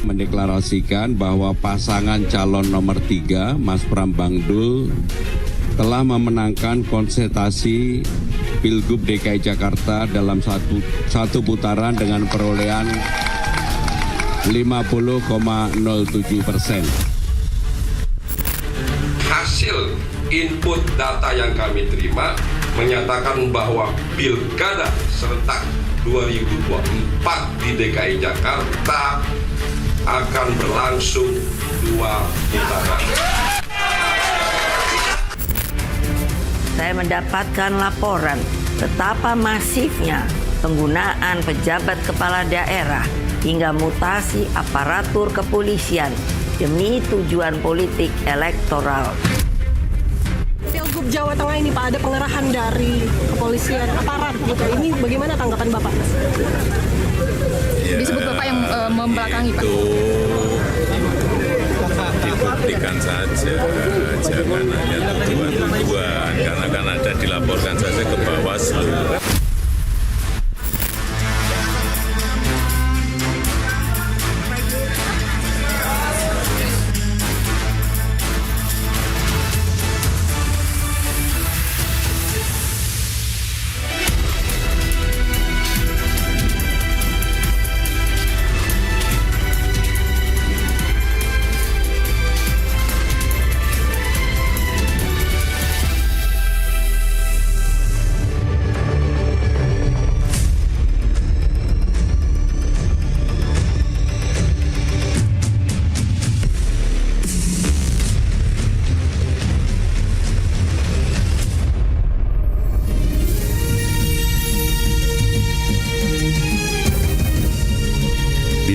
mendeklarasikan bahwa pasangan calon nomor 3, Mas Pram Bangdul, telah memenangkan konsentrasi Pilgub DKI Jakarta dalam satu putaran dengan perolehan 50,07%. Hasil input data yang kami terima menyatakan bahwa Pilkada serentak 2024 di DKI Jakarta akan berlangsung 2 putaran. Saya mendapatkan laporan betapa masifnya penggunaan pejabat kepala daerah hingga mutasi aparatur kepolisian demi tujuan politik elektoral. Pilgub Jawa Tengah ini Pak, ada pengerahan dari kepolisian aparat gitu. Ini bagaimana tanggapan Bapak? Ya, disebut Bapak yang membelakangi Pak. Itu dibuktikan saja, jangan hanya tuduhan-tuduhan, karena kan ada dilaporkan saja ke Bawaslu.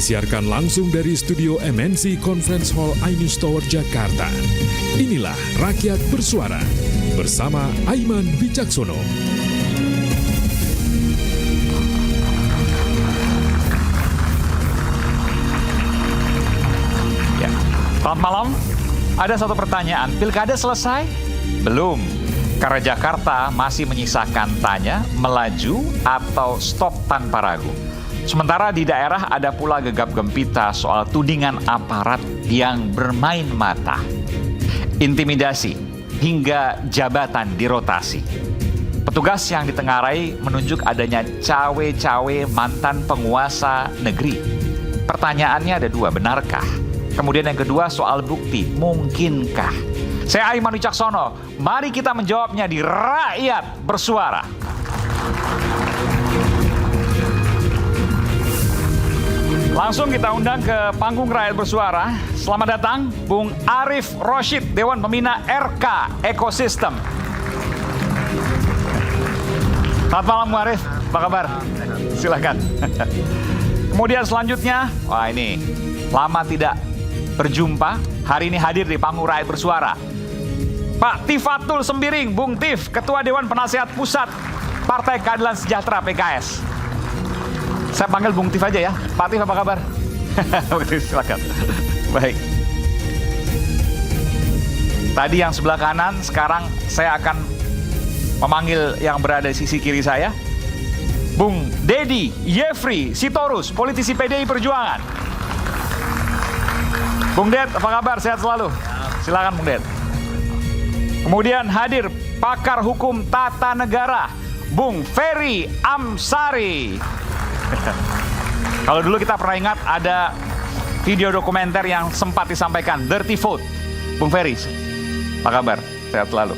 Disiarkan langsung dari studio MNC Conference Hall iNews Tower Jakarta. Inilah Rakyat Bersuara bersama Aiman Wicaksono. Ya. Selamat malam. Ada satu pertanyaan. Pilkada selesai? Belum. Karena Jakarta masih menyisakan tanya, melaju atau stop tanpa ragu. Sementara di daerah ada pula gegap gempita soal tudingan aparat yang bermain mata, intimidasi, hingga jabatan dirotasi. Petugas yang ditengarai menunjuk adanya cawe-cawe mantan penguasa negeri. Pertanyaannya ada 2, benarkah? Kemudian yang kedua soal bukti, mungkinkah? Saya Aiman Wicaksono, mari kita menjawabnya di Rakyat Bersuara. Langsung kita undang ke panggung Rakyat Bersuara. Selamat datang Bung Arief Roshid, Dewan Pembina RK Ekosistem. Selamat malam Bung Arief, apa kabar? Silakan. Kemudian selanjutnya, wah ini lama tidak berjumpa, hari ini hadir di panggung Rakyat Bersuara. Pak Tifatul Sembiring, Bung Tif, Ketua Dewan Penasehat Pusat Partai Keadilan Sejahtera PKS. Saya panggil Bung Tif aja ya. Pak Tif apa kabar? Bung Tif silakan. Baik. Tadi yang sebelah kanan, sekarang saya akan memanggil yang berada di sisi kiri saya. Bung Dedi Yefri Sitorus, politisi PDI Perjuangan. Bung Ded, apa kabar? Sehat selalu? Silakan Bung Ded. Kemudian hadir pakar hukum tata negara, Bung Ferry Amsari. Kalau dulu kita pernah ingat ada video dokumenter yang sempat disampaikan, Dirty Vote. Bung Ferry, apa kabar? Sehat selalu.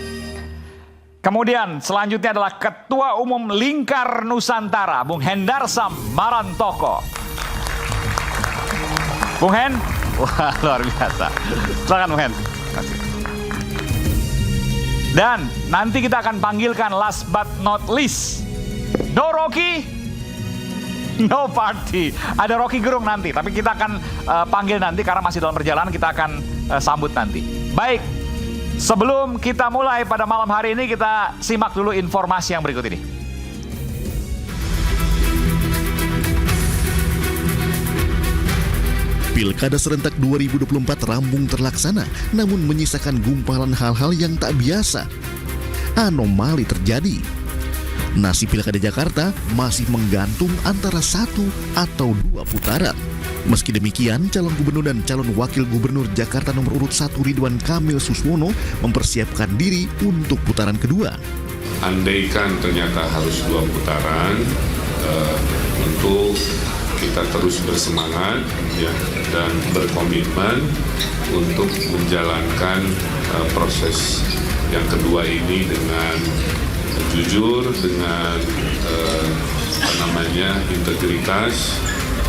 Kemudian selanjutnya adalah Ketua Umum Lingkar Nusantara, Bung Hendarsam Marantoko. Bung Hen, wah luar biasa. Silakan Bung Hen. Dan nanti kita akan panggilkan last but not least, no Rocky, no party. Ada Rocky Gerung nanti, tapi kita akan panggil nanti karena masih dalam perjalanan, kita akan sambut nanti. Baik, sebelum kita mulai pada malam hari ini, kita simak dulu informasi yang berikut ini. Pilkada serentak 2024 rampung terlaksana, namun menyisakan gumpalan hal-hal yang tak biasa. Anomali terjadi. Nasib Pilkada Jakarta masih menggantung antara 1 atau 2 putaran. Meski demikian, calon gubernur dan calon wakil gubernur Jakarta nomor urut 1 Ridwan Kamil Suswono mempersiapkan diri untuk putaran kedua. Andaikan ternyata harus 2 putaran, tentu kita terus bersemangat ya, dan berkomitmen untuk menjalankan proses yang kedua ini dengan jujur, dengan integritas,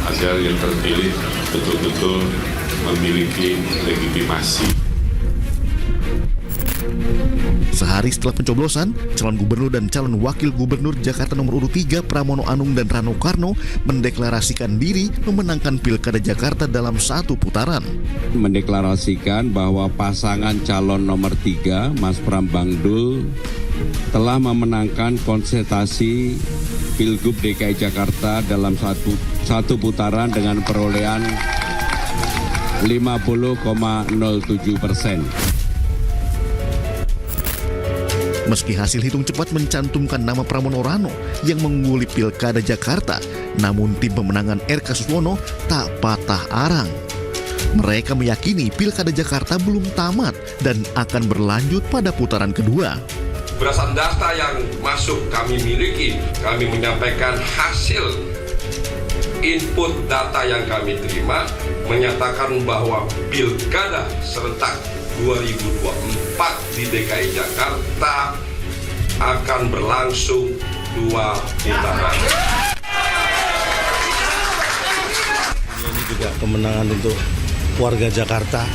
agar yang terpilih betul-betul memiliki legitimasi. Sehari setelah pencoblosan, calon gubernur dan calon wakil gubernur Jakarta nomor urut 3 Pramono Anung dan Rano Karno mendeklarasikan diri memenangkan Pilkada Jakarta dalam 1 putaran. Mendeklarasikan bahwa pasangan calon nomor 3 Mas Pram Bangdul telah memenangkan konsentrasi Pilgub DKI Jakarta dalam satu putaran dengan perolehan 50,07%. Meski hasil hitung cepat mencantumkan nama Pramono Rano yang mengungguli Pilkada Jakarta, namun tim pemenangan RK Suswono tak patah arang. Mereka meyakini Pilkada Jakarta belum tamat dan akan berlanjut pada putaran kedua. Berdasarkan data yang masuk kami miliki, kami menyampaikan hasil input data yang kami terima menyatakan bahwa Pilkada serentak 2024 di DKI Jakarta akan berlangsung 2 putaran. Ini juga kemenangan untuk warga Jakarta,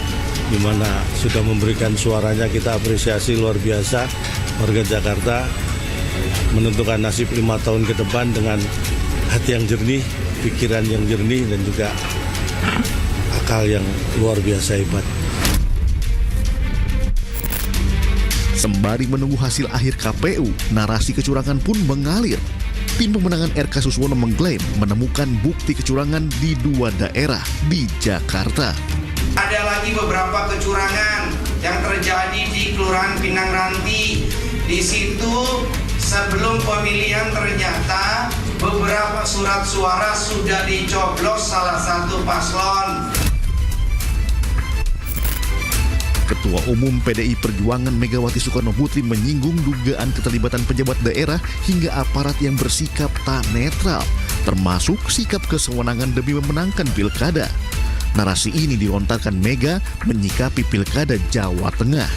di mana sudah memberikan suaranya, kita apresiasi luar biasa. Warga Jakarta menentukan nasib 5 tahun ke depan dengan hati yang jernih, pikiran yang jernih, dan juga akal yang luar biasa hebat. Sembari menunggu hasil akhir KPU, narasi kecurangan pun mengalir. Tim pemenangan RK Suswono mengklaim menemukan bukti kecurangan di 2 daerah di Jakarta. Ada lagi beberapa kecurangan yang terjadi di Kelurahan Pinang Ranti. Di situ sebelum pemilihan ternyata beberapa surat suara sudah dicoblos salah satu paslon. Ketua Umum PDI Perjuangan Megawati Soekarno Putri menyinggung dugaan keterlibatan pejabat daerah hingga aparat yang bersikap tak netral, termasuk sikap kesewenangan demi memenangkan pilkada. Narasi ini dilontarkan Mega menyikapi Pilkada Jawa Tengah.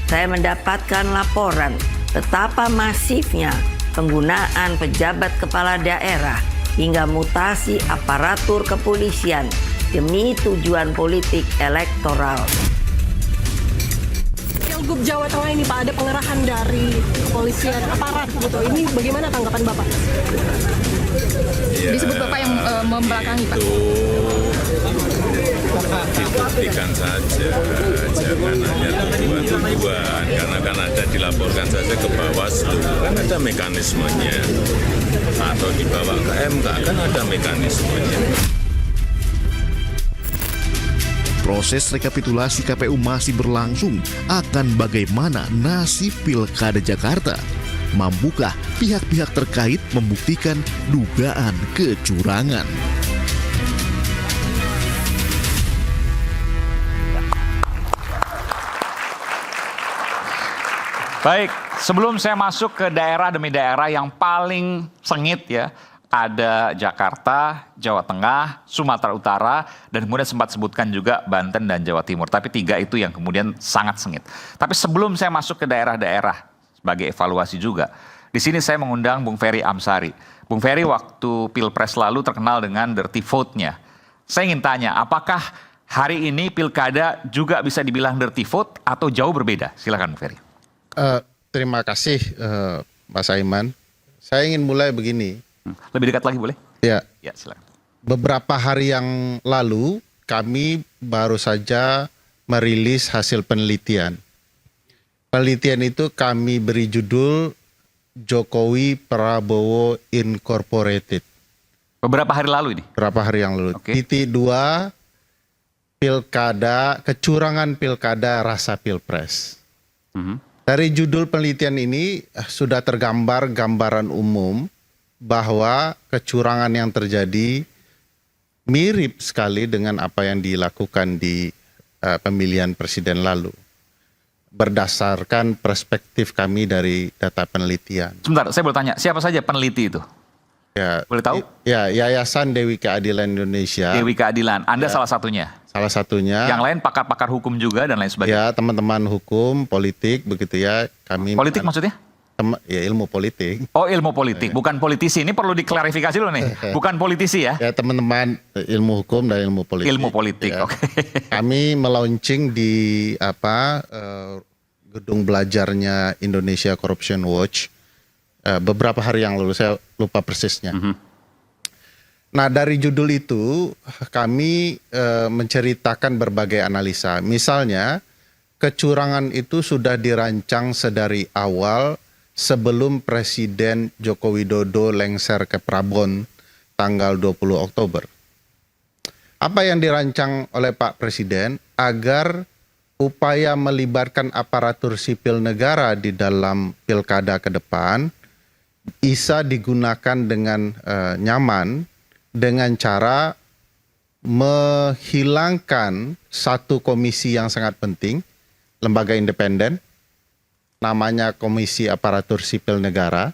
Saya mendapatkan laporan betapa masifnya penggunaan pejabat kepala daerah hingga mutasi aparatur kepolisian demi tujuan politik elektoral. Pilgub Jawa Tengah ini Pak, ada pengerahan dari kepolisian aparat gitu. Ini bagaimana tanggapan Bapak? Ya, disebut Bapak yang membelakangi Pak. Dibuktikan saja, jangan hanya tuduhan-tuduhan, karena kan ada dilaporkan saja ke Bawaslu, kan ada mekanismenya, atau dibawa ke MK, kan ada mekanismenya. Proses rekapitulasi KPU masih berlangsung. Akan bagaimana nasib Pilkada Jakarta? Mampukah pihak-pihak terkait membuktikan dugaan kecurangan? Baik, sebelum saya masuk ke daerah demi daerah yang paling sengit ya, ada Jakarta, Jawa Tengah, Sumatera Utara, dan kemudian sempat sebutkan juga Banten dan Jawa Timur. Tapi 3 itu yang kemudian sangat sengit. Tapi sebelum saya masuk ke daerah-daerah sebagai evaluasi juga, di sini saya mengundang Bung Ferry Amsari. Bung Ferry waktu Pilpres lalu terkenal dengan dirty vote-nya. Saya ingin tanya, apakah hari ini Pilkada juga bisa dibilang dirty vote atau jauh berbeda? Silakan Bung Ferry. Terima kasih Mas Aiman. Saya ingin mulai begini. Lebih dekat lagi boleh? Ya. Ya, silakan. Beberapa hari yang lalu kami baru saja merilis hasil penelitian. Penelitian itu kami beri judul Jokowi Prabowo Incorporated. Beberapa hari lalu ini? Beberapa hari yang lalu. Okay. Titik 2, Pilkada, kecurangan Pilkada rasa Pilpres. Dari judul penelitian ini sudah tergambar gambaran umum bahwa kecurangan yang terjadi mirip sekali dengan apa yang dilakukan di pemilihan presiden lalu. Berdasarkan perspektif kami dari data penelitian. Sebentar, saya boleh tanya, siapa saja peneliti itu? Ya, boleh tahu? Ya, Yayasan Dewi Keadilan Indonesia. Dewi Keadilan, Anda salah satunya? Salah satunya. Yang lain pakar-pakar hukum juga dan lain sebagainya? Ya, teman-teman hukum, politik, begitu ya. Kami politik maksudnya? Ya, ilmu politik. Oh, ilmu politik, bukan politisi. Ini perlu diklarifikasi dulu nih, bukan politisi ya? Ya, teman-teman ilmu hukum dan ilmu politik. Ilmu politik, ya. oke. Kami melaunching di gedung belajarnya Indonesia Corruption Watch beberapa hari yang lalu, saya lupa persisnya. Nah, dari judul itu kami menceritakan berbagai analisa. Misalnya, kecurangan itu sudah dirancang sedari awal sebelum Presiden Joko Widodo lengser ke Prabon tanggal 20 Oktober. Apa yang dirancang oleh Pak Presiden agar upaya melibatkan aparatur sipil negara di dalam pilkada ke depan bisa digunakan dengan nyaman dengan cara menghilangkan satu komisi yang sangat penting, lembaga independen, namanya Komisi Aparatur Sipil Negara,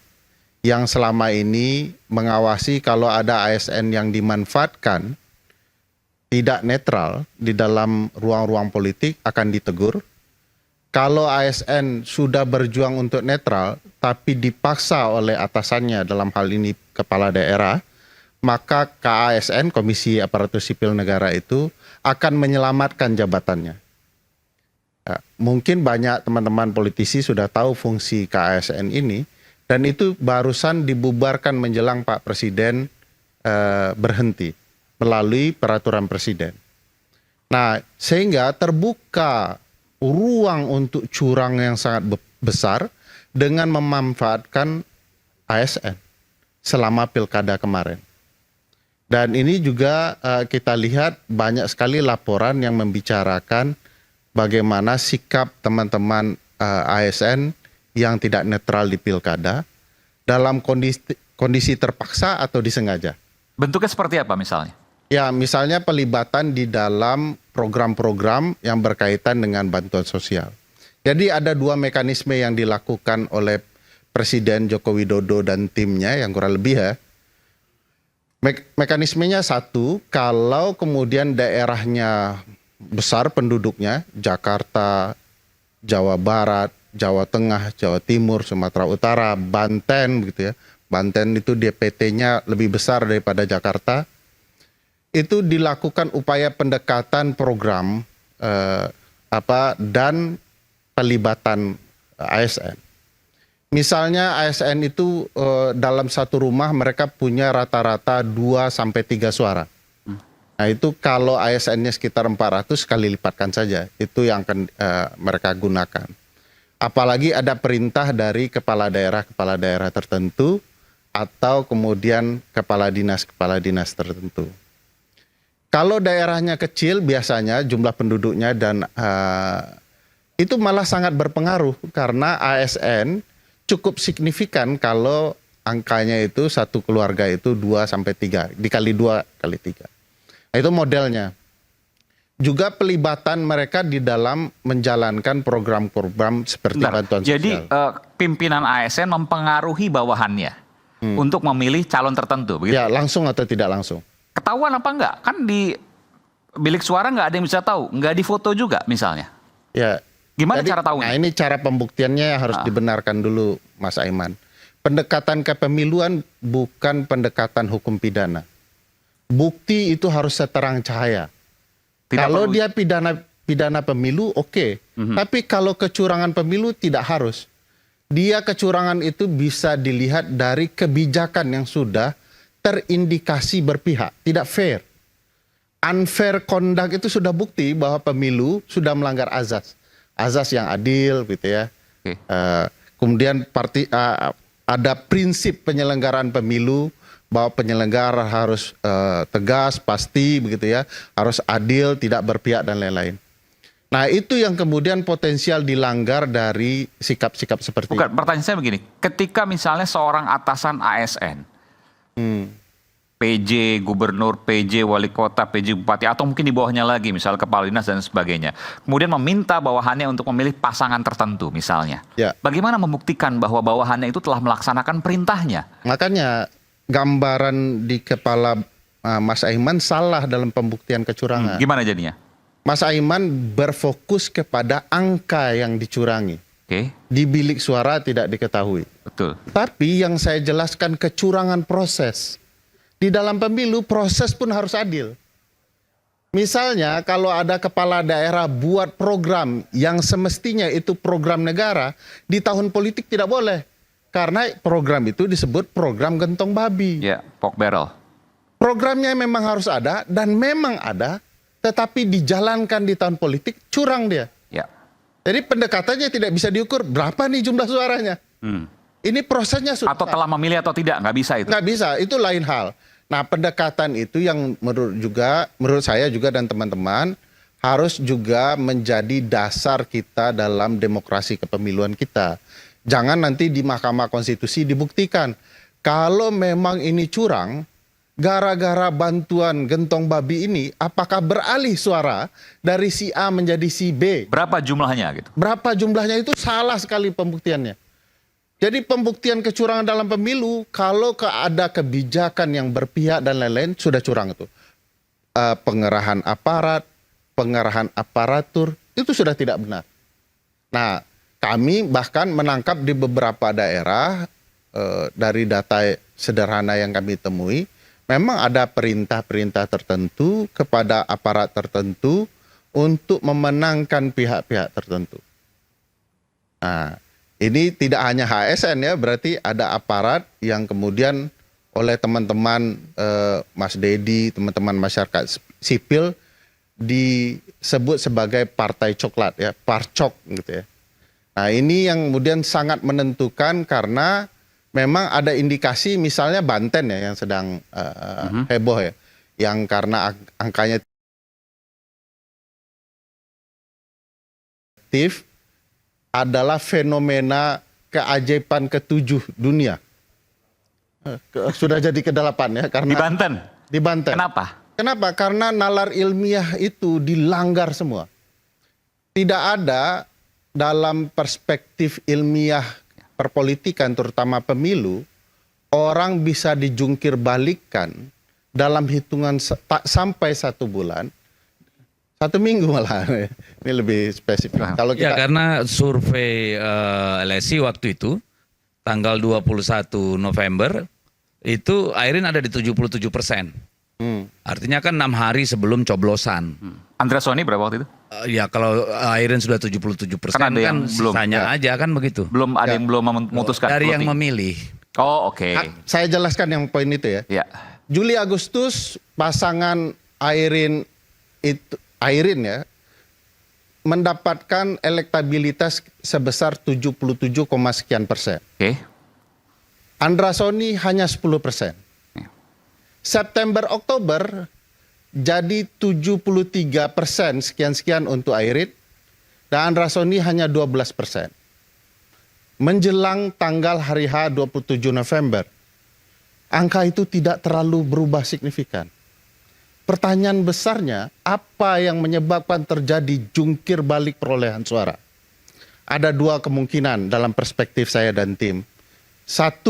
yang selama ini mengawasi kalau ada ASN yang dimanfaatkan tidak netral di dalam ruang-ruang politik akan ditegur. Kalau ASN sudah berjuang untuk netral tapi dipaksa oleh atasannya, dalam hal ini kepala daerah, maka KASN, Komisi Aparatur Sipil Negara itu akan menyelamatkan jabatannya. Mungkin banyak teman-teman politisi sudah tahu fungsi KASN ini, dan itu barusan dibubarkan menjelang Pak Presiden berhenti melalui peraturan Presiden. Nah, sehingga terbuka ruang untuk curang yang sangat besar dengan memanfaatkan ASN selama pilkada kemarin. Dan ini juga kita lihat banyak sekali laporan yang membicarakan bagaimana sikap teman-teman ASN yang tidak netral di pilkada dalam kondisi terpaksa atau disengaja. Bentuknya seperti apa misalnya? Ya, misalnya pelibatan di dalam program-program yang berkaitan dengan bantuan sosial. Jadi ada dua mekanisme yang dilakukan oleh Presiden Joko Widodo dan timnya yang kurang lebih ya. Mekanismenya satu, kalau kemudian daerahnya besar penduduknya, Jakarta, Jawa Barat, Jawa Tengah, Jawa Timur, Sumatera Utara, Banten gitu ya. Banten itu DPT-nya lebih besar daripada Jakarta. Itu dilakukan upaya pendekatan program dan pelibatan ASN. Misalnya ASN itu dalam satu rumah mereka punya rata-rata 2-3 suara. Nah itu kalau ASN-nya sekitar 400 kali lipatkan saja. Itu yang akan mereka gunakan. Apalagi ada perintah dari kepala daerah tertentu atau kemudian kepala dinas tertentu. Kalau daerahnya kecil biasanya jumlah penduduknya dan itu malah sangat berpengaruh karena ASN cukup signifikan kalau angkanya itu satu keluarga itu 2-3, dikali 2 kali 3. Nah, itu modelnya. Juga pelibatan mereka di dalam menjalankan program-program seperti bantuan sosial. Jadi pimpinan ASN mempengaruhi bawahannya untuk memilih calon tertentu, begitu? Ya, langsung atau tidak langsung. Ketahuan apa enggak? Kan di bilik suara nggak ada yang bisa tahu, nggak difoto juga misalnya. Ya. Gimana Jadi, cara tahunya? Nah ini cara pembuktiannya harus dibenarkan dulu, Mas Aiman. Pendekatan kepemiluan bukan pendekatan hukum pidana. Bukti itu harus seterang cahaya. Kalau dia pidana pemilu, oke. Tapi kalau kecurangan pemilu tidak harus. Dia kecurangan itu bisa dilihat dari kebijakan yang sudah terindikasi berpihak, tidak fair. Unfair conduct itu sudah bukti bahwa pemilu sudah melanggar azas yang adil gitu ya. Kemudian ada prinsip penyelenggaraan pemilu bahwa penyelenggara harus tegas, pasti begitu ya, harus adil, tidak berpihak dan lain-lain. Nah, itu yang kemudian potensial dilanggar dari sikap-sikap seperti Bukan, pertanyaan saya begini, ketika misalnya seorang atasan ASN, PJ, gubernur, PJ, wali kota, PJ, bupati, atau mungkin di bawahnya lagi, misalnya kepala dinas dan sebagainya, kemudian meminta bawahannya untuk memilih pasangan tertentu misalnya. Ya. Bagaimana membuktikan bahwa bawahannya itu telah melaksanakan perintahnya? Makanya gambaran di kepala Mas Aiman salah dalam pembuktian kecurangan. Gimana jadinya? Mas Aiman berfokus kepada angka yang dicurangi. Oke. Di bilik suara tidak diketahui. Betul. Tapi yang saya jelaskan kecurangan proses. Di dalam pemilu proses pun harus adil. Misalnya kalau ada kepala daerah buat program yang semestinya itu program negara, di tahun politik tidak boleh. Karena program itu disebut program gentong babi. Ya, pork barrel. Programnya memang harus ada dan memang ada, tetapi dijalankan di tahun politik curang dia. Ya. Jadi pendekatannya tidak bisa diukur berapa nih jumlah suaranya. Ini prosesnya sudah. Atau telah memilih atau tidak, nggak bisa itu. Nggak bisa, itu lain hal. Nah, pendekatan itu yang menurut saya juga dan teman-teman harus juga menjadi dasar kita dalam demokrasi kepemiluan kita. Jangan nanti di Mahkamah Konstitusi dibuktikan kalau memang ini curang, gara-gara bantuan gentong babi ini, apakah beralih suara dari si A menjadi si B? Berapa jumlahnya gitu? Berapa jumlahnya itu salah sekali pembuktiannya. Jadi pembuktian kecurangan dalam pemilu, kalau ada kebijakan yang berpihak dan lain-lain, sudah curang itu. Pengerahan aparat, pengerahan aparatur, itu sudah tidak benar. Nah, kami bahkan menangkap di beberapa daerah, dari data sederhana yang kami temui, memang ada perintah-perintah tertentu kepada aparat tertentu untuk memenangkan pihak-pihak tertentu. Nah, ini tidak hanya HSN ya, berarti ada aparat yang kemudian oleh teman-teman Mas Dedi, teman-teman masyarakat sipil disebut sebagai partai coklat ya, parcok gitu ya. Nah, ini yang kemudian sangat menentukan karena memang ada indikasi misalnya Banten ya yang sedang heboh ya, yang karena angkanya aktif adalah fenomena keajaiban ke-7 dunia. Sudah jadi ke-8 ya karena Di Banten. Di Banten. Kenapa? Kenapa? Karena nalar ilmiah itu dilanggar semua. Tidak ada dalam perspektif ilmiah perpolitikan terutama pemilu, orang bisa dijungkir balikkan dalam hitungan tak sampai 1 bulan, 1 minggu malah. Ini lebih spesifik. Kalau kita, ya karena survei LSI waktu itu tanggal 21 November itu Airin ada di 77%. Artinya kan 6 hari sebelum coblosan. Andreas Soni berapa waktu itu? Ya kalau Airin sudah 77% kan belum, sisanya aja kan begitu. Belum ada yang belum memutuskan. Dari yang memilih. Oh oke. Saya jelaskan yang poin itu ya. Ya. Juli Agustus pasangan Airin ya mendapatkan elektabilitas sebesar 77, sekian persen. Oke. Andra Soni hanya 10%. September Oktober jadi 73% sekian-sekian untuk Airin dan Andra Soni hanya 12%. Menjelang tanggal hari H 27 November, angka itu tidak terlalu berubah signifikan. Pertanyaan besarnya, apa yang menyebabkan terjadi jungkir balik perolehan suara? Ada 2 kemungkinan dalam perspektif saya dan tim. 1,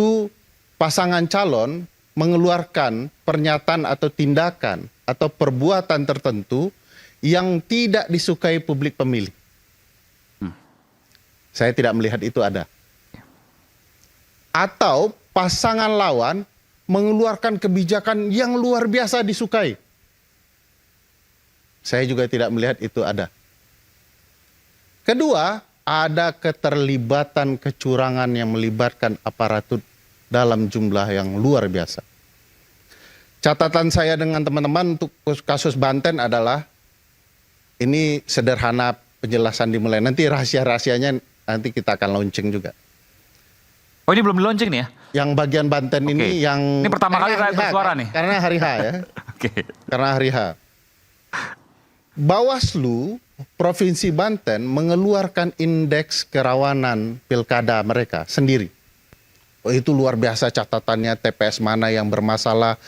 pasangan calon mengeluarkan pernyataan atau tindakan atau perbuatan tertentu yang tidak disukai publik pemilih. Saya tidak melihat itu ada. Atau pasangan lawan mengeluarkan kebijakan yang luar biasa disukai. Saya juga tidak melihat itu ada. Kedua, ada keterlibatan kecurangan yang melibatkan aparatur dalam jumlah yang luar biasa. Catatan saya dengan teman-teman untuk kasus Banten adalah, ini sederhana penjelasan dimulai. Nanti rahasia-rahasianya nanti kita akan launching juga. Oh ini belum di launching nih ya? Yang bagian Banten ini yang... Ini pertama kali rakyat bersuara nih? Karena hari H ya. Oke. Karena hari H. Bawaslu Provinsi Banten mengeluarkan indeks kerawanan pilkada mereka sendiri. Oh, itu luar biasa catatannya, TPS mana yang bermasalah,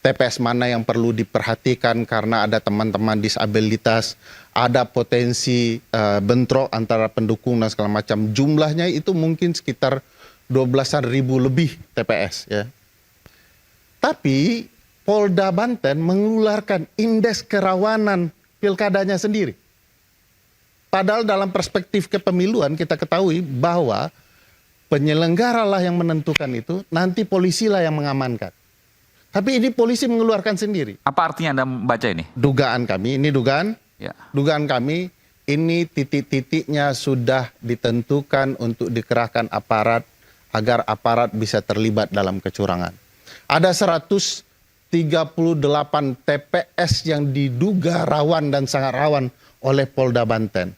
TPS mana yang perlu diperhatikan karena ada teman-teman disabilitas, ada potensi bentrok antara pendukung dan segala macam. Jumlahnya itu mungkin sekitar 12.000 lebih TPS ya. Tapi Polda Banten mengeluarkan indeks kerawanan pilkadanya sendiri. Padahal dalam perspektif kepemiluan kita ketahui bahwa penyelenggara lah yang menentukan itu, nanti polisi lah yang mengamankan. Tapi ini polisi mengeluarkan sendiri. Apa artinya Anda membaca ini? Dugaan kami, ini dugaan. Ya. Dugaan kami, ini titik-titiknya sudah ditentukan untuk dikerahkan aparat agar aparat bisa terlibat dalam kecurangan. Ada 138 TPS yang diduga rawan dan sangat rawan oleh Polda Banten.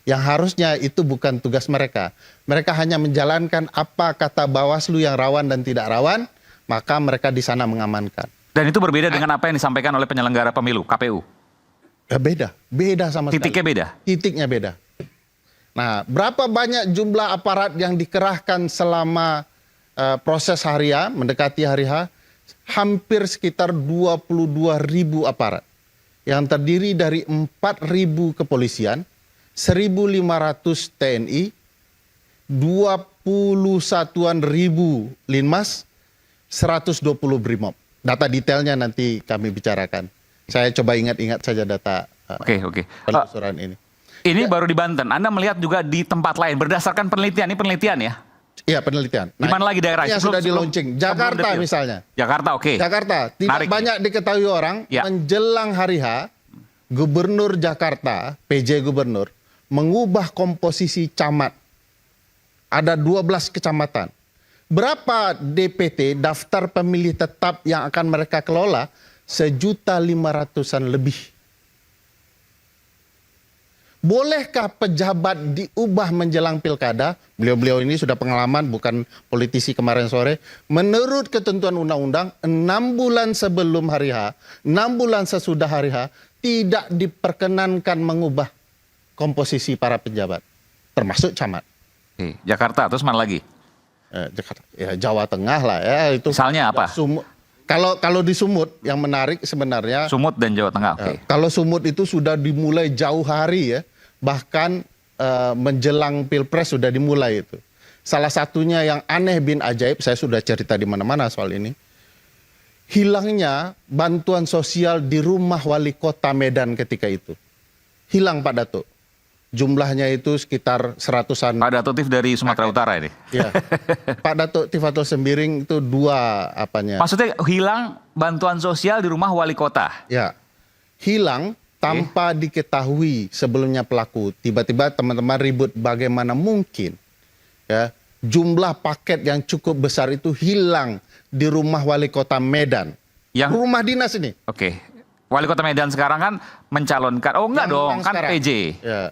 Yang harusnya itu bukan tugas mereka. Mereka hanya menjalankan apa kata Bawaslu yang rawan dan tidak rawan, maka mereka di sana mengamankan. Dan itu berbeda dengan apa yang disampaikan oleh penyelenggara pemilu, KPU? Beda sama sekali. Titiknya beda? Titiknya beda. Nah, berapa banyak jumlah aparat yang dikerahkan selama proses hari H, mendekati hari H? Hampir sekitar 22.000 aparat. Yang terdiri dari 4.000 kepolisian, 1.500 TNI, 21.000 Linmas, 120 Brimob. Data detailnya nanti kami bicarakan. Saya coba ingat-ingat saja data penelusuran ini. Ini baru di Banten. Anda melihat juga di tempat lain berdasarkan penelitian. Ini penelitian ya? Iya, penelitian. Di mana lagi daerah? Yang sudah di launching. Jakarta misalnya. Jakarta, oke. Jakarta. Tidak banyak diketahui orang, menjelang hari H, Gubernur Jakarta, PJ Gubernur, mengubah komposisi camat. Ada 12 kecamatan. Berapa DPT, daftar pemilih tetap yang akan mereka kelola? 1.500-an lebih. Bolehkah pejabat diubah menjelang pilkada? Beliau-beliau ini sudah pengalaman, bukan politisi kemarin sore. Menurut ketentuan undang-undang, 6 bulan sebelum hari H, 6 bulan sesudah hari H, tidak diperkenankan mengubah komposisi para pejabat, termasuk camat. Jakarta, terus mana lagi? Jakarta, ya Jawa Tengah lah ya. Itu misalnya apa? Kalau di Sumut yang menarik sebenarnya. Sumut dan Jawa Tengah, kalau Sumut itu sudah dimulai jauh hari ya, bahkan menjelang Pilpres sudah dimulai itu. Salah satunya yang aneh bin ajaib, saya sudah cerita di mana-mana soal ini. Hilangnya bantuan sosial di rumah wali kota Medan ketika itu. Hilang Pak Datuk. Jumlahnya itu sekitar 100-an. Pak Datuk Tif dari Sumatera Utara ini? Ya. Pak Datuk Tifatul Sembiring itu 2 apanya. Maksudnya hilang bantuan sosial di rumah wali kota? Ya. Hilang tanpa diketahui sebelumnya pelaku. Tiba-tiba teman-teman ribut bagaimana mungkin ya jumlah paket yang cukup besar itu hilang di rumah wali kota Medan. Yang rumah dinas ini. Wali kota Medan sekarang kan mencalonkan, kan sekarang. PJ. Ya.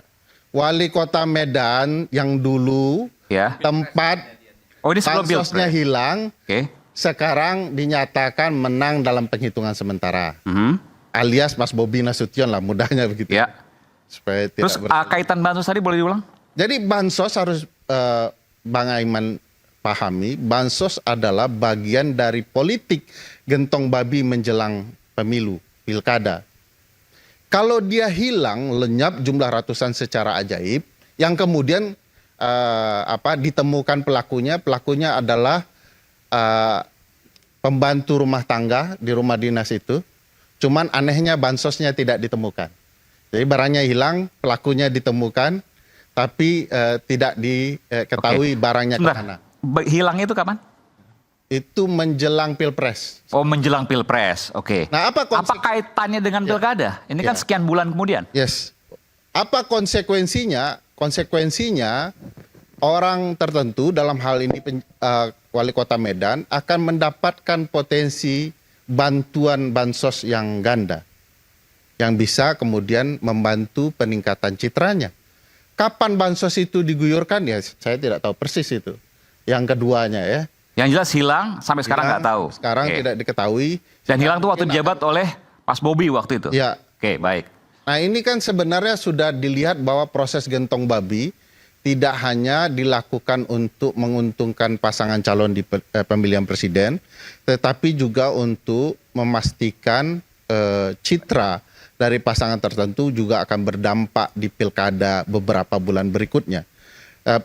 Wali kota Medan yang dulu tempat bansosnya hilang, sekarang dinyatakan menang dalam penghitungan sementara. Alias Mas Bobi Nasution lah, mudahnya begitu. Supaya tidak. Terus kaitan bansos tadi boleh diulang? Jadi bansos harus Bang Aiman pahami, bansos adalah bagian dari politik gentong babi menjelang pemilu, pilkada. Kalau dia hilang, lenyap jumlah ratusan secara ajaib, yang kemudian ditemukan pelakunya adalah pembantu rumah tangga di rumah dinas itu. Cuman anehnya bansosnya tidak ditemukan. Jadi barangnya hilang, pelakunya ditemukan, tapi tidak diketahui barangnya kemana. Hilangnya itu kapan? Itu menjelang Pilpres. Oh, menjelang Pilpres, oke. Nah, apa kaitannya dengan pilkada? Ini kan sekian bulan kemudian. Yes. Apa konsekuensinya? Konsekuensinya orang tertentu, dalam hal ini wali kota Medan, akan mendapatkan potensi bantuan bansos yang ganda, yang bisa kemudian membantu peningkatan citranya. Kapan bansos itu diguyurkan? Ya, saya tidak tahu persis itu. Yang keduanya ya. Yang jelas hilang, sampai sekarang nggak tahu. Sekarang tidak diketahui. Dan hilang itu waktu dijabat oleh Mas Bobi waktu itu? Ya. Oke, baik. Nah ini kan sebenarnya sudah dilihat bahwa proses gentong babi tidak hanya dilakukan untuk menguntungkan pasangan calon di pemilihan presiden, tetapi juga untuk memastikan citra dari pasangan tertentu juga akan berdampak di pilkada beberapa bulan berikutnya.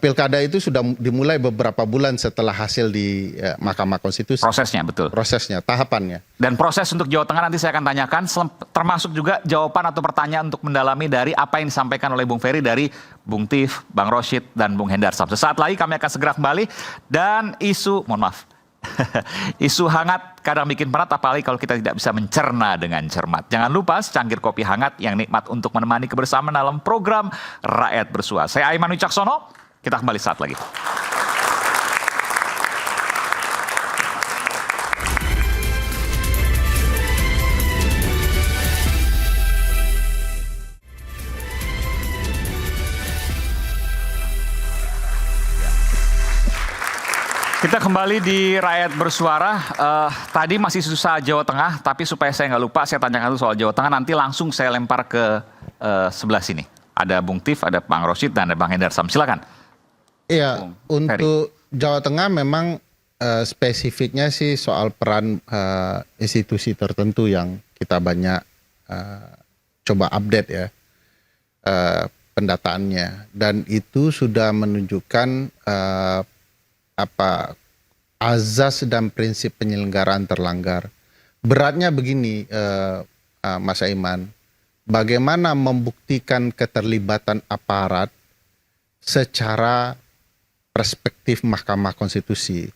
Pilkada itu sudah dimulai beberapa bulan setelah hasil di Mahkamah Konstitusi. Prosesnya, betul. Prosesnya, tahapannya. Dan proses untuk Jawa Tengah nanti saya akan tanyakan, termasuk juga jawaban atau pertanyaan untuk mendalami dari apa yang disampaikan oleh Bung Ferry dari Bung Tif, Bang Rosyid, dan Bung Hendar Sam. Sesaat lagi kami akan segera kembali dan isu, mohon maaf, isu hangat kadang bikin berat, apalagi kalau kita tidak bisa mencerna dengan cermat. Jangan lupa secangkir kopi hangat yang nikmat untuk menemani kebersamaan dalam program Rakyat Bersuara. Saya Aiman Wicaksono, kita kembali saat lagi. Kita kembali di Rakyat Bersuara. Tadi masih susah Jawa Tengah, tapi supaya saya nggak lupa, saya tanyakan dulu soal Jawa Tengah. Nanti langsung saya lempar ke sebelah sini. Ada Bung Tif, ada Bang Rosyid, dan ada Bang Hendar Sam. Silakan. Iya, untuk Jawa Tengah memang spesifiknya sih soal peran institusi tertentu yang kita banyak coba update ya pendataannya, dan itu sudah menunjukkan azas dan prinsip penyelenggaraan terlanggar. Beratnya begini, Mas Aiman, bagaimana membuktikan keterlibatan aparat secara perspektif Mahkamah Konstitusi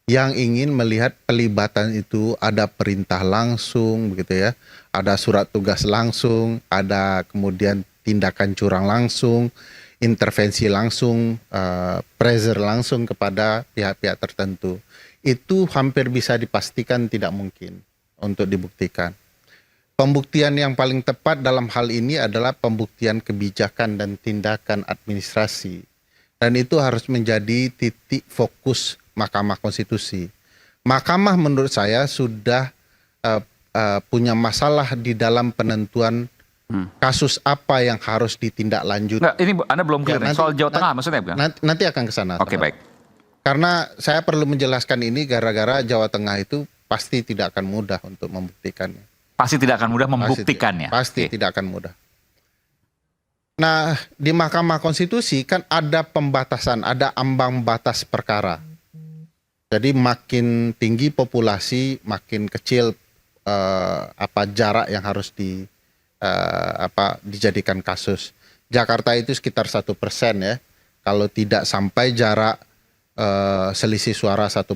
yang ingin melihat pelibatan itu ada perintah langsung begitu ya, ada surat tugas langsung, ada kemudian tindakan curang langsung, intervensi langsung, pressure langsung kepada pihak-pihak tertentu. Itu hampir bisa dipastikan tidak mungkin untuk dibuktikan. Pembuktian yang paling tepat dalam hal ini adalah pembuktian kebijakan dan tindakan administrasi. Dan itu harus menjadi titik fokus Mahkamah Konstitusi. Mahkamah menurut saya sudah punya masalah di dalam penentuan kasus apa yang harus ditindaklanjuti. Nggak, ini Anda belum clear soal Jawa Tengah maksudnya bukan? Nanti akan ke sana. Oke, baik. Karena saya perlu menjelaskan ini gara-gara Jawa Tengah itu pasti tidak akan mudah untuk membuktikannya. Pasti tidak akan mudah membuktikannya. Pasti tidak akan mudah. Nah, di Mahkamah Konstitusi kan ada pembatasan, ada ambang batas perkara. Jadi makin tinggi populasi, makin kecil jarak yang harus dijadikan kasus. Jakarta itu sekitar 1% ya. Kalau tidak sampai jarak selisih suara 1%,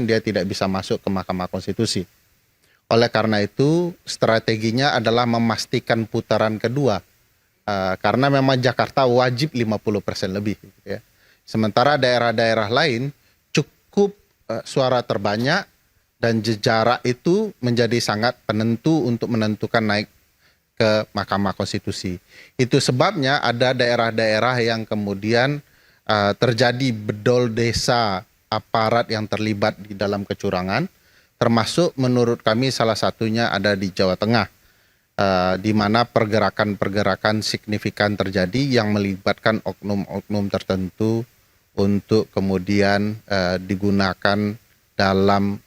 dia tidak bisa masuk ke Mahkamah Konstitusi. Oleh karena itu, strateginya adalah memastikan putaran kedua. Karena memang Jakarta wajib 50% lebih. Ya. Sementara daerah-daerah lain cukup suara terbanyak dan jarak itu menjadi sangat penentu untuk menentukan naik ke Mahkamah Konstitusi. Itu sebabnya ada daerah-daerah yang kemudian terjadi bedol desa aparat yang terlibat di dalam kecurangan, termasuk menurut kami salah satunya ada di Jawa Tengah. Di mana pergerakan-pergerakan signifikan terjadi yang melibatkan oknum-oknum tertentu untuk kemudian digunakan dalam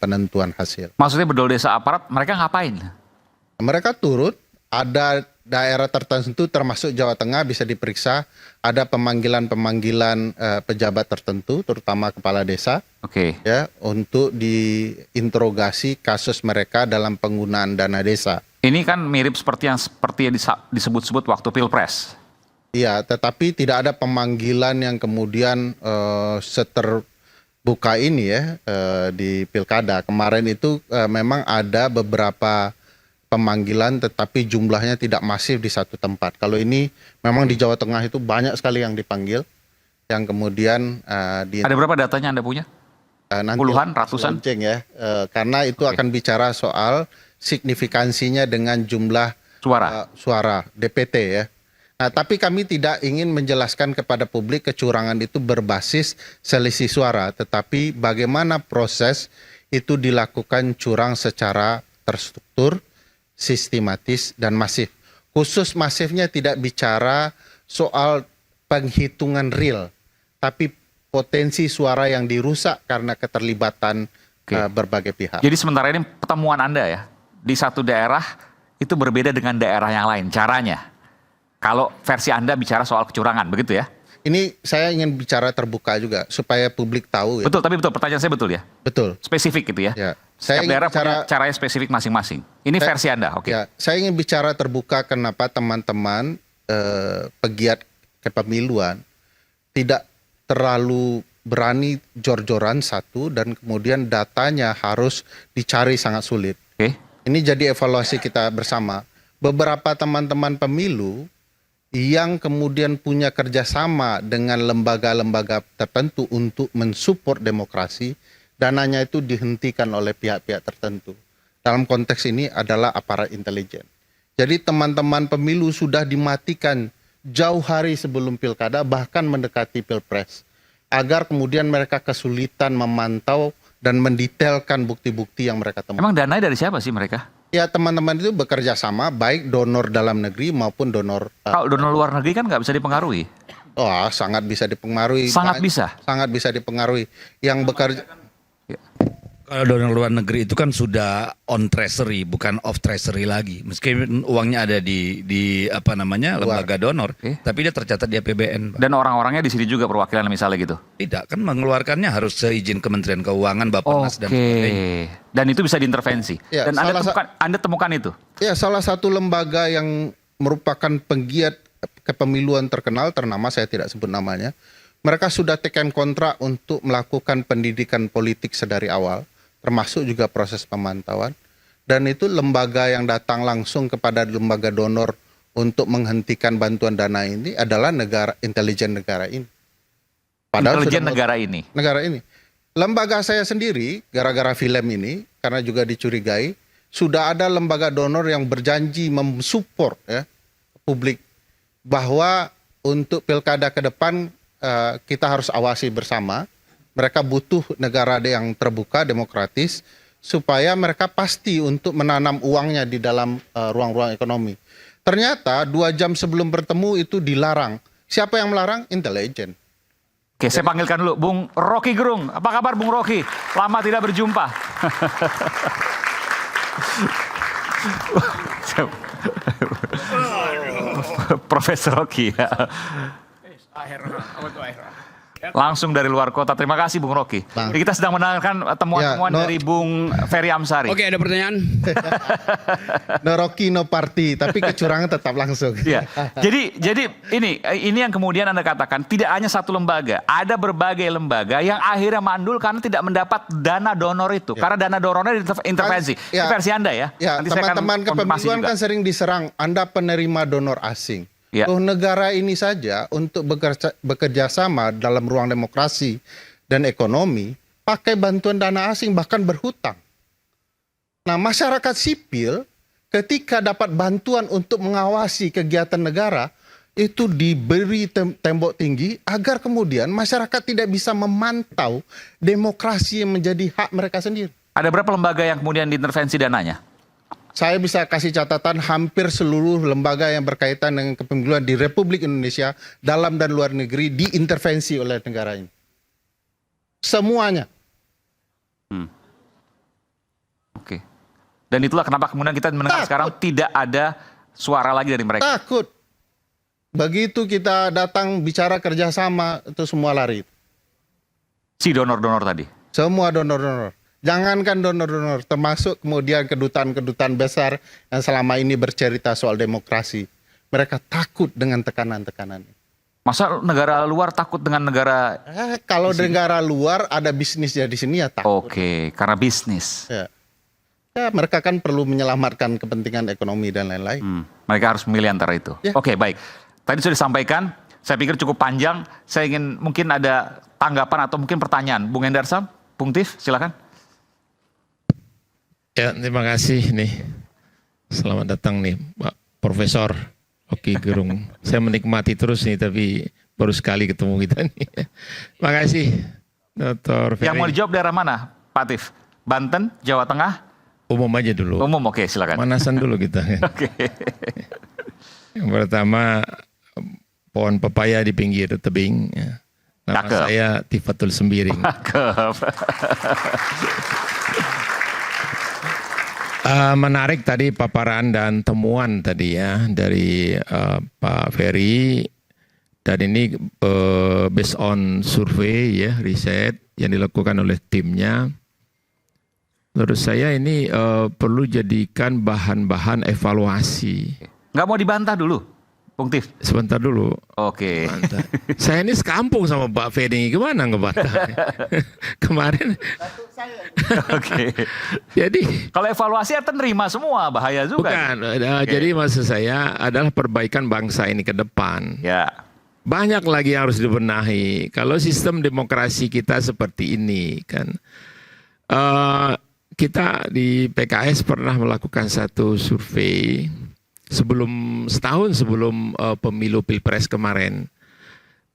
penentuan hasil. Maksudnya bedol desa aparat, mereka ngapain? Mereka turut, ada daerah tertentu termasuk Jawa Tengah bisa diperiksa, ada pemanggilan-pemanggilan pejabat tertentu, terutama kepala desa, ya, untuk diinterogasi kasus mereka dalam penggunaan dana desa. Ini kan mirip seperti yang disebut-sebut waktu Pilpres. Iya, tetapi tidak ada pemanggilan yang kemudian seterbuka ini ya di Pilkada. Kemarin itu memang ada beberapa pemanggilan tetapi jumlahnya tidak masif di satu tempat. Kalau ini memang di Jawa Tengah itu banyak sekali yang dipanggil, yang kemudian ada berapa datanya Anda punya? Nanti puluhan, ratusan? Ya, karena itu akan bicara soal signifikansinya dengan jumlah suara DPT ya. Nah, tapi kami tidak ingin menjelaskan kepada publik kecurangan itu berbasis selisih suara, tetapi bagaimana proses itu dilakukan curang secara terstruktur, sistematis, dan masif. khusus masifnya tidak bicara soal penghitungan real, tapi potensi suara yang dirusak karena keterlibatan berbagai pihak. Jadi sementara ini pertemuan Anda ya, di satu daerah itu berbeda dengan daerah yang lain, caranya. Kalau versi Anda bicara soal kecurangan, begitu ya? Ini saya ingin bicara terbuka juga, supaya publik tahu. Betul, tapi betul, pertanyaan saya betul ya? Betul. Spesifik gitu ya? Saya Setiap daerah punya caranya spesifik masing-masing. Ini versi Anda, oke. Ya, saya ingin bicara terbuka kenapa teman-teman pegiat kepemiluan tidak terlalu berani jor-joran satu, dan kemudian datanya harus dicari sangat sulit. Ini jadi evaluasi kita bersama. Beberapa teman-teman pemilu yang kemudian punya kerjasama dengan lembaga-lembaga tertentu untuk mensupport demokrasi, dananya itu dihentikan oleh pihak-pihak tertentu. Dalam konteks ini adalah aparat intelijen. Jadi teman-teman pemilu sudah dimatikan jauh hari sebelum pilkada, bahkan mendekati pilpres, agar kemudian mereka kesulitan memantau dan mendetailkan bukti-bukti yang mereka temukan. Emang dananya dari siapa sih mereka? Ya, teman-teman itu bekerja sama, baik donor dalam negeri maupun donor... Kalau donor luar negeri kan nggak bisa dipengaruhi. Oh, sangat bisa dipengaruhi. Sangat bisa? Sangat bisa dipengaruhi. Yang bekerja... Kalau donor luar negeri itu kan sudah on treasury, bukan off treasury lagi. Meskipun uangnya ada di apa namanya lembaga donor, tapi dia tercatat di APBN. Dan orang-orangnya di sini juga perwakilan misalnya gitu? Tidak, kan mengeluarkannya harus seizin Kementerian Keuangan, Bappenas dan sebagainya. Dan itu bisa diintervensi. Ya, dan Anda temukan itu? Ya, salah satu lembaga yang merupakan penggiat kepemiluan terkenal, ternama, saya tidak sebut namanya, mereka sudah tekan kontrak untuk melakukan pendidikan politik sedari awal, termasuk juga proses pemantauan. Dan itu lembaga yang datang langsung kepada lembaga donor untuk menghentikan bantuan dana ini adalah intelijen negara ini. Padahal intelijen negara ini? Negara ini. Lembaga saya sendiri, gara-gara film ini, karena juga dicurigai, sudah ada lembaga donor yang berjanji mensupport ya, publik, bahwa untuk pilkada ke depan kita harus awasi bersama. Mereka butuh negara yang terbuka, demokratis, supaya mereka pasti untuk menanam uangnya di dalam ruang-ruang ekonomi. Ternyata 2 jam sebelum bertemu itu dilarang. Siapa yang melarang? Intelijen. Oke, saya panggilkan dulu Bung Rocky Gerung. Apa kabar Bung Rocky? Lama tidak berjumpa. Profesor Rocky ya. Langsung dari luar kota. Terima kasih Bung Rocky. Jadi kita sedang mendengarkan temuan-temuan dari Bung Ferry Amsari. Oke, ada pertanyaan? No Rocky, no party, tapi kecurangan tetap langsung. Ya. Jadi ini yang kemudian Anda katakan tidak hanya satu lembaga, ada berbagai lembaga yang akhirnya mandul karena tidak mendapat dana donor itu. Karena dana donornya intervensi. Ini versi Anda ya. Ya, teman-teman kepemiluan kan sering diserang, Anda penerima donor asing. Negara ini saja untuk bekerja sama dalam ruang demokrasi dan ekonomi pakai bantuan dana asing, bahkan berhutang. Nah, masyarakat sipil ketika dapat bantuan untuk mengawasi kegiatan negara itu diberi tembok tinggi agar kemudian masyarakat tidak bisa memantau demokrasi yang menjadi hak mereka sendiri. Ada berapa lembaga yang kemudian diintervensi dananya? Saya bisa kasih catatan hampir seluruh lembaga yang berkaitan dengan kepemiluan di Republik Indonesia, dalam dan luar negeri, diintervensi oleh negara ini. Semuanya. Oke. Dan itulah kenapa kemudian kita mendengar sekarang tidak ada suara lagi dari mereka. Takut. Begitu kita datang bicara kerjasama, itu semua lari. Si donor-donor tadi? Semua donor-donor. Jangankan donor-donor, termasuk kemudian kedutaan-kedutaan besar yang selama ini bercerita soal demokrasi. Mereka takut dengan tekanan-tekanan. Masa negara luar takut dengan negara? Kalau negara luar ada bisnisnya di sini ya takut. Oke, karena bisnis. Ya, mereka kan perlu menyelamatkan kepentingan ekonomi dan lain-lain. Mereka harus memilih antara itu. Oke, baik. Tadi sudah disampaikan, saya pikir cukup panjang. Saya ingin mungkin ada tanggapan atau mungkin pertanyaan. Bung Hendarsam, Bung Tif, silakan. Ya, terima kasih nih. Selamat datang nih, Pak Profesor Rocky Gerung. Saya menikmati terus nih, tapi baru sekali ketemu kita nih. Terima kasih, Dr. Ferry. Yang mau dijawab daerah mana, Pak Tif? Banten, Jawa Tengah, Umum aja dulu. Umum, oke, silakan. Manasan dulu kita. Oke. Yang pertama, pohon pepaya di pinggir tebing. Ya. Nama Cakep. saya Tifatul Sembiring. Menarik tadi paparan dan temuan tadi ya dari Pak Ferry. Dan ini based on survei ya, riset yang dilakukan oleh timnya. Menurut saya ini perlu jadikan bahan-bahan evaluasi. Nggak mau dibantah dulu, Bung Tif? Sebentar dulu. Oke. Saya ini sekampung sama Pak Ferry, gimana ngebantah? Kemarin. Oke. Jadi kalau evaluasi artinya nerima semua, bahaya juga. Bukan. Jadi maksud saya adalah perbaikan bangsa ini ke depan. Ya. Banyak lagi yang harus dibenahi. Kalau sistem demokrasi kita seperti ini kan, kita di PKS pernah melakukan satu survei setahun sebelum pemilu Pilpres kemarin.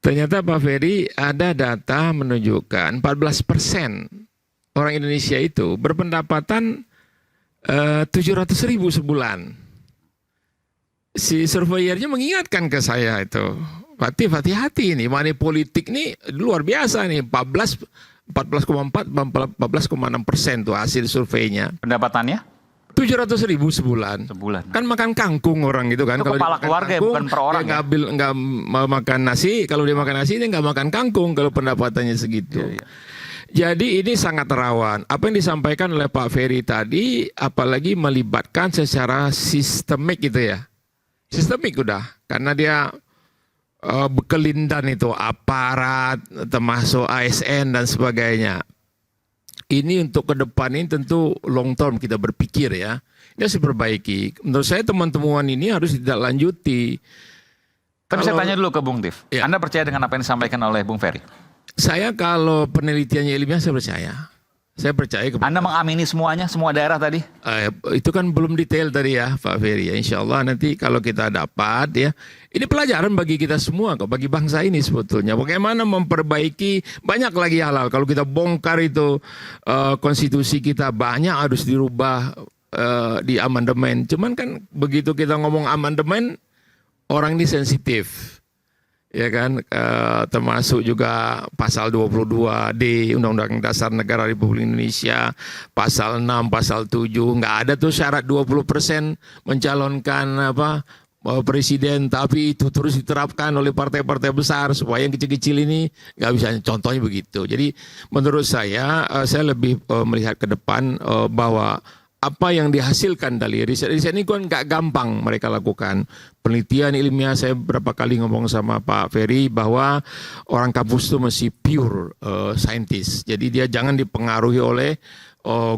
Ternyata Pak Ferry ada data menunjukkan 14% orang Indonesia itu berpendapatan 700.000 sebulan. Si surveyornya mengingatkan ke saya itu, Pak Tif, hati-hati nih, money politik nih luar biasa nih, 14,4, 14,6% tuh hasil surveinya. Pendapatannya? 700.000 sebulan. Kan makan kangkung orang gitu kan. Itu kepala keluarga ya, bukan per orang ya? Nggak makan nasi, kalau dia makan nasi dia nggak makan kangkung kalau pendapatannya segitu. Jadi ini sangat rawan. Apa yang disampaikan oleh Pak Ferry tadi, apalagi melibatkan secara sistemik gitu ya. Sistemik udah, karena dia bekelindan itu aparat, termasuk ASN dan sebagainya. Ini untuk ke depan ini tentu long term kita berpikir ya. Ini harus diperbaiki. Menurut saya teman-teman ini harus ditindaklanjuti. Tapi saya tanya dulu ke Bung Tif. Ya. Anda percaya dengan apa yang disampaikan oleh Bung Ferry? Saya kalau penelitiannya ilmiah saya percaya. Saya percaya kepada... Anda mengamini semuanya, semua daerah tadi? Itu kan belum detail tadi ya Pak Ferry. Ya. Insya Allah nanti kalau kita dapat ya. Ini pelajaran bagi kita semua kok, bagi bangsa ini sebetulnya. Bagaimana memperbaiki, banyak lagi hal-hal. Kalau kita bongkar itu konstitusi kita banyak harus dirubah di amandemen. Cuman kan begitu kita ngomong amandemen, orang ini sensitif. Ya kan, termasuk juga pasal 22D Undang-Undang Dasar Negara Republik Indonesia, pasal 6, pasal 7, nggak ada tuh syarat 20% mencalonkan presiden, tapi itu terus diterapkan oleh partai-partai besar supaya yang kecil-kecil ini nggak bisa, contohnya begitu. Jadi menurut saya lebih melihat ke depan bahwa apa yang dihasilkan dari riset ini kan nggak gampang mereka lakukan. Penelitian ilmiah, saya berapa kali ngomong sama Pak Ferry bahwa orang kampus itu masih pure scientist. Jadi dia jangan dipengaruhi oleh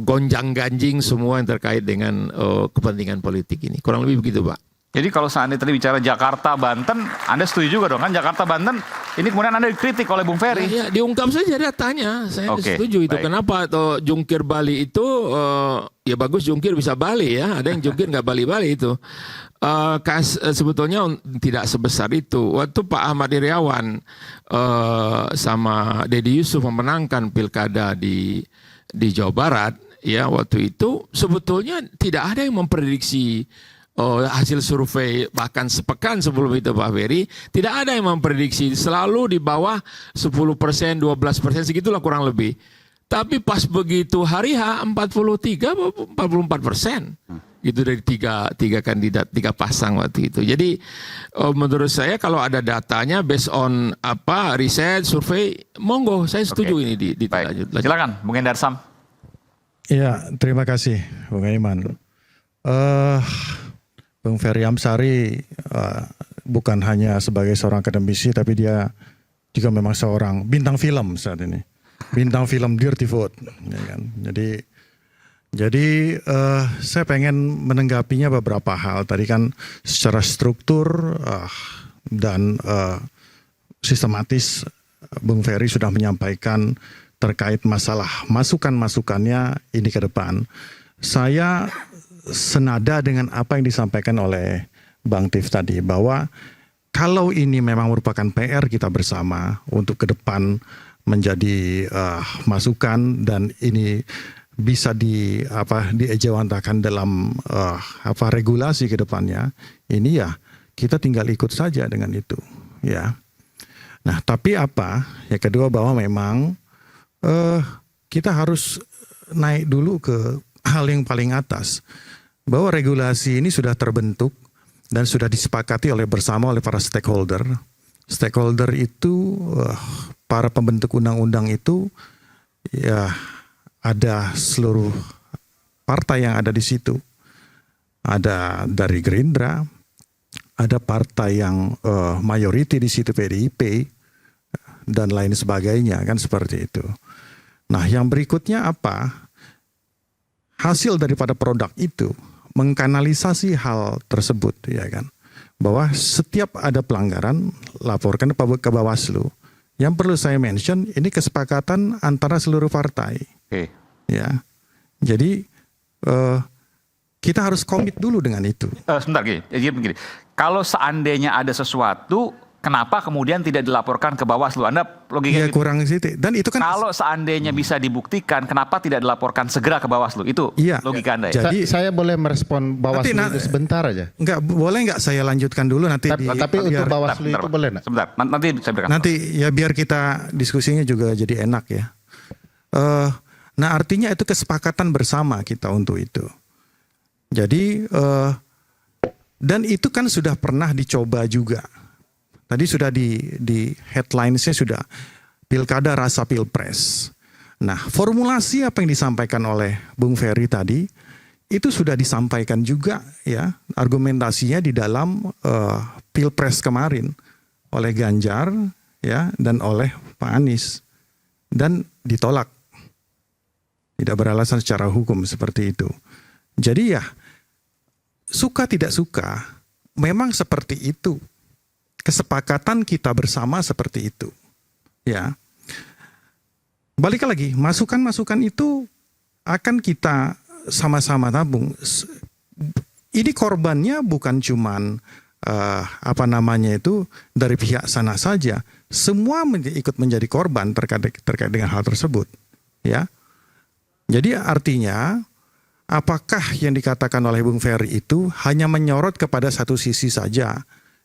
gonjang-ganjing semua yang terkait dengan kepentingan politik ini. Kurang lebih begitu, Pak. Jadi kalau seandainya tadi bicara Jakarta, Banten, Anda setuju juga dong kan Jakarta, Banten, ini kemudian Anda dikritik oleh Bung Ferry. Ya, diungkap saja datanya, saya setuju itu. Baik. Kenapa jungkir Bali itu, ya bagus jungkir bisa Bali ya, ada yang jungkir nggak Bali-Bali itu. Sebetulnya tidak sebesar itu. Waktu Pak Ahmad Iriawan sama Deddy Yusuf memenangkan pilkada di Jawa Barat, ya waktu itu sebetulnya tidak ada yang memprediksi hasil survei, bahkan sepekan sebelum itu Pak Ferry, tidak ada yang memprediksi, selalu di bawah 10%, 12%, segitulah kurang lebih. Tapi pas begitu hari H 43, 44%. Gitu dari tiga kandidat, 3 pasang waktu itu. Jadi menurut saya kalau ada datanya based on riset, survei, monggo saya setuju ini dilanjut. Silakan Bung Endar Sam. Iya, terima kasih Bung Aiman. Bung Ferry Amsari bukan hanya sebagai seorang akademisi, tapi dia juga memang seorang bintang film saat ini. Bintang film Dirty Food. Ya kan? Jadi saya pengen menanggapinya beberapa hal. Tadi kan secara struktur dan sistematis Bung Ferry sudah menyampaikan terkait masalah masukan-masukannya ini ke depan. Saya senada dengan apa yang disampaikan oleh Bang Tif tadi, bahwa kalau ini memang merupakan PR kita bersama untuk ke depan menjadi masukan, dan ini bisa diejawantahkan dalam regulasi ke depannya, ini ya kita tinggal ikut saja dengan itu, ya. Nah, tapi yang kedua bahwa memang kita harus naik dulu ke hal yang paling atas, bahwa regulasi ini sudah terbentuk dan sudah disepakati bersama oleh para stakeholder. Stakeholder itu para pembentuk undang-undang itu ya ada seluruh partai yang ada di situ. Ada dari Gerindra, ada partai yang mayoriti di situ PDIP dan lain sebagainya, kan seperti itu. Nah, yang berikutnya hasil daripada produk itu mengkanalisasi hal tersebut, ya kan. Bahwa setiap ada pelanggaran laporkan ke Bawaslu. Yang perlu saya mention, ini kesepakatan antara seluruh partai. Oke. Ya. Jadi kita harus komit dulu dengan itu. Sebentar begini. Kalau seandainya ada sesuatu, kenapa kemudian tidak dilaporkan ke Bawaslu? Anda logikanya kurang sih. Dan itu kan kalau seandainya bisa dibuktikan, kenapa tidak dilaporkan segera ke Bawaslu? Itu logika Anda ya. Jadi saya boleh merespon Bawaslu itu sebentar aja. Boleh nggak saya lanjutkan dulu nanti? Tapi untuk Bawaslu itu boleh nggak? Sebentar, nanti saya berikan. Nanti ya biar kita diskusinya juga jadi enak ya. Nah, artinya itu kesepakatan bersama kita untuk itu. Jadi dan itu kan sudah pernah dicoba juga. Tadi sudah di headline-nya sudah pilkada rasa pilpres. Nah, formulasi apa yang disampaikan oleh Bung Ferry tadi itu sudah disampaikan juga ya, argumentasinya di dalam pilpres kemarin oleh Ganjar ya dan oleh Pak Anies, dan ditolak. Tidak beralasan secara hukum seperti itu. Jadi ya suka tidak suka memang seperti itu. Kesepakatan kita bersama seperti itu. Ya. Balik lagi, masukan-masukan itu akan kita sama-sama tabung. Ini korbannya bukan cuman dari pihak sana saja. Semua ikut menjadi korban terkait dengan hal tersebut. Ya. Jadi artinya apakah yang dikatakan oleh Bung Ferry itu hanya menyorot kepada satu sisi saja?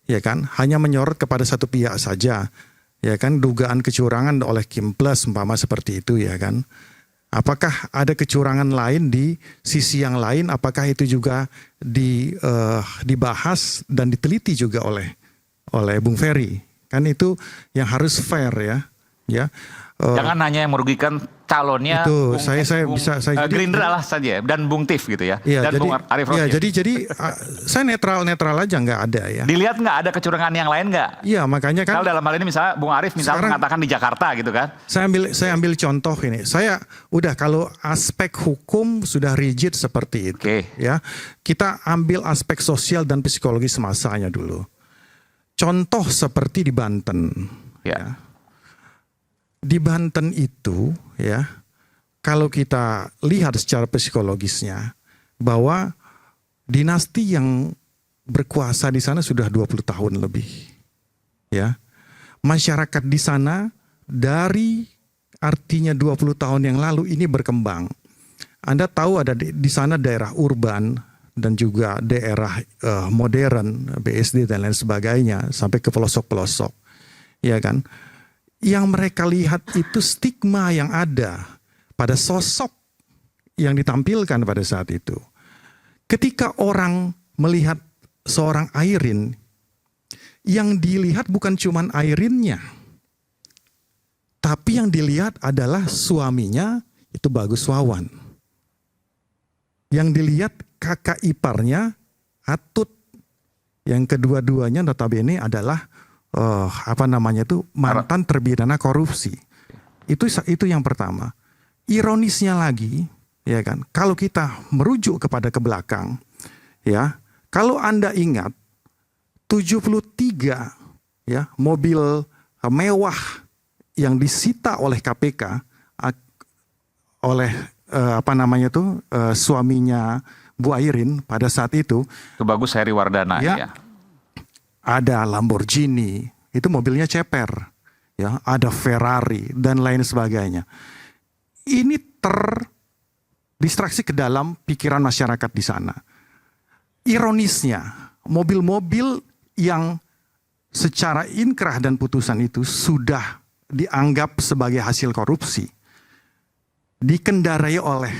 Ya kan, hanya menyorot kepada satu pihak saja, ya kan, dugaan kecurangan oleh Kim Plus umpama seperti itu, ya kan. Apakah ada kecurangan lain di sisi yang lain? Apakah itu juga dibahas dan diteliti juga oleh Bung Ferry? Kan itu yang harus fair ya. Jangan hanya yang merugikan calonnya. Itu saya Gerindra lah saja dan Bung Tif gitu ya. Dan Bung Arief Rosyid. Jadi saya netral aja, nggak ada ya. Dilihat nggak ada kecurangan yang lain nggak? Iya, makanya kan. Kalau dalam hal ini misalnya Bung Arief mengatakan di Jakarta gitu kan. Saya ambil contoh ini. Kalau aspek hukum sudah rigid seperti itu. Ya. Kita ambil aspek sosial dan psikologis masanya dulu. Contoh seperti di Banten. Ya. Di Banten itu ya, kalau kita lihat secara psikologisnya bahwa dinasti yang berkuasa di sana sudah 20 tahun lebih. Ya. Masyarakat di sana dari artinya 20 tahun yang lalu ini berkembang. Anda tahu ada di sana daerah urban dan juga daerah modern, BSD dan lain sebagainya sampai ke pelosok-pelosok. Ya kan? Yang mereka lihat itu stigma yang ada pada sosok yang ditampilkan pada saat itu. Ketika orang melihat seorang Airin, yang dilihat bukan cuma Airinnya, tapi yang dilihat adalah suaminya itu Bagus Wawan. Yang dilihat kakak iparnya Atut, yang kedua-duanya notabene adalah mantan terpidana korupsi. Itu yang pertama. Ironisnya lagi, ya kan, kalau kita merujuk kepada ke belakang, ya, kalau Anda ingat 73 ya mobil mewah yang disita oleh KPK oleh suaminya Bu Airin pada saat itu. Bagus Heri Wardana ya. Ada Lamborghini, itu mobilnya ceper, ya, ada Ferrari dan lain sebagainya. Ini distraksi ke dalam pikiran masyarakat di sana. Ironisnya, mobil-mobil yang secara inkrah dan putusan itu sudah dianggap sebagai hasil korupsi, dikendarai oleh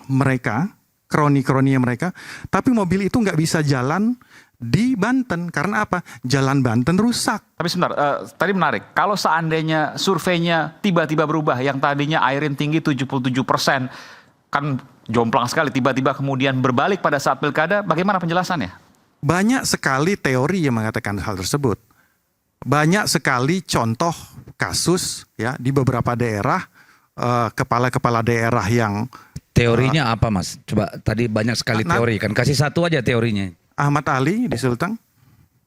mereka, kroni-kroni mereka, tapi mobil itu nggak bisa jalan di Banten. Karena apa? Jalan Banten rusak. Tapi sebentar, tadi menarik. Kalau seandainya surveinya tiba-tiba berubah, yang tadinya Airin tinggi 77%, kan jomplang sekali, tiba-tiba kemudian berbalik pada saat pilkada, bagaimana penjelasannya? Banyak sekali teori yang mengatakan hal tersebut. Banyak sekali contoh kasus ya di beberapa daerah, kepala-kepala daerah yang... Teorinya apa, Mas? Coba, tadi banyak sekali teori kan. Kasih satu aja teorinya. Ahmad Ali di Sulteng.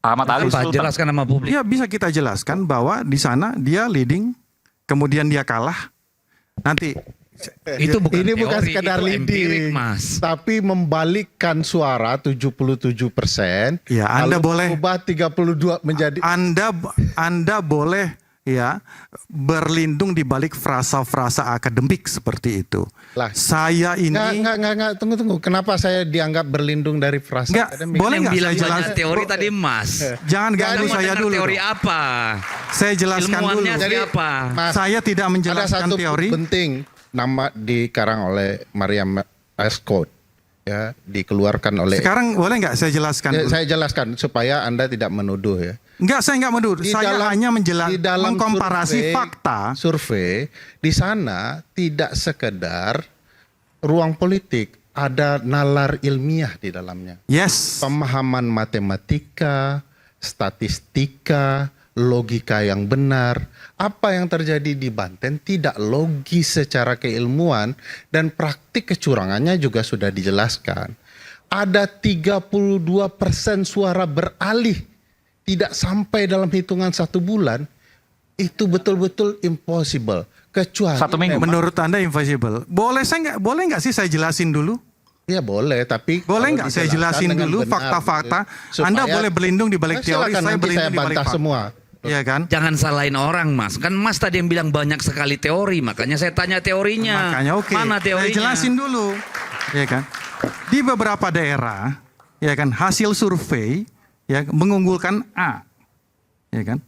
Ahmad Ali Sulteng. Jelaskan nama publik. Ya, bisa kita jelaskan bahwa di sana dia leading, kemudian dia kalah. Nanti itu bukan ini teori, bukan sekedar itu leading, empirik, Mas. tapi membalikkan suara 77%. Ya, Anda boleh ubah 32 menjadi. Anda boleh ya berlindung di balik frasa-frasa akademik seperti itu. Lah, saya ini nggak, tunggu. Kenapa saya dianggap berlindung dari frasa akademik? Boleh nggak saya jelaskan teori tadi, Mas? Jangan ganggu saya dulu. Teori apa? Saya jelaskan dulu. Jadi, Mas, saya tidak menjelaskan ada satu teori. Penting, nama dikarang oleh Mariam Escott, ya, dikeluarkan oleh. Sekarang boleh nggak saya jelaskan? Saya jelaskan supaya Anda tidak menuduh ya. Enggak, saya enggak menuduh. Saya hanya menjelaskan mengkomparasi fakta. Survei di sana tidak sekedar ruang politik, ada nalar ilmiah di dalamnya. Yes. Pemahaman matematika, statistika, logika yang benar. Apa yang terjadi di Banten tidak logis secara keilmuan dan praktik kecurangannya juga sudah dijelaskan. Ada 32% suara beralih. Tidak sampai dalam hitungan 1 bulan, itu betul-betul impossible. Kecuali 1 minggu. Menurut Anda impossible. Boleh nggak sih saya jelasin dulu? Ya boleh, tapi boleh nggak saya jelasin dulu fakta-fakta? Anda boleh berlindung di balik teori, saya berlindung di balik fakta. Semua. Iya kan? Jangan salahin orang, Mas. Kan Mas tadi yang bilang banyak sekali teori, makanya saya tanya teorinya. Makanya oke. Mana teorinya? Saya jelasin dulu. Ya kan? Di beberapa daerah, ya kan, hasil survei ya mengunggulkan A, ya kan?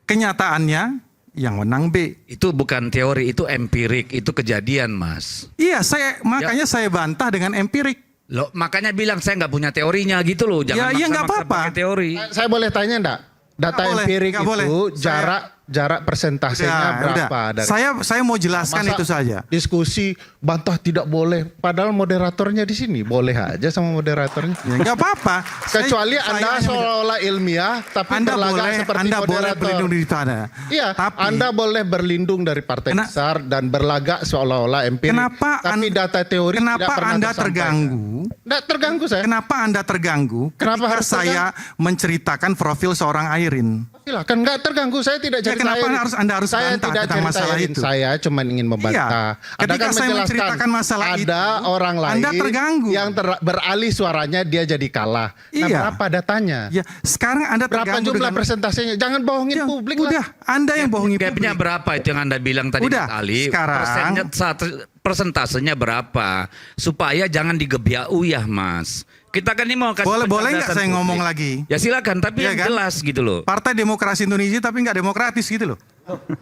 Kenyataannya yang menang B. Itu bukan teori, itu empirik, itu kejadian, Mas. Iya, makanya saya bantah dengan empirik. Loh, makanya bilang saya nggak punya teorinya gitu loh. Jangan ya nggak apa-apa. pakai teori. Saya boleh tanya enggak? Data empirik itu jarak persentasenya berapa? Dari saya mau jelaskan itu saja. Diskusi bantah tidak boleh, padahal moderatornya di sini boleh aja sama moderatornya. Ya, nggak apa-apa. Kecuali Anda seolah-olah ilmiah, tapi Anda berlagak boleh, seperti Anda moderator. boleh berlindung di sana. Iya, Anda boleh berlindung dari partai besar dan berlagak seolah-olah empirik. Tapi data teori tidak pernah Anda terganggu? Tidak terganggu saya. Kenapa Anda terganggu? Kenapa harus saya menceritakan profil seorang Airin? Silakan, nggak terganggu. Saya tidak cerita. Kenapa Anda harus saya bantah tidak tentang masalah itu? Saya cuma ingin membantah. Iya. Ketika saya menceritakan masalah ada itu, orang lain Anda terganggu. yang beralih suaranya dia jadi kalah. Nah, berapa datanya? Ya, sekarang Anda berapa terganggu jumlah dengan persentasenya? Jangan bohongin publik. Udah, Anda yang bohongin publik. Gapnya berapa itu yang Anda bilang tadi, Mas Ali? Sekarang persentasenya berapa? Supaya jangan digebiak-uyah, Mas. Kita kan ini mau kasih boleh nggak saya ngomong lagi? Ya silakan, tapi yang jelas gitu loh. Partai Demokrasi Indonesia tapi nggak demokratis gitu loh.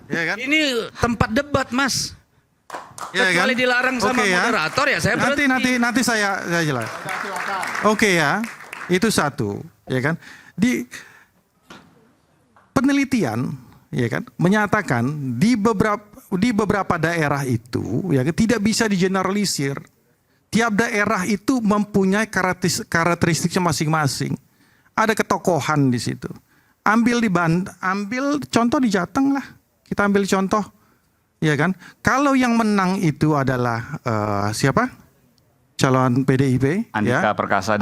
Ya kan? Ini tempat debat, Mas. Ya kecuali kan? Dilarang sama moderator ya saya berhenti. Nanti saya jelas. Oke ya, itu satu, ya kan? Di penelitian, ya kan, menyatakan di beberapa daerah itu, ya kan, tidak bisa digeneralisir. Tiap daerah itu mempunyai karakteristiknya masing-masing. Ada ketokohan di situ. Ambil contoh di Jateng lah. Kita ambil contoh, ya kan? Kalau yang menang itu adalah siapa? Calon PDIP, Andika Perkasa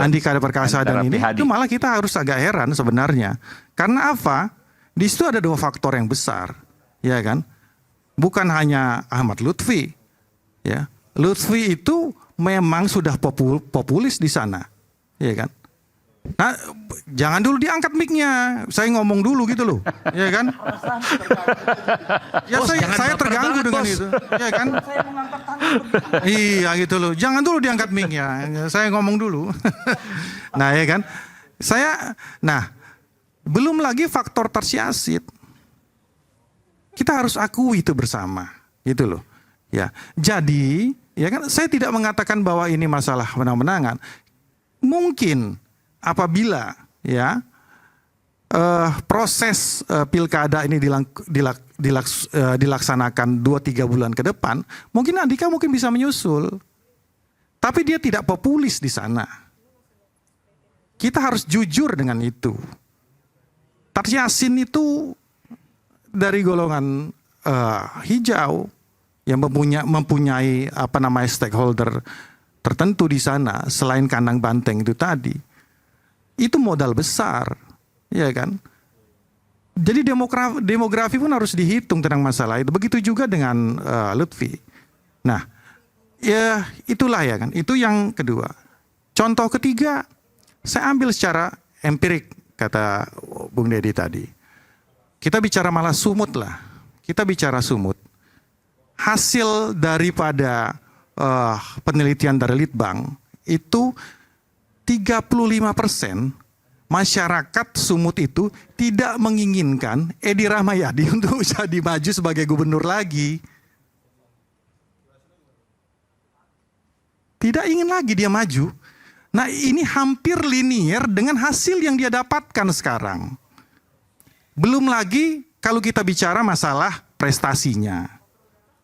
dan ini. Itu malah kita harus agak heran sebenarnya. Karena apa? Di situ ada 2 faktor yang besar, ya kan? Bukan hanya Ahmad Lutfi, ya. Lutfi itu memang sudah populis di sana, ya kan? Nah, jangan dulu diangkat mic-nya. Saya ngomong dulu gitu loh. Ya kan? Ya Bos, saya terganggu banget, dengan Bos. itu. Ya kan? Iya gitu loh. Jangan dulu diangkat mic-nya. Saya ngomong dulu. Nah, ya kan? Belum lagi faktor tersiasit. Kita harus akui itu bersama. Gitu loh. Ya. Jadi, ya kan, saya tidak mengatakan bahwa ini masalah menang-menangan. Mungkin apabila ya proses pilkada ini dilaksanakan 2-3 bulan ke depan, mungkin Andika mungkin bisa menyusul. Tapi dia tidak populis di sana. Kita harus jujur dengan itu. Tar Yasin itu dari golongan hijau yang mempunyai stakeholder tertentu di sana selain kandang banteng itu tadi. Itu modal besar, ya kan? Jadi demografi pun harus dihitung tentang masalah itu. Begitu juga dengan Lutfi. Nah, ya itulah ya kan. Itu yang kedua. Contoh ketiga, saya ambil secara empirik kata Bung Deddy tadi. Kita bicara malah sumut lah. Kita bicara sumut. Hasil daripada penelitian dari Litbang itu 35% masyarakat Sumut itu tidak menginginkan Edi Rahmayadi untuk jadi maju sebagai gubernur lagi. Tidak ingin lagi dia maju. Nah, ini hampir linier dengan hasil yang dia dapatkan sekarang. Belum lagi kalau kita bicara masalah prestasinya.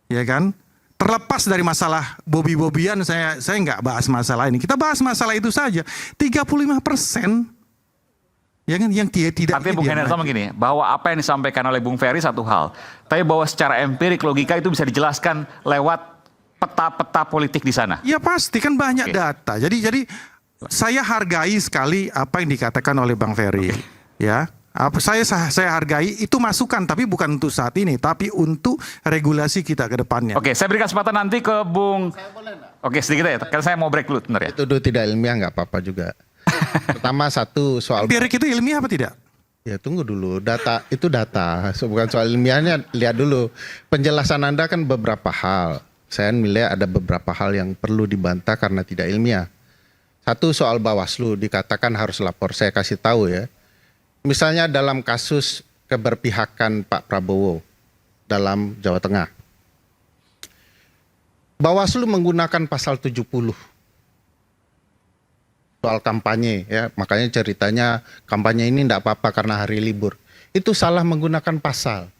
Ya kan? Terlepas dari masalah Bobby-Bobbian, saya nggak bahas masalah ini. Kita bahas masalah itu saja. 35% ya kan, yang tidak. Artinya Bung Henry sama gini, bahwa apa yang disampaikan oleh Bung Ferry satu hal. Tapi bahwa secara empirik logika itu bisa dijelaskan lewat peta-peta politik di sana. Ya pasti kan banyak data. Jadi saya hargai sekali apa yang dikatakan oleh Bang Ferry. Ya. Saya hargai itu masukan, tapi bukan untuk saat ini, tapi untuk regulasi kita ke depannya. Oke, saya berikan kesempatan nanti ke Bung. Oke, sedikit ya, karena saya mau break dulu, benar ya. Itu tidak ilmiah nggak apa-apa juga. Pertama satu soal. Empirik itu ilmiah apa tidak? Ya tunggu dulu, data itu data, bukan soal ilmiahnya. Lihat dulu penjelasan Anda kan beberapa hal. Saya nilai ada beberapa hal yang perlu dibantah karena tidak ilmiah. Satu soal Bawaslu dikatakan harus lapor. Saya kasih tahu ya. Misalnya dalam kasus keberpihakan Pak Prabowo dalam Jawa Tengah. Bawaslu menggunakan pasal 70 soal kampanye ya, makanya ceritanya kampanye ini tidak apa-apa karena hari libur. Itu salah menggunakan pasal.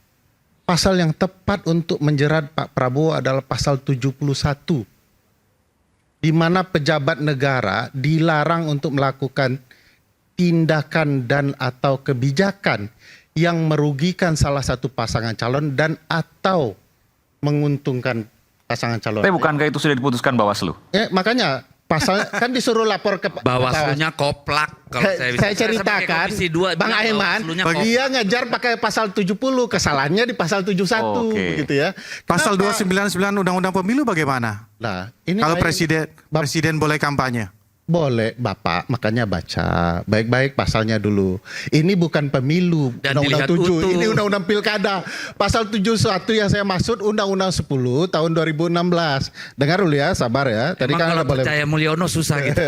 Pasal yang tepat untuk menjerat Pak Prabowo adalah pasal 71. Di mana pejabat negara dilarang untuk melakukan tindakan dan atau kebijakan yang merugikan salah satu pasangan calon dan atau menguntungkan pasangan calon. Tapi bukankah itu sudah diputuskan Bawaslu? Makanya pasal kan disuruh lapor ke Bawaslunya koplak. Kalau saya ceritakan, Bang Aiman, dia ngejar pakai pasal 70, kesalahannya di pasal 71 begitu ya. Pasal 299 Undang-Undang Pemilu bagaimana? Nah, ini kalau presiden boleh kampanye? Boleh, Bapak, makanya baca baik-baik pasalnya dulu. Ini bukan pemilu, Undang-Undang 7, ini Undang-Undang Pilkada. Pasal 71 yang saya maksud Undang-Undang 10 tahun 2016. Dengar dulu ya, sabar ya. Tadi emang kan kalau boleh percaya Mulyono susah gitu.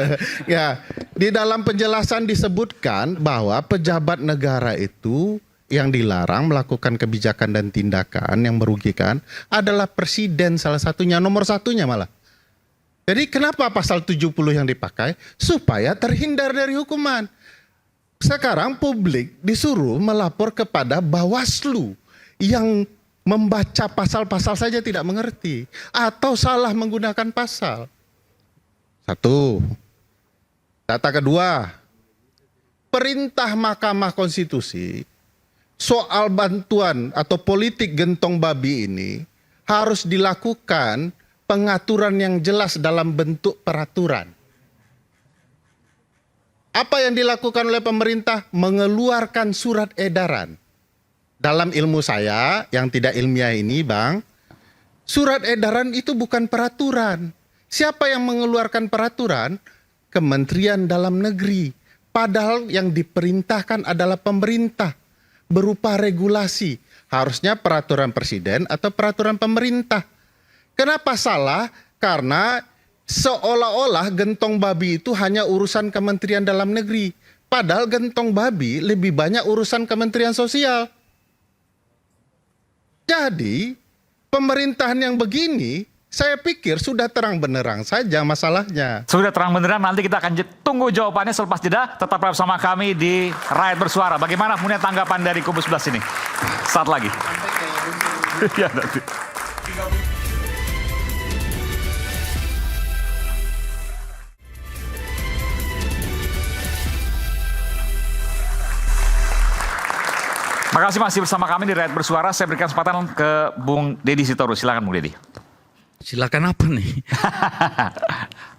Ya, di dalam penjelasan disebutkan bahwa pejabat negara itu yang dilarang melakukan kebijakan dan tindakan yang merugikan adalah presiden, salah satunya, nomor satunya malah. Jadi kenapa pasal 70 yang dipakai? Supaya terhindar dari hukuman. Sekarang publik disuruh melapor kepada Bawaslu yang membaca pasal-pasal saja tidak mengerti. Atau salah menggunakan pasal. Satu. Data kedua. Perintah Mahkamah Konstitusi soal bantuan atau politik gentong babi ini harus dilakukan pengaturan yang jelas dalam bentuk peraturan. Apa yang dilakukan oleh pemerintah? Mengeluarkan surat edaran. Dalam ilmu saya yang tidak ilmiah ini, Bang, surat edaran itu bukan peraturan. Siapa yang mengeluarkan peraturan? Kementerian Dalam Negeri. Padahal yang diperintahkan adalah pemerintah berupa regulasi. Harusnya peraturan presiden atau peraturan pemerintah. Kenapa salah? Karena seolah-olah gentong babi itu hanya urusan Kementerian Dalam Negeri. Padahal gentong babi lebih banyak urusan Kementerian Sosial. Jadi pemerintahan yang begini saya pikir sudah terang benderang saja masalahnya. Sudah terang benderang, nanti kita akan tunggu jawabannya selepas jeda. Tetap bersama kami di Rakyat Bersuara. Bagaimana kemudian tanggapan dari kubu sebelah sini? Saat lagi. Ya, nanti. Makasih masih bersama kami di Rakyat Bersuara. Saya berikan kesempatan ke Bung Deddy Sitorus. Silakan Bung Deddy. Silakan apa nih?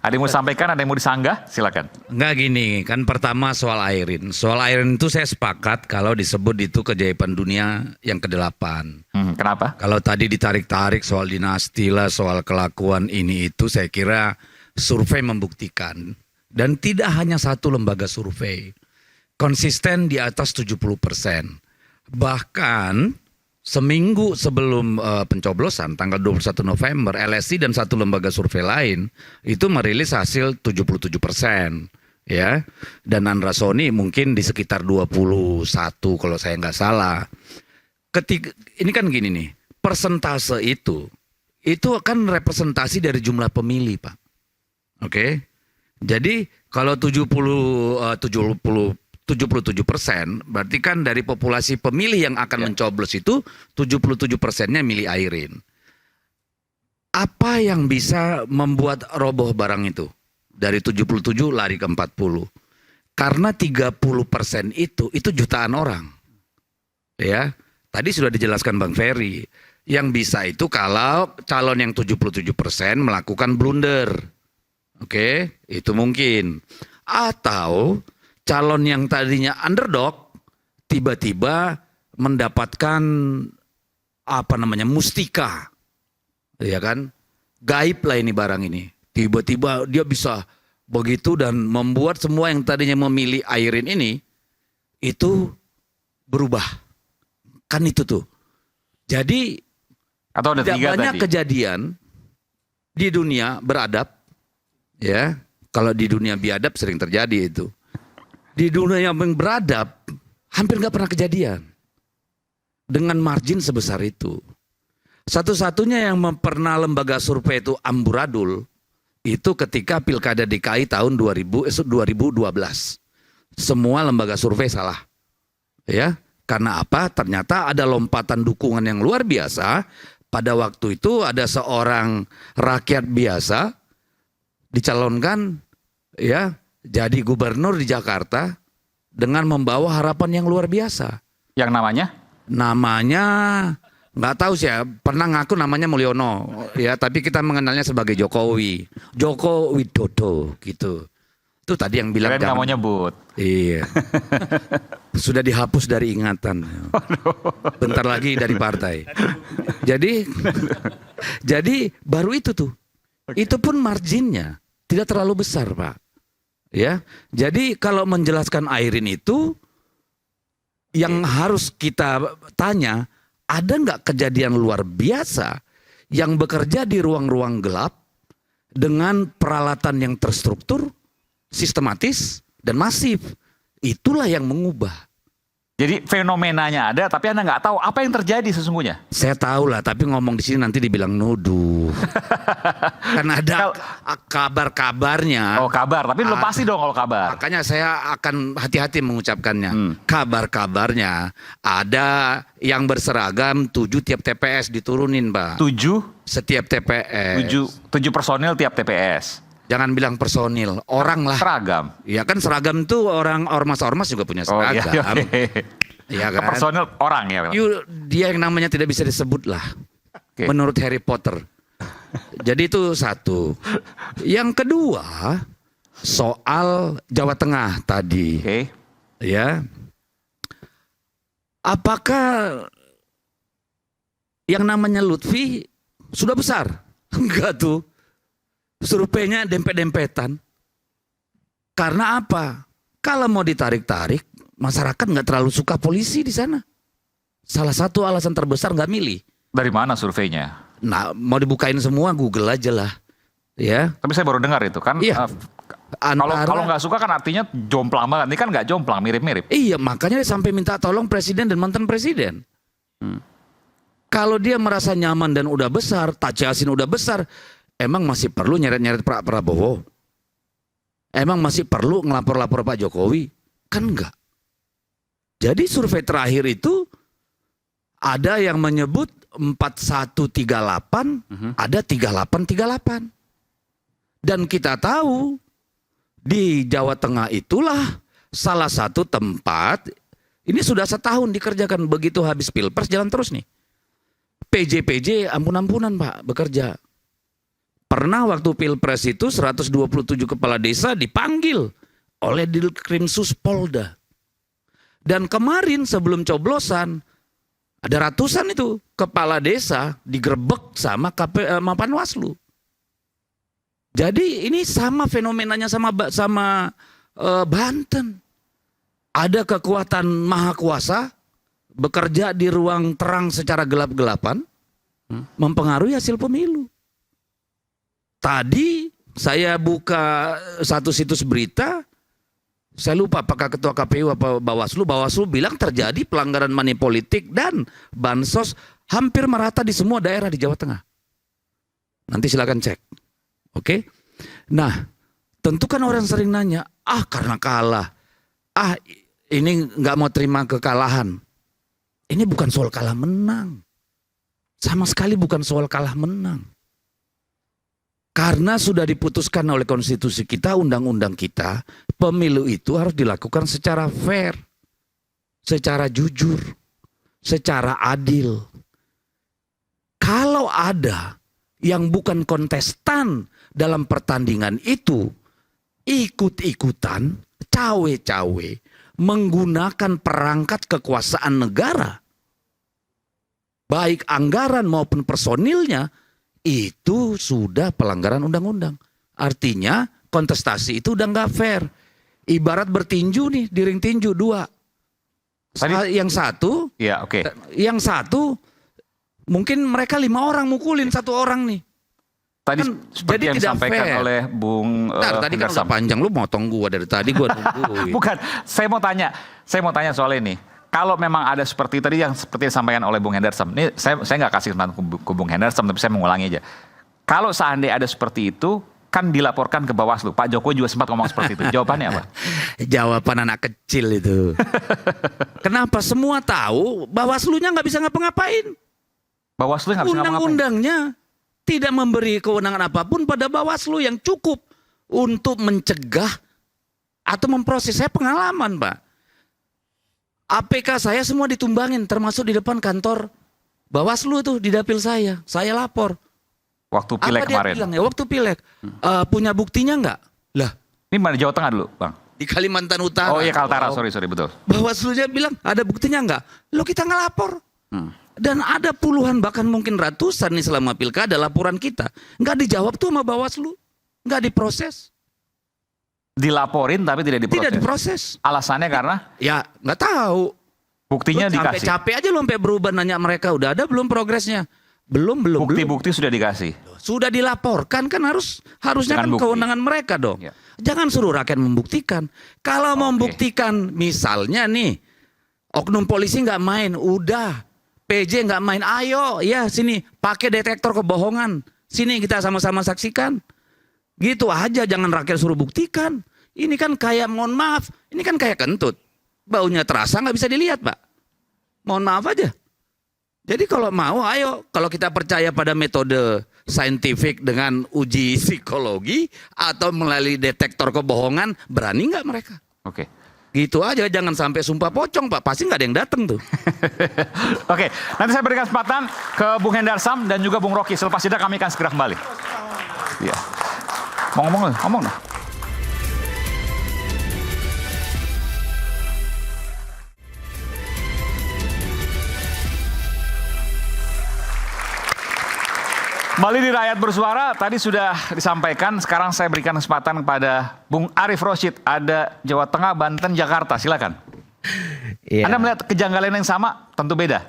Ada yang mau sampaikan, ada yang mau disanggah? Silakan. Enggak gini, kan pertama soal Airin. Soal Airin itu saya sepakat kalau disebut itu keajaiban dunia yang ke-8. Kenapa? Kalau tadi ditarik-tarik soal dinasti lah, soal kelakuan ini itu, saya kira survei membuktikan. Dan tidak hanya satu lembaga survei. Konsisten di atas 70%. Bahkan seminggu sebelum pencoblosan tanggal 21 November, LSI dan satu lembaga survei lain itu merilis hasil 77%, ya. Dan Andra Soni mungkin di sekitar 21 kalau saya nggak salah. Ini kan gini nih, persentase itu kan representasi dari jumlah pemilih, Pak. Oke. Jadi kalau 77%, berarti kan dari populasi pemilih yang akan mencoblos itu 77%-nya milih Airin. Apa yang bisa membuat roboh barang itu? Dari 77 lari ke 40. Karena 30% itu jutaan orang. Ya, tadi sudah dijelaskan Bang Ferry. Yang bisa itu kalau calon yang 77% melakukan blunder. Oke, itu mungkin. Atau calon yang tadinya underdog tiba-tiba mendapatkan mustika, ya kan? Gaib lah ini barang ini. Tiba-tiba dia bisa begitu dan membuat semua yang tadinya memilih Airin ini itu berubah. Kan itu tuh. Jadi atau ada tidak banyak tadi kejadian di dunia beradab, ya. Kalau di dunia biadab sering terjadi itu. Di dunia yang beradab, hampir nggak pernah kejadian. Dengan margin sebesar itu. Satu-satunya yang pernah lembaga survei itu amburadul, itu ketika Pilkada DKI tahun 2012. Semua lembaga survei salah. Ya, karena apa? Ternyata ada lompatan dukungan yang luar biasa. Pada waktu itu ada seorang rakyat biasa dicalonkan, ya, jadi gubernur di Jakarta dengan membawa harapan yang luar biasa. Yang namanya? Namanya nggak tahu sih ya, pernah ngaku namanya Mulyono, ya, tapi kita mengenalnya sebagai Jokowi, Joko Widodo gitu. Itu tadi yang bilang nggak mau nyebut. Iya. Sudah dihapus dari ingatan. Bentar lagi dari partai. Jadi baru itu tuh. Itu pun marginnya tidak terlalu besar, Pak. Ya, jadi kalau menjelaskan Airin itu yang harus kita tanya, ada nggak kejadian luar biasa yang bekerja di ruang-ruang gelap dengan peralatan yang terstruktur, sistematis dan masif? Itulah yang mengubah. Jadi fenomenanya ada, tapi Anda nggak tahu apa yang terjadi sesungguhnya. Saya tahu lah, tapi ngomong di sini nanti dibilang nuduh. Karena ada kabar-kabarnya. Oh, kabar, tapi belum pasti dong kalau kabar. Makanya saya akan hati-hati mengucapkannya. Kabar-kabarnya ada yang berseragam 7 tiap TPS diturunin, Pak. 7? Setiap TPS. 7 personil tiap TPS. Jangan bilang personil, orang lah. Seragam. Ya kan seragam itu orang ormas-ormas juga punya seragam. Oh, iya, ya kan? Personil orang ya. Dia yang namanya tidak bisa disebut lah. Menurut Harry Potter. Jadi itu satu. Yang kedua, soal Jawa Tengah tadi. Ya. Apakah yang namanya Lutfi sudah besar? Enggak tuh. Surveinya dempet-dempetan. Karena apa? Kalau mau ditarik-tarik, masyarakat nggak terlalu suka polisi di sana. Salah satu alasan terbesar nggak milih. Dari mana surveinya? Nah, mau dibukain semua, Google aja lah. Ya. Tapi saya baru dengar itu kan. Iya. Kalau nggak suka kan artinya jomplang banget. Ini kan nggak jomplang, mirip-mirip. Iya, makanya dia sampai minta tolong presiden dan mantan presiden. Kalau dia merasa nyaman dan udah besar, Taci Yasin udah besar, emang masih perlu nyeret-nyeret Pak Prabowo? Emang masih perlu ngelapor-lapor Pak Jokowi? Kan enggak. Jadi survei terakhir itu ada yang menyebut 4138, ada 3838. Dan kita tahu di Jawa Tengah itulah salah satu tempat, ini sudah setahun dikerjakan, begitu habis Pilpres jalan terus nih. PJ ampun-ampunan Pak bekerja. Pernah waktu Pilpres itu 127 kepala desa dipanggil oleh Dilkrimsus Polda. Dan kemarin sebelum coblosan ada ratusan itu kepala desa digerebek sama Panwaslu. Jadi ini sama fenomenanya sama Banten. Ada kekuatan maha kuasa bekerja di ruang terang secara gelap-gelapan mempengaruhi hasil pemilu. Tadi saya buka satu situs berita, saya lupa apakah ketua KPU apa Bawaslu bilang terjadi pelanggaran money politik dan bansos hampir merata di semua daerah di Jawa Tengah. Nanti silakan cek. Oke? Nah, tentu kan orang sering nanya, karena kalah. Ini nggak mau terima kekalahan. Ini bukan soal kalah menang. Sama sekali bukan soal kalah menang. Karena sudah diputuskan oleh konstitusi kita, undang-undang kita, pemilu itu harus dilakukan secara fair, secara jujur, secara adil. Kalau ada yang bukan kontestan dalam pertandingan itu, ikut-ikutan, cawe-cawe, menggunakan perangkat kekuasaan negara, baik anggaran maupun personilnya, itu sudah pelanggaran undang-undang. Artinya kontestasi itu udah nggak fair. Ibarat bertinju nih, di ring tinju dua. Yang satu, yang satu mungkin mereka 5 orang mukulin 1 orang nih. Tadi kan, seperti jadi yang disampaikan oleh Bung tadi kan udah panjang, lu motong gua dari tadi gua nungguin. Bukan, saya mau tanya soal ini. Kalau memang ada seperti tadi yang seperti disampaikan oleh Bung Hendarsam, ini saya nggak kasih kesempatan ke Bung Hendarsam, tapi saya mengulangi aja. Kalau seandainya ada seperti itu, kan dilaporkan ke Bawaslu. Pak Jokowi juga sempat ngomong seperti itu. Jawabannya apa? Jawaban anak kecil itu. Kenapa? Semua tahu Bawaslu-nya nggak bisa ngapa-ngapain. Bawaslu nggak bisa ngapa-ngapain. Undang-undangnya tidak memberi kewenangan apapun pada Bawaslu yang cukup untuk mencegah atau memproses. Saya pengalaman, Pak. APK saya semua ditumbangin, termasuk di depan kantor Bawaslu tuh, di dapil saya. Saya lapor. Waktu pileg kemarin. Bilang, ya, waktu pileg. Punya buktinya nggak? Lah. Ini mana Jawa Tengah dulu, Bang? Di Kalimantan Utara. Oh iya, Kaltara, sorry betul. Bawaslu-nya bilang, ada buktinya nggak? Lo kita nggak lapor. Dan ada puluhan bahkan mungkin ratusan nih selama pilkada laporan kita. Nggak dijawab tuh sama Bawaslu. Nggak diproses. Dilaporin tapi tidak diproses. Tidak diproses. Alasannya karena? Ya nggak tahu. Buktinya sampai dikasih. Capek aja lo sampai berubah nanya mereka udah ada belum progresnya? Belum. Bukti-bukti sudah dikasih. Sudah dilaporkan kan harusnya kan kewenangan mereka dong. Ya. Jangan suruh rakyat membuktikan. Kalau membuktikan misalnya nih oknum polisi nggak main, udah PJ nggak main, ayo ya sini pakai detektor kebohongan. Sini kita sama-sama saksikan. Gitu aja, jangan rakyat suruh buktikan. Ini kan kayak, mohon maaf, ini kan kayak kentut. Baunya terasa nggak bisa dilihat, Pak. Mohon maaf aja. Jadi kalau mau, ayo. Kalau kita percaya pada metode saintifik dengan uji psikologi atau melalui detektor kebohongan, berani nggak mereka? Oke. Gitu aja, jangan sampai sumpah pocong, Pak. Pasti nggak ada yang datang tuh. Oke, nanti saya berikan kesempatan ke Bung Hendarsam dan juga Bung Rocky. Selepas jeda kami akan segera kembali. Iya. Mau ngomong lah. Kembali di Rakyat Bersuara, tadi sudah disampaikan, sekarang saya berikan kesempatan kepada Bung Arief Rosyid, ada Jawa Tengah, Banten, Jakarta, silakan. Ya. Anda melihat kejanggalan yang sama, tentu beda.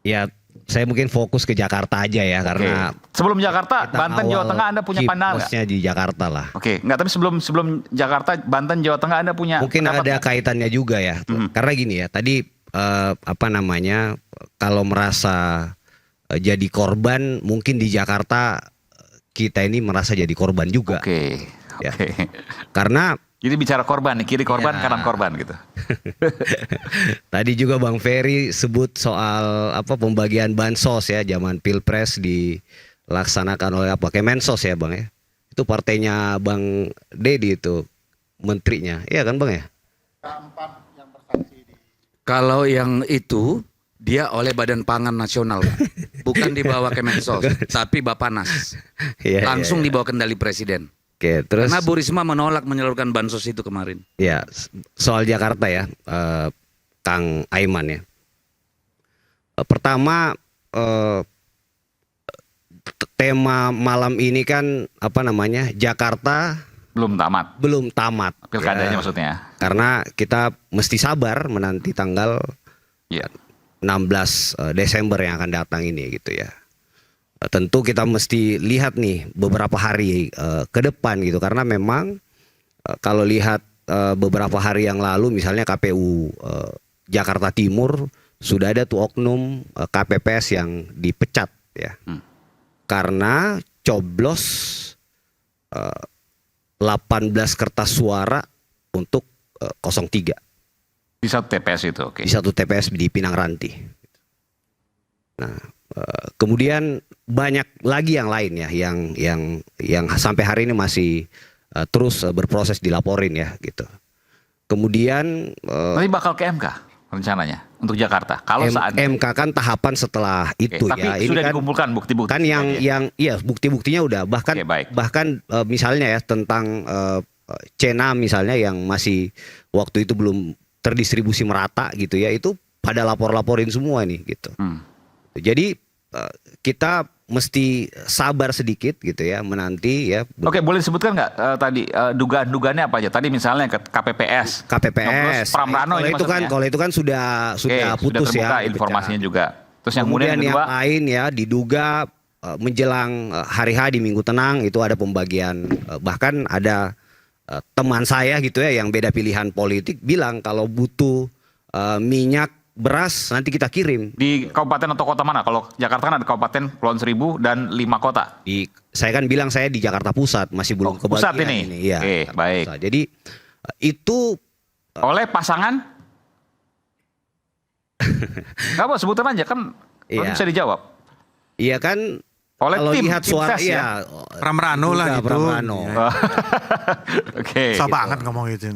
Ya, saya mungkin fokus ke Jakarta aja ya, karena sebelum Jakarta, Banten, Jawa Tengah, Anda punya pandangan nggak? Kipusnya di Jakarta lah. Oke, nggak, tapi sebelum Jakarta, Banten, Jawa Tengah, Anda punya mungkin pendapat ada nggak? kaitannya juga ya, karena gini ya, tadi kalau merasa jadi korban, mungkin di Jakarta kita ini merasa jadi korban juga. Oke. Karena jadi bicara korban nih, kiri korban, kanan korban gitu. tadi juga Bang Ferry sebut soal pembagian bansos ya, zaman Pilpres dilaksanakan oleh Kemensos ya Bang ya. Itu partainya Bang Dedi itu menterinya. Iya kan Bang ya? Kalau yang itu dia oleh Badan Pangan Nasional, bukan di bawah Kemensos, tapi Bappenas. Langsung di bawah kendali Presiden. Oke, terus karena Bu Risma menolak menyalurkan bansos itu kemarin. Ya, soal Jakarta ya, Kang Aiman ya. Pertama, tema malam ini kan Jakarta belum tamat. Pilkadanya maksudnya. Karena kita mesti sabar menanti tanggal 16 Desember yang akan datang ini gitu ya. Tentu kita mesti lihat nih beberapa hari ke depan gitu, karena memang kalau lihat beberapa hari yang lalu misalnya KPU Jakarta Timur sudah ada tuh oknum KPPS yang dipecat ya. Karena coblos 18 kertas suara untuk 03. Di satu TPS itu, oke. Di satu TPS di Pinang Ranti. Nah, kemudian banyak lagi yang lain ya, yang sampai hari ini masih terus berproses dilaporin ya, gitu. Kemudian nanti bakal ke MK rencananya untuk Jakarta. Kalau saat MK kan tahapan setelah itu tapi ya. Ini sudah kan dikumpulkan bukti-bukti. Kan bukti-buktinya udah, bahkan misalnya ya tentang Cena misalnya yang masih waktu itu belum terdistribusi merata gitu ya, itu pada lapor-laporin semua nih gitu. Jadi kita mesti sabar sedikit gitu ya, menanti ya. Oke, boleh disebutkan nggak tadi dugaan-dugaannya apa aja? Tadi misalnya ke KPPS. Pramrano ini maksudnya. Kalau itu kan sudah putus sudah ya. Informasinya juga. Terus yang kemudian yang kedua, lain ya diduga menjelang hari H di Minggu Tenang itu ada pembagian, bahkan ada teman saya gitu ya yang beda pilihan politik bilang kalau butuh minyak, beras nanti kita kirim. Di kabupaten atau kota mana? Kalau Jakarta kan ada kabupaten Kepulauan Seribu dan 5 kota. Saya kan bilang saya di Jakarta Pusat, masih belum kebagian. Pusat ini? Ya, oke, baik. Pusat. Jadi itu oleh pasangan? Nggak apa, sebutan aja kan bisa dijawab. Iya kan. Oleh kalau tim lihat suara ya. Pramrano lah gitu. Pramrano. Oke. Susah banget ngomong itu.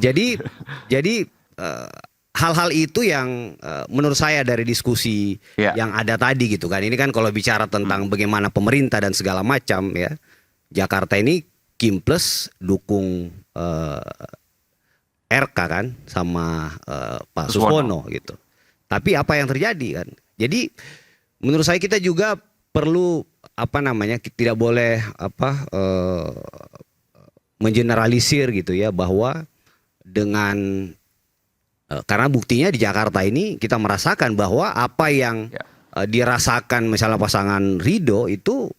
Jadi hal-hal itu yang menurut saya dari diskusi yang ada tadi gitu kan. Ini kan kalau bicara tentang bagaimana pemerintah dan segala macam ya. Jakarta ini Kimplus dukung RK kan sama Pak Suwono gitu. Tapi apa yang terjadi kan? Jadi menurut saya kita juga perlu tidak boleh mengeneralisir gitu ya, bahwa dengan karena buktinya di Jakarta ini kita merasakan bahwa apa yang dirasakan misalnya pasangan Ridho itu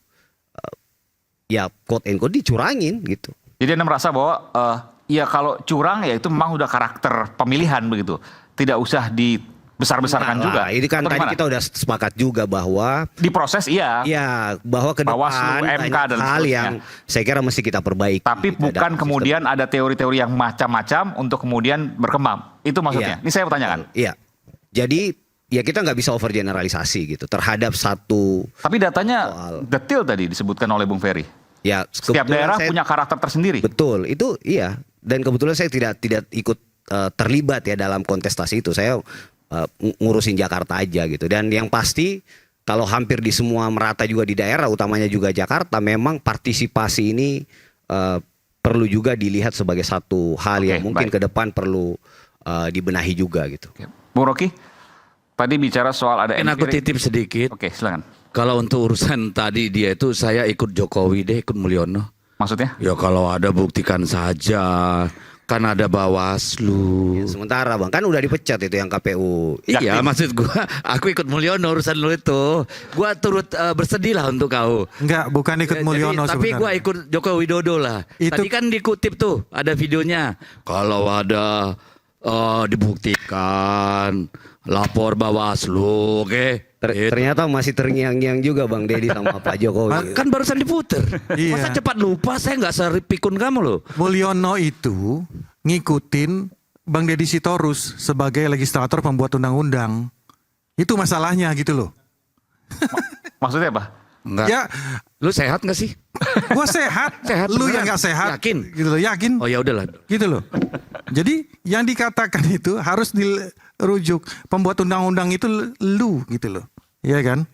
ya quote and quote dicurangin gitu. Jadi Anda merasa bahwa ya kalau curang ya itu memang udah karakter pemilihan begitu, tidak usah dibesar-besarkan juga. Ini kan tadi kita udah sepakat juga bahwa diproses iya. Iya, bahwa ke depan MK dan hal yang saya kira mesti kita perbaiki. Tapi gitu, bukan kemudian ada teori-teori yang macam-macam untuk kemudian berkembang. Itu maksudnya. Ini saya pertanyakan. Iya. Jadi ya kita nggak bisa overgeneralisasi gitu terhadap satu. Tapi datanya detail tadi disebutkan oleh Bung Ferry. Ya, setiap daerah punya karakter tersendiri. Betul, itu iya. Dan kebetulan saya tidak ikut terlibat ya dalam kontestasi itu. Saya ngurusin Jakarta aja gitu. Dan yang pasti kalau hampir di semua merata juga di daerah, utamanya juga Jakarta, memang partisipasi ini perlu juga dilihat sebagai satu hal yang mungkin ke depan perlu dibenahi juga gitu. Bung Rocky, tadi bicara soal ada aku titip sedikit. Oke, silakan. Kalau untuk urusan tadi dia itu saya ikut Jokowi deh, ikut Mulyono. Maksudnya? Ya kalau ada buktikan saja. Kan ada Bawaslu. Ya, sementara Bang, kan udah dipecat itu yang KPU. Iya, maksud gua aku ikut Mulyono urusan lu itu. Gua turut bersedih lah untuk kau. Enggak, bukan ikut Mulyono Tapi sebenarnya. gua ikut Joko Widodo lah. Tadi kan dikutip tuh, ada videonya. Kalau ada dibuktikan, lapor Bawaslu, oke? Ternyata masih terngiang-ngiang juga Bang Deddy sama Pak Jokowi. Kan barusan diputer. Iya. Masa cepat lupa, saya nggak seripikun kamu loh. Mulyono itu ngikutin Bang Deddy Sitorus sebagai legislator pembuat undang-undang. Itu masalahnya gitu loh. Maksudnya apa? Enggak. Ya, lu sehat nggak sih? gua sehat. Sehat Lu beneran? yang nggak sehat. Yakin? Gitu loh, yakin. Oh ya udahlah. Gitu loh. Jadi yang dikatakan itu harus dirujuk. Pembuat undang-undang itu lu gitu loh. Iya kan?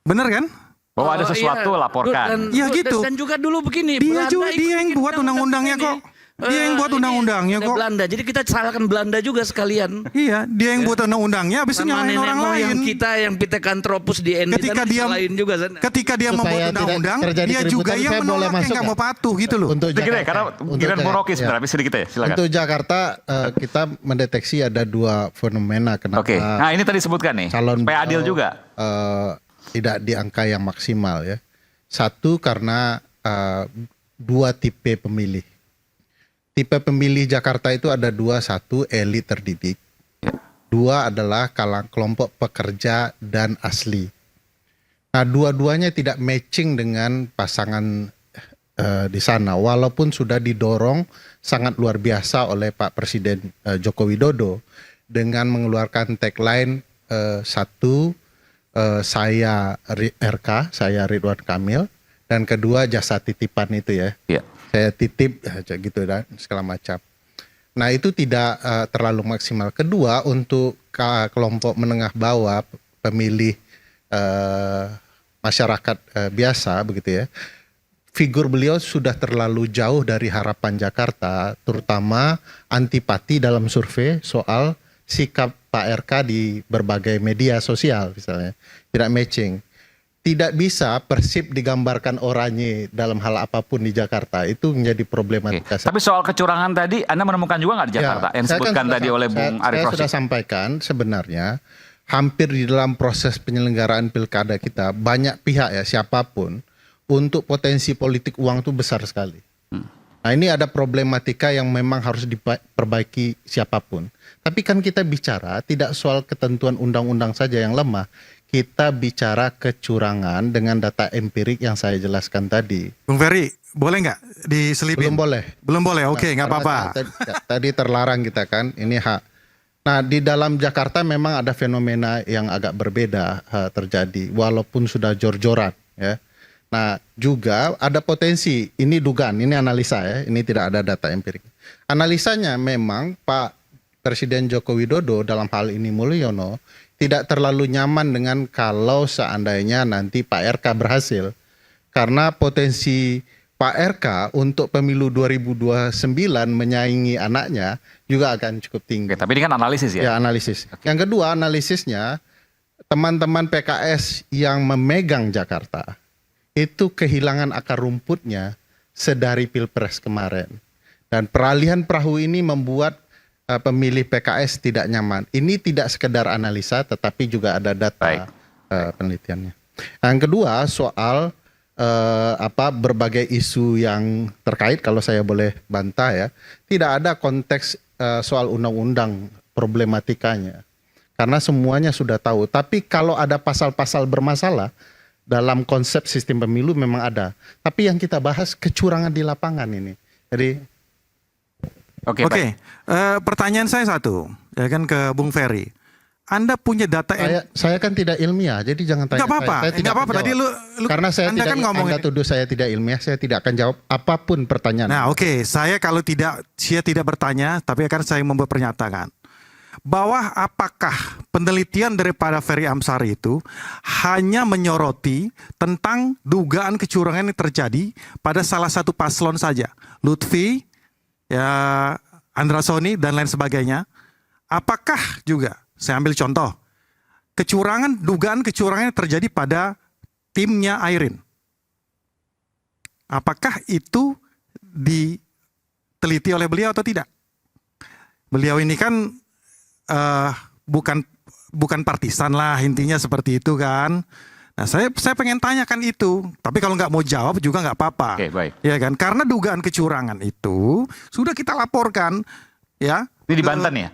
Bener kan? Bahwa ada sesuatu laporkan. Iya gitu. Dan juga dulu begini. Dia Belanda juga ikut dia yang bikin buat undang-undangnya kok. Dia yang buat undang-undangnya kok. Belanda. Jadi kita salahkan Belanda juga sekalian. Iya, dia yang buat undang-undangnya habis itu Sama nyalain nenek orang moyang lain. kita yang Pithecanthropus di Ende Ketika dia lain juga. ketika dia membuat undang-undang, dia juga yang menolak yang nggak mau patuh gitu loh. Untuk Sedikit ya, karena Giran Jakarta, Boroki sebenarnya, sedikit ya, silakan. Untuk Jakarta kita mendeteksi ada dua fenomena kenapa. Oke, nah ini tadi sebutkan nih, supaya adil juga. Tidak di angka yang maksimal ya. Satu karena dua tipe pemilih. Tipe pemilih Jakarta itu ada dua, satu elit terdidik, dua adalah kelompok pekerja dan asli. Nah, dua-duanya tidak matching dengan pasangan di sana, walaupun sudah didorong sangat luar biasa oleh Pak Presiden Joko Widodo dengan mengeluarkan tagline satu, saya RK, saya Ridwan Kamil, dan kedua jasa titipan itu ya. Saya titip gitu dan segala macam. Nah itu tidak terlalu maksimal. Kedua untuk kelompok menengah bawah pemilih masyarakat biasa begitu ya. Figur beliau sudah terlalu jauh dari harapan Jakarta, terutama antipati dalam survei soal sikap Pak RK di berbagai media sosial misalnya. Tidak matching. Tidak bisa Persib digambarkan oranye dalam hal apapun di Jakarta, itu menjadi problematika. Tapi soal kecurangan tadi Anda menemukan juga nggak di Jakarta yang disebutkan tadi oleh Bung Arief Rosyid? Saya sudah sampaikan sebenarnya hampir di dalam proses penyelenggaraan pilkada kita banyak pihak ya siapapun untuk potensi politik uang itu besar sekali. Nah ini ada problematika yang memang harus diperbaiki siapapun. Tapi kan kita bicara tidak soal ketentuan undang-undang saja yang lemah. Kita bicara kecurangan dengan data empirik yang saya jelaskan tadi. Bung Ferry, boleh nggak diselipin? Belum boleh. Belum boleh, oke, nggak apa-apa. Tadi terlarang kita kan, ini hak. Nah di dalam Jakarta memang ada fenomena yang agak berbeda terjadi, walaupun sudah jor-joran ya. Nah juga ada potensi, ini dugaan, ini analisa ya, ini tidak ada data empirik. Analisanya memang Pak Presiden Joko Widodo dalam hal ini Mulyono tidak terlalu nyaman dengan kalau seandainya nanti Pak RK berhasil. Karena potensi Pak RK untuk pemilu 2029 menyaingi anaknya juga akan cukup tinggi. Oke, tapi ini kan analisis ya? Ya analisis. Yang kedua analisisnya teman-teman PKS yang memegang Jakarta itu kehilangan akar rumputnya sedari Pilpres kemarin. Dan peralihan perahu ini membuat pemilih PKS tidak nyaman. Ini tidak sekedar analisa, tetapi juga ada data penelitiannya. Yang kedua soal berbagai isu yang terkait, kalau saya boleh bantah ya, tidak ada konteks soal undang-undang problematikanya, karena semuanya sudah tahu. Tapi kalau ada pasal-pasal bermasalah dalam konsep sistem pemilu memang ada. Tapi yang kita bahas kecurangan di lapangan ini. Jadi Oke, pertanyaan saya satu, ya kan ke Bung Ferry. Anda punya data saya kan tidak ilmiah, jadi jangan tanya. Nggak apa-apa, nggak apa-apa. Tadi lu karena saya Anda tidak, kan ngomongin. Anda tuduh saya tidak ilmiah, saya tidak akan jawab apapun pertanyaan. Nah, saya kalau saya tidak bertanya, tapi akan saya membuat pernyataan bahwa apakah penelitian daripada Ferry Amsari itu hanya menyoroti tentang dugaan kecurangan yang terjadi pada salah satu paslon saja, Lutfi, ya Andra Soni dan lain sebagainya. Apakah juga, saya ambil contoh, dugaan kecurangan yang terjadi pada timnya Airin. Apakah itu diteliti oleh beliau atau tidak? Beliau ini kan bukan partisan lah, intinya seperti itu kan. Nah, saya pengen tanyakan itu, tapi kalau nggak mau jawab juga nggak apa-apa. Oke, baik. Ya kan, karena dugaan kecurangan itu sudah kita laporkan, ya. Ini di Banten ya?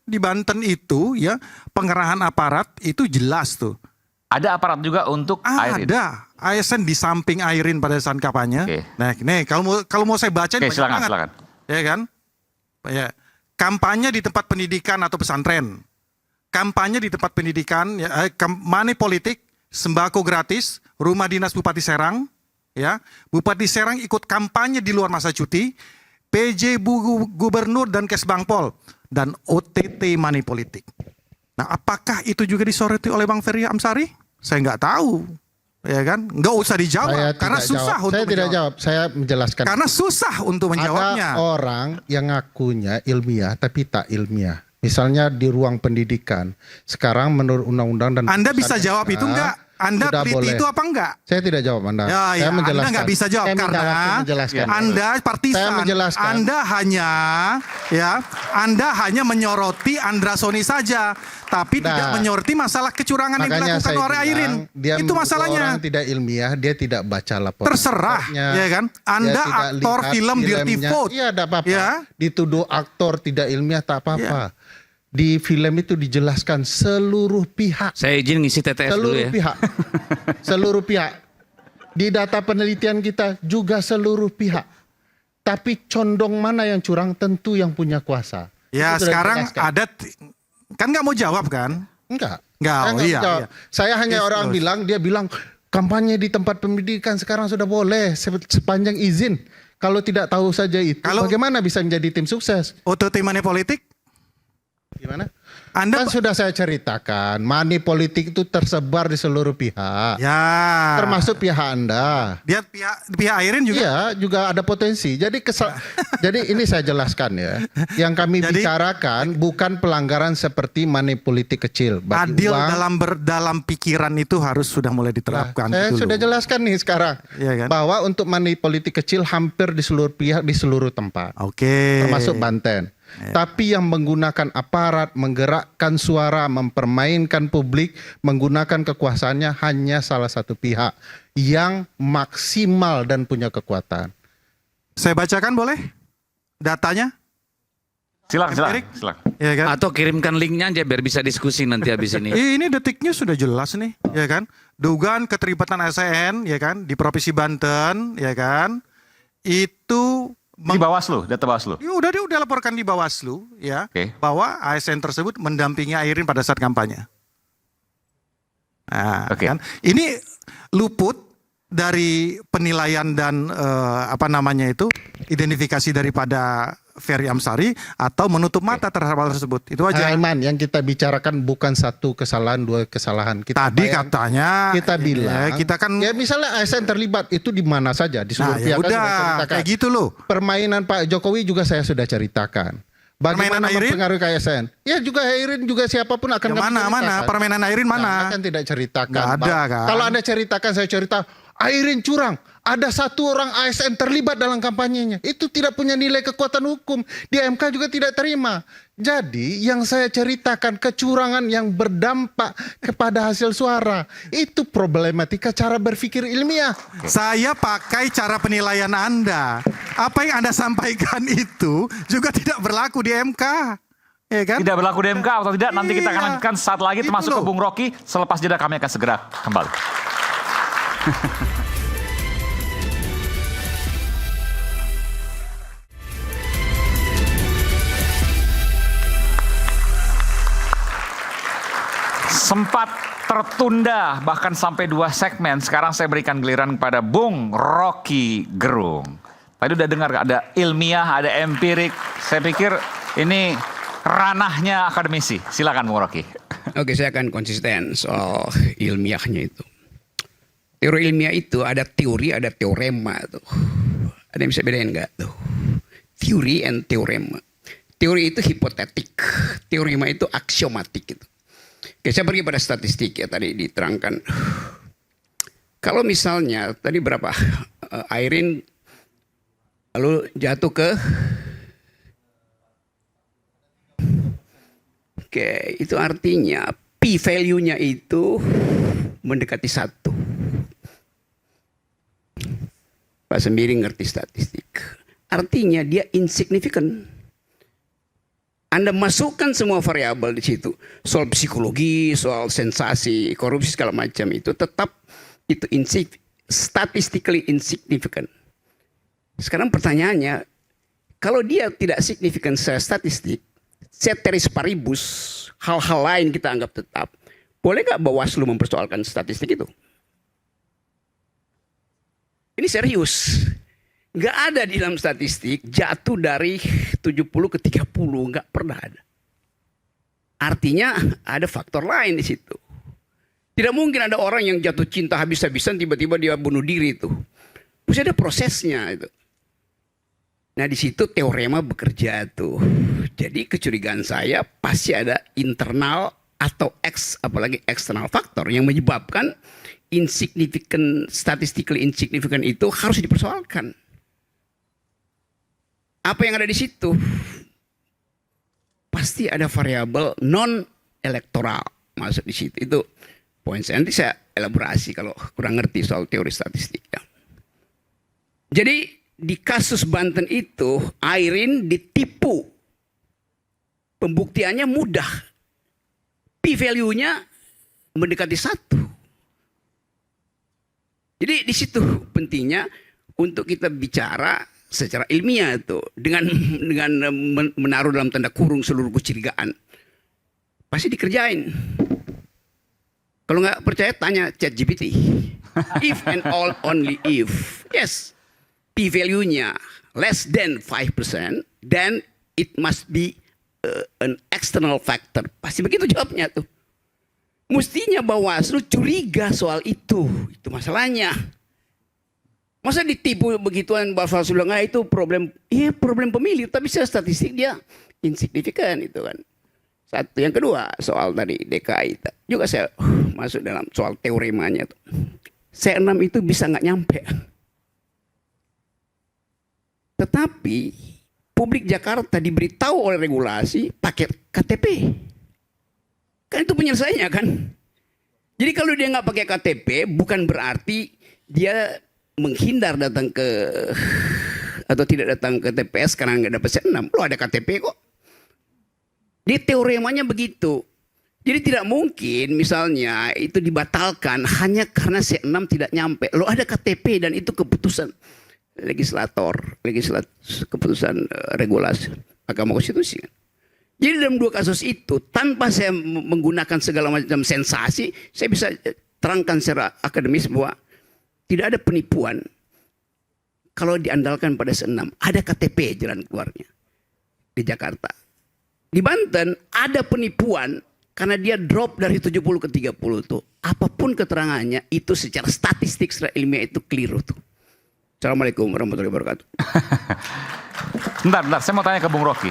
Di Banten itu ya pengerahan aparat itu jelas tuh. Ada aparat juga untuk Airin? Ada, ASN di samping Airin pada saat kampanye. Oke. Nah, nih kalau mau saya baca Oke, banyak silakan, banget. silakan. Ya kan? Ya. Kampanye di tempat pendidikan atau pesantren. Kampanye di tempat pendidikan, ya, money politik, sembako gratis, rumah dinas Bupati Serang, ya. Bupati Serang ikut kampanye di luar masa cuti, PJ Gubernur dan Kesbangpol, dan OTT money politik. Nah, apakah itu juga disoroti oleh Bang Ferry Amsari? Saya nggak tahu, ya kan? Nggak usah dijawab, karena susah untuk Saya tidak jawab, saya menjelaskan. Karena susah untuk menjawabnya. Ada orang yang ngakunya ilmiah tapi tak ilmiah. Misalnya di ruang pendidikan. Sekarang menurut undang-undang dan Anda bisa jawab itu enggak? Anda teliti itu apa enggak? Saya tidak jawab Anda. Ya, saya menjelaskan. Anda nggak bisa jawab karena Anda partisan. Saya menjelaskan. Anda hanya menyoroti Andra Soni saja, tapi tidak menyoroti masalah kecurangan yang dilakukan oleh Airin. Itu masalahnya. Orang tidak ilmiah, dia tidak baca laporan. Terserah, ya kan? Anda aktor film Dirty Vote. Iya, tidak apa-apa. Ya. Dituduh aktor tidak ilmiah tak apa-apa. Ya. Di film itu dijelaskan seluruh pihak. Saya izin ngisi TTS dulu ya. Seluruh pihak. Di data penelitian kita juga seluruh pihak. Tapi condong mana yang curang tentu yang punya kuasa. Ya sekarang ada, kan nggak mau jawab kan? Enggak. Iya. Saya hanya orang dia bilang kampanye di tempat pendidikan sekarang sudah boleh sepanjang izin. Kalau tidak tahu saja itu, bagaimana bisa menjadi tim sukses? OTT money politik? Gimana? Anda kan sudah saya ceritakan, money politik itu tersebar di seluruh pihak. Ya. Termasuk pihak Anda. Dia pihak Airin juga. Iya, juga ada potensi. Jadi jadi ini saya jelaskan ya. Yang kami bicarakan bukan pelanggaran seperti money politik kecil. Adil dalam pikiran itu harus sudah mulai diterapkan. Saya sudah jelaskan nih sekarang. Ya, kan? Bahwa untuk money politik kecil hampir di seluruh pihak, di seluruh tempat. Oke. Termasuk Banten. Tapi yang menggunakan aparat, menggerakkan suara, mempermainkan publik, menggunakan kekuasaannya hanya salah satu pihak yang maksimal dan punya kekuatan. Saya bacakan boleh datanya? Silakan. Ya kan? Atau kirimkan linknya aja biar bisa diskusi nanti habis ini. Ini detiknya sudah jelas nih, ya kan? Dugaan keterlibatan ASN, ya kan, di Provinsi Banten, ya kan? Itu di Bawaslu, data Bawaslu. Ya udah laporkan di Bawaslu ya, bahwa ASN tersebut mendampingi Airin pada saat kampanye. Nah, kan ini luput dari penilaian dan identifikasi daripada Ferry Amsari atau menutup mata terhadap hal tersebut. Itu aja. Aiman, yang kita bicarakan bukan satu kesalahan, dua kesalahan. Tadi katanya kita bilang, kita kan ya misalnya ASN terlibat itu di mana saja di seluruh pihak. Udah kayak gitu loh. Permainan Pak Jokowi juga saya sudah ceritakan. Bagaimana mempengaruhi ASN? Ya juga Airin juga siapapun akan mana permainan Airin mana? Kan tidak ceritakan. Nggak ada kan. Kalau Anda ceritakan, saya cerita Airin curang. Ada satu orang ASN terlibat dalam kampanyenya. Itu tidak punya nilai kekuatan hukum. Di MK juga tidak terima. Jadi yang saya ceritakan kecurangan yang berdampak kepada hasil suara. Itu problematika cara berpikir ilmiah. Saya pakai cara penilaian Anda. Apa yang Anda sampaikan itu juga tidak berlaku di MK. Ya kan? Tidak berlaku di MK atau tidak, nanti kita akan lanjutkan saat lagi termasuk ke Bung Rocky. Selepas jeda kami akan segera kembali. Sempat tertunda bahkan sampai 2 segmen. Sekarang saya berikan giliran kepada Bung Rocky Gerung. Tadi udah dengar ada ilmiah, ada empirik. Saya pikir ini ranahnya akademisi. Silakan Bung Rocky. Oke, saya akan konsisten soal ilmiahnya itu. Teori ilmiah itu ada teori, ada teorema tuh. Ada yang bisa bedain nggak tuh? Teori and teorema. Teori itu hipotetik, teorema itu aksiomatik gitu. Oke, saya pergi pada statistik ya tadi diterangkan. Kalau misalnya tadi berapa Airin lalu jatuh ke Oke, itu artinya P value-nya itu mendekati 1. Pak Sembiring ngerti statistik. Artinya dia insignificant. Anda masukkan semua variabel di situ. Soal psikologi, soal sensasi, korupsi segala macam itu tetap itu statistically insignificant. Sekarang pertanyaannya, kalau dia tidak signifikan secara statistik, ceteris paribus, hal-hal lain kita anggap tetap, boleh nggak Bawaslu mempersoalkan statistik itu? Ini serius. Nggak ada di dalam statistik jatuh dari 70 ke 30, nggak pernah ada. Artinya ada faktor lain di situ. Tidak mungkin ada orang yang jatuh cinta habis-habisan tiba-tiba dia bunuh diri itu. Mesti ada prosesnya itu. Nah di situ teorema bekerja tuh. Jadi kecurigaan saya pasti ada internal atau apalagi eksternal faktor yang menyebabkan statistically insignificant itu harus dipersoalkan. Apa yang ada di situ? Pasti ada variabel non elektoral masuk di situ. Itu poin saya. Nanti saya elaborasi kalau kurang ngerti soal teori statistik. Ya. Jadi di kasus Banten itu Airin ditipu. Pembuktiannya mudah. P value-nya mendekati 1. Jadi di situ pentingnya untuk kita bicara secara ilmiah itu dengan menaruh dalam tanda kurung seluruh kecurigaan. Pasti dikerjain. Kalau nggak percaya tanya ChatGPT. If and all only if. Yes. P value-nya less than 5%, then it must be an external factor. Pasti begitu jawabnya tuh. Mestinya Bawaslu curiga soal itu. Itu masalahnya. Masa ditipu begituan Bawaslu bilang itu problem, iya problem pemilih, tapi secara statistik dia insignifikan itu kan. Satu, yang kedua soal tadi DKI juga saya masuk dalam soal teoremanya tuh. C6 itu bisa nggak nyampe. Tetapi publik Jakarta diberitahu oleh regulasi pakai KTP. Kan itu penyelesaiannya kan. Jadi kalau dia nggak pakai KTP bukan berarti dia menghindar datang ke atau tidak datang ke TPS karena nggak dapat C6. Lo ada KTP kok. Di teoremanya begitu. Jadi tidak mungkin misalnya itu dibatalkan hanya karena C6 tidak nyampe. Lo ada KTP dan itu keputusan keputusan regulasi Mahkamah Konstitusi. Jadi dalam dua kasus itu tanpa saya menggunakan segala macam sensasi, saya bisa terangkan secara akademis bahwa tidak ada penipuan kalau diandalkan pada C6. Ada KTP jalan keluarnya di Jakarta. Di Banten ada penipuan karena dia drop dari 70 ke 30 tuh. Apapun keterangannya itu secara statistik, secara ilmiah itu keliru tuh. Assalamualaikum warahmatullahi wabarakatuh. Bentar, saya mau tanya ke Bung Rocky.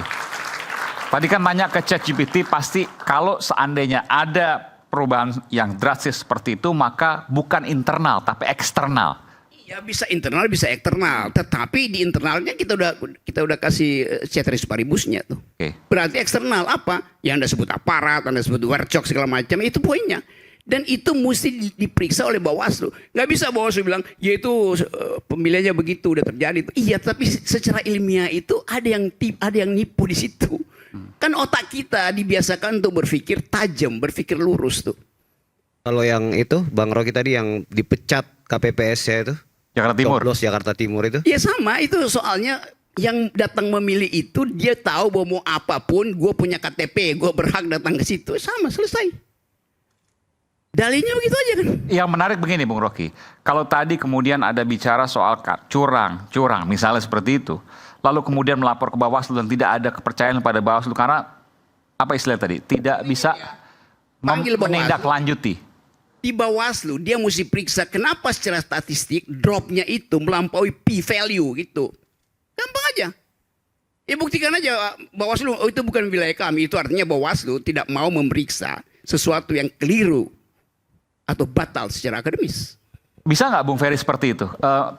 Tadi kan nanya ke ChatGPT, pasti kalau seandainya ada perubahan yang drastis seperti itu, maka bukan internal, tapi eksternal. Iya, bisa internal, bisa eksternal. Tetapi di internalnya kita udah kasih ceteris paribusnya tuh. Okay. Berarti eksternal apa? Yang Anda sebut aparat, Anda sebut wercok segala macam, itu poinnya. Dan itu mesti diperiksa oleh Bawaslu. Nggak bisa Bawaslu bilang, ya itu pemilihannya begitu udah terjadi. Iya, tapi secara ilmiah itu ada yang nipu di situ. Kan otak kita dibiasakan untuk berpikir tajam, berpikir lurus tuh. Kalau yang itu Bang Rocky tadi yang dipecat KPPS-nya itu Jakarta Timur. Jakarta Timur itu. Ya sama, itu soalnya yang datang memilih itu dia tahu bahwa mau apapun, gue punya KTP, gue berhak datang ke situ. Sama, selesai. Dalihnya begitu aja kan. Yang menarik begini Bung Rocky, kalau tadi kemudian ada bicara soal curang misalnya seperti itu, lalu kemudian melapor ke Bawaslu dan tidak ada kepercayaan pada Bawaslu karena apa istilah tadi, tidak bisa menindaklanjuti. Di Bawaslu dia mesti periksa kenapa secara statistik dropnya itu melampaui P value gitu. Gampang aja. Ya buktikan aja Bawaslu, oh itu bukan wilayah kami, itu artinya Bawaslu tidak mau memeriksa sesuatu yang keliru atau batal secara akademis. Bisa nggak Bung Ferry seperti itu?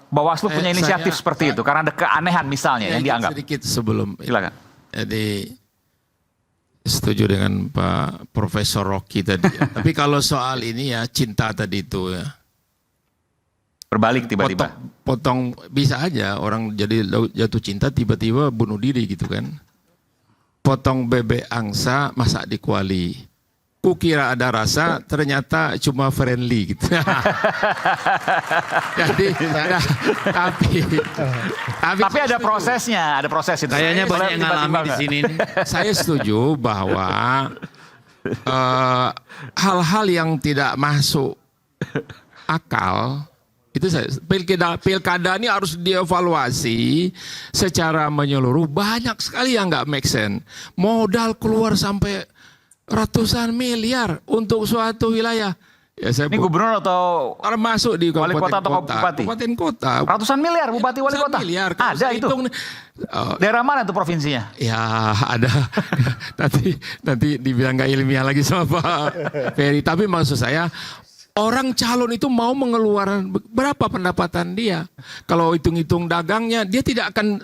Bawaslu punya inisiatif seperti itu karena ada keanehan misalnya yang dianggap. Sedikit sebelum. Silakan. Jadi setuju dengan Pak Profesor Rocky tadi. Tapi kalau soal ini ya cinta tadi itu ya. Berbalik tiba-tiba. Potong bisa aja orang jadi jatuh cinta tiba-tiba bunuh diri gitu kan. Potong bebek angsa masak di kuali. Kukira ada rasa, ternyata cuma friendly gitu. Jadi, tapi ada prosesnya, ada proses itu. Kayaknya banyak yang ngalami di sini. Saya setuju bahwa hal-hal yang tidak masuk akal itu pilkada ini harus dievaluasi secara menyeluruh. Banyak sekali yang nggak make sense. Modal keluar sampai ratusan miliar untuk suatu wilayah. Ya, ini gubernur atau termasuk di wali kota atau bupati? Kabupaten kota. Ratusan miliar bupati wali kota. Miliar, ada itu. Daerah mana itu provinsinya? Ya ada. nanti dibilang nggak ilmiah lagi sama Pak Ferry. Tapi maksud saya orang calon itu mau mengeluarkan berapa pendapatan dia. Kalau hitung-hitung dagangnya, dia tidak akan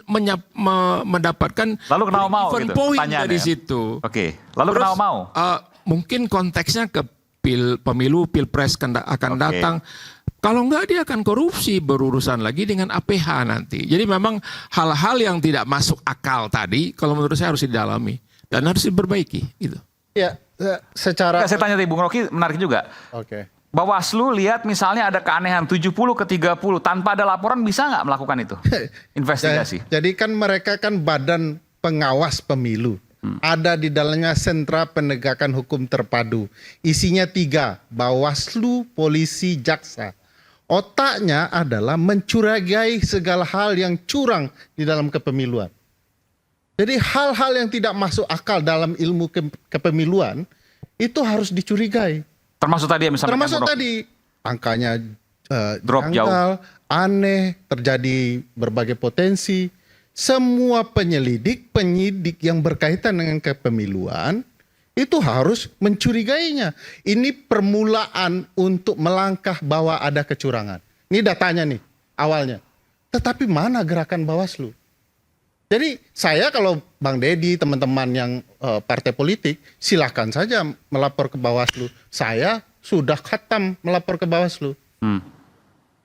mendapatkan lalu kenapa mau gitu, point dari situ. Oke. Lalu kenapa mau? Mungkin konteksnya ke pemilu, pilpres akan datang. Kalau enggak dia akan korupsi, berurusan lagi dengan APH nanti. Jadi memang hal-hal yang tidak masuk akal tadi, kalau menurut saya harus didalami dan harus diperbaiki. Gitu. Ya, secara. Saya tanya tadi Bung Rocky, menarik juga. Oke. Bawaslu lihat misalnya ada keanehan 70 ke 30 tanpa ada laporan bisa nggak melakukan itu? Investigasi. Jadi kan mereka kan badan pengawas pemilu. Ada di dalamnya sentra penegakan hukum terpadu. Isinya 3, Bawaslu, polisi, jaksa. Otaknya adalah mencurigai segala hal yang curang di dalam kepemiluan. Jadi hal-hal yang tidak masuk akal dalam ilmu kepemiluan itu harus dicurigai. Termasuk tadi yang misalnya. Termasuk tadi angkanya drop janggal, aneh, terjadi berbagai potensi. Semua penyidik yang berkaitan dengan kepemiluan itu harus mencurigainya. Ini permulaan untuk melangkah bahwa ada kecurangan. Ini datanya nih awalnya. Tetapi mana gerakan Bawaslu? Jadi saya kalau Bang Deddy, teman-teman yang partai politik, silakan saja melapor ke Bawaslu. Saya sudah khatam melapor ke Bawaslu.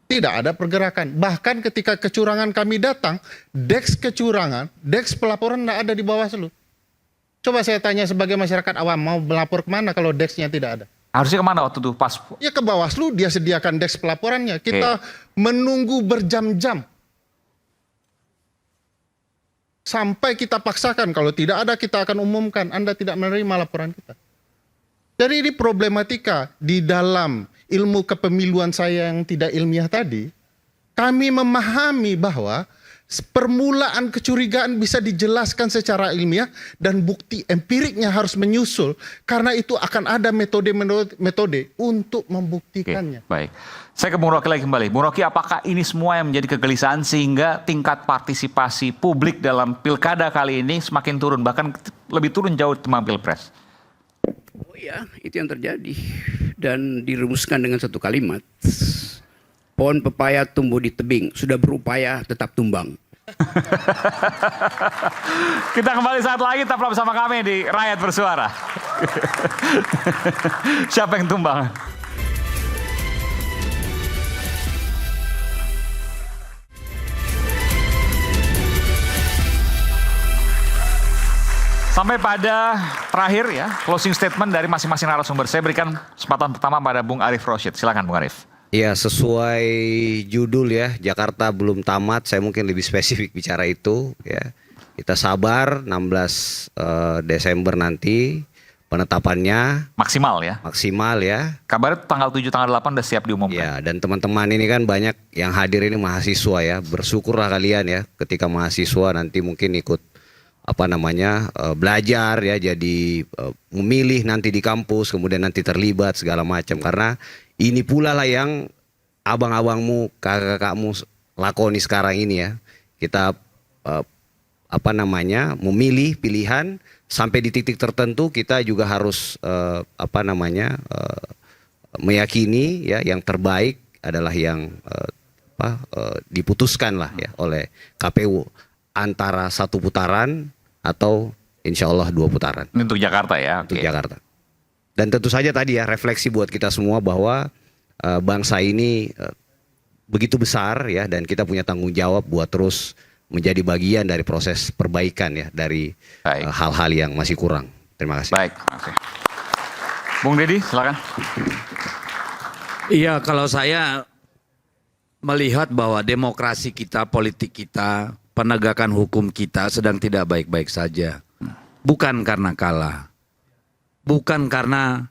Tidak ada pergerakan. Bahkan ketika kecurangan kami datang, deks kecurangan, deks pelaporan tidak ada di Bawaslu. Coba saya tanya sebagai masyarakat awam, mau melapor kemana kalau deksnya tidak ada? Harusnya kemana waktu itu pas? Ya ke Bawaslu, dia sediakan deks pelaporannya. Kita menunggu berjam-jam. Sampai kita paksakan, kalau tidak ada kita akan umumkan, Anda tidak menerima laporan kita. Jadi ini problematika di dalam ilmu kepemiluan saya yang tidak ilmiah tadi, kami memahami bahwa permulaan kecurigaan bisa dijelaskan secara ilmiah dan bukti empiriknya harus menyusul, karena itu akan ada metode untuk membuktikannya. Baik. Saya ke Bung Rocky lagi kembali. Bung Rocky, apakah ini semua yang menjadi kegelisahan sehingga tingkat partisipasi publik dalam pilkada kali ini semakin turun, bahkan lebih turun jauh ketimbang pilpres? Oh ya, itu yang terjadi. Dan dirumuskan dengan satu kalimat. Pohon pepaya tumbuh di tebing, sudah berupaya tetap tumbang. Kita kembali saat lagi, tetaplah bersama kami di Rakyat Bersuara. Siapa yang tumbang? Sampai pada terakhir ya, closing statement dari masing-masing narasumber. Saya berikan kesempatan pertama pada Bung Arief Rosyid. Silakan Bung Arief. Ya, sesuai judul ya, Jakarta belum tamat, saya mungkin lebih spesifik bicara itu ya. Kita sabar, 16 Desember nanti penetapannya. Maksimal ya? Maksimal ya. Kabarnya tanggal 7, tanggal 8 udah siap diumumkan. Ya, dan teman-teman ini kan banyak yang hadir ini mahasiswa ya. Bersyukurlah kalian ya ketika mahasiswa nanti mungkin ikut belajar ya, jadi memilih nanti di kampus, kemudian nanti terlibat segala macam, karena ini pula lah yang abang-abangmu, kakak-kakakmu lakoni sekarang ini ya. Kita memilih pilihan sampai di titik tertentu kita juga harus meyakini ya yang terbaik adalah yang diputuskan lah ya oleh KPU antara 1 putaran atau insya Allah 2 putaran. Ini untuk Jakarta ya? Untuk Jakarta. Dan tentu saja tadi ya refleksi buat kita semua bahwa bangsa ini begitu besar ya, dan kita punya tanggung jawab buat terus menjadi bagian dari proses perbaikan ya dari hal-hal yang masih kurang. Terima kasih. Baik. Oke. Bung Deddy, silakan. Iya, kalau saya melihat bahwa demokrasi kita, politik kita, penegakan hukum kita sedang tidak baik-baik saja. Bukan karena kalah. Bukan karena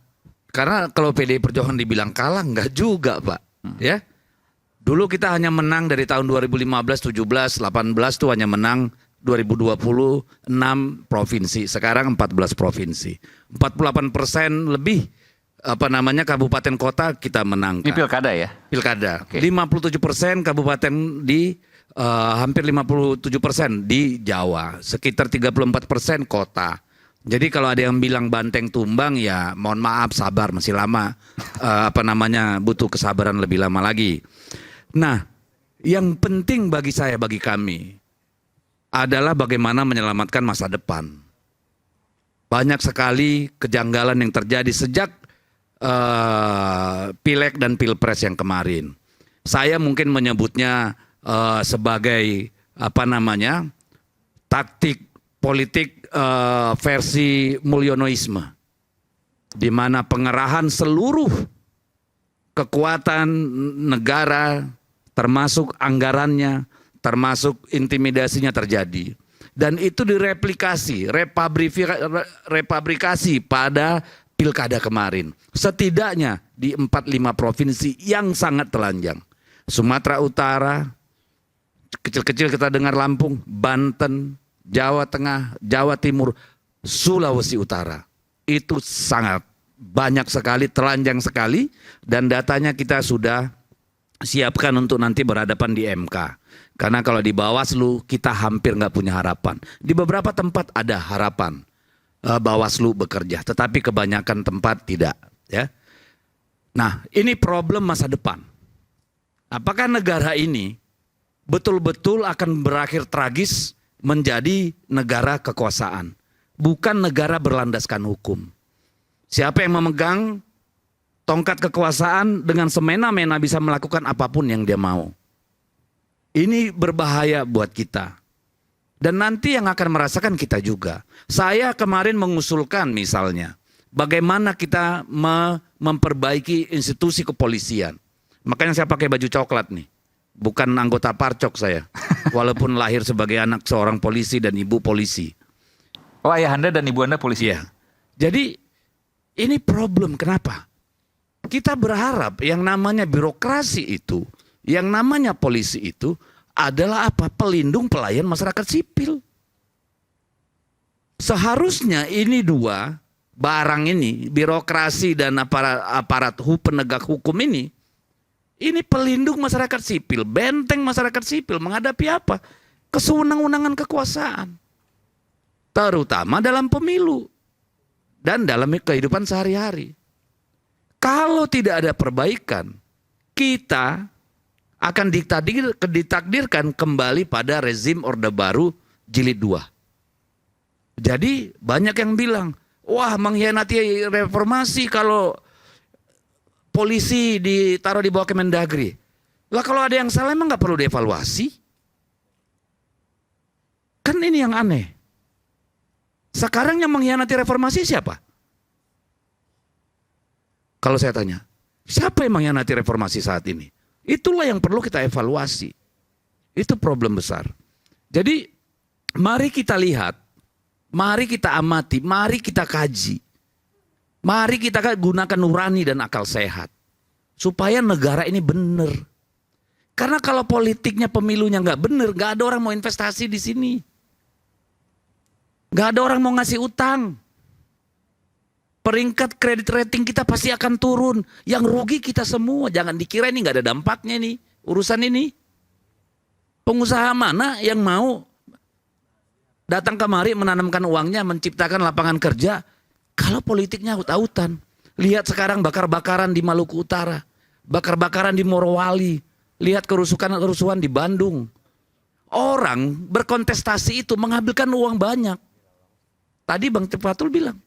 kalau PDI Perjuangan dibilang kalah, enggak juga, Pak. Ya. Dulu kita hanya menang dari tahun 2015, 17, 18 tuh hanya menang 2020 6 provinsi, sekarang 14 provinsi. 48% lebih kabupaten kota kita menangkan. Ini pilkada ya? Pilkada. 57% kabupaten di hampir 57% di Jawa, sekitar 34% kota. Jadi kalau ada yang bilang banteng tumbang ya mohon maaf, sabar, masih lama. Butuh kesabaran lebih lama lagi. Nah, yang penting bagi saya, bagi kami adalah bagaimana menyelamatkan masa depan. Banyak sekali kejanggalan yang terjadi sejak Pileg dan Pilpres yang kemarin. Saya mungkin menyebutnya sebagai taktik politik versi Mulyonoisme, di mana pengerahan seluruh kekuatan negara, termasuk anggarannya, termasuk intimidasinya terjadi. Dan itu direplikasi, repabrikasi pada pilkada kemarin. Setidaknya di 4-5 provinsi yang sangat telanjang. Sumatera Utara, kecil-kecil kita dengar Lampung, Banten, Jawa Tengah, Jawa Timur, Sulawesi Utara. Itu sangat banyak sekali, telanjang sekali, dan datanya kita sudah siapkan untuk nanti berhadapan di MK. Karena kalau di Bawaslu kita hampir nggak punya harapan. Di beberapa tempat ada harapan Bawaslu bekerja, tetapi kebanyakan tempat tidak. Ya. Nah, ini problem masa depan. Apakah negara ini betul-betul akan berakhir tragis menjadi negara kekuasaan, bukan negara berlandaskan hukum? Siapa yang memegang tongkat kekuasaan dengan semena-mena bisa melakukan apapun yang dia mau. Ini berbahaya buat kita. Dan nanti yang akan merasakan kita juga. Saya kemarin mengusulkan misalnya, bagaimana kita memperbaiki institusi kepolisian. Makanya saya pakai baju coklat nih. Bukan anggota Parcok saya. Walaupun lahir sebagai anak seorang polisi dan ibu polisi. Oh, ayah Anda dan ibu Anda polisi? Iya. Jadi ini problem, kenapa? Kita berharap yang namanya birokrasi itu, yang namanya polisi itu adalah apa? Pelindung pelayan masyarakat sipil. Seharusnya ini dua barang ini, birokrasi dan aparat penegak hukum ini pelindung masyarakat sipil, benteng masyarakat sipil menghadapi apa? Kesewenang-wenangan kekuasaan. Terutama dalam pemilu dan dalam kehidupan sehari-hari. Kalau tidak ada perbaikan, kita akan ditakdirkan kembali pada rezim Orde Baru jilid 2. Jadi banyak yang bilang, wah mengkhianati reformasi kalau polisi ditaruh di bawah Kemendagri. Lah kalau ada yang salah emang nggak perlu dievaluasi? Kan ini yang aneh. Sekarang yang mengkhianati reformasi siapa? Kalau saya tanya, siapa yang mengkhianati reformasi saat ini? Itulah yang perlu kita evaluasi. Itu problem besar. Jadi mari kita lihat, mari kita amati, mari kita kaji. Mari kita gunakan nurani dan akal sehat. Supaya negara ini benar. Karena kalau politiknya pemilunya nggak benar, nggak ada orang mau investasi di sini. Nggak ada orang mau ngasih utang. Peringkat kredit rating kita pasti akan turun. Yang rugi kita semua. Jangan dikira ini nggak ada dampaknya nih urusan ini. Pengusaha mana yang mau datang kemari menanamkan uangnya, menciptakan lapangan kerja. Kalau politiknya aut-autan. Lihat sekarang bakar-bakaran di Maluku Utara, bakar-bakaran di Morowali, lihat kerusuhan di Bandung. Orang berkontestasi itu mengambilkan uang banyak. Tadi Bang Fatul bilang,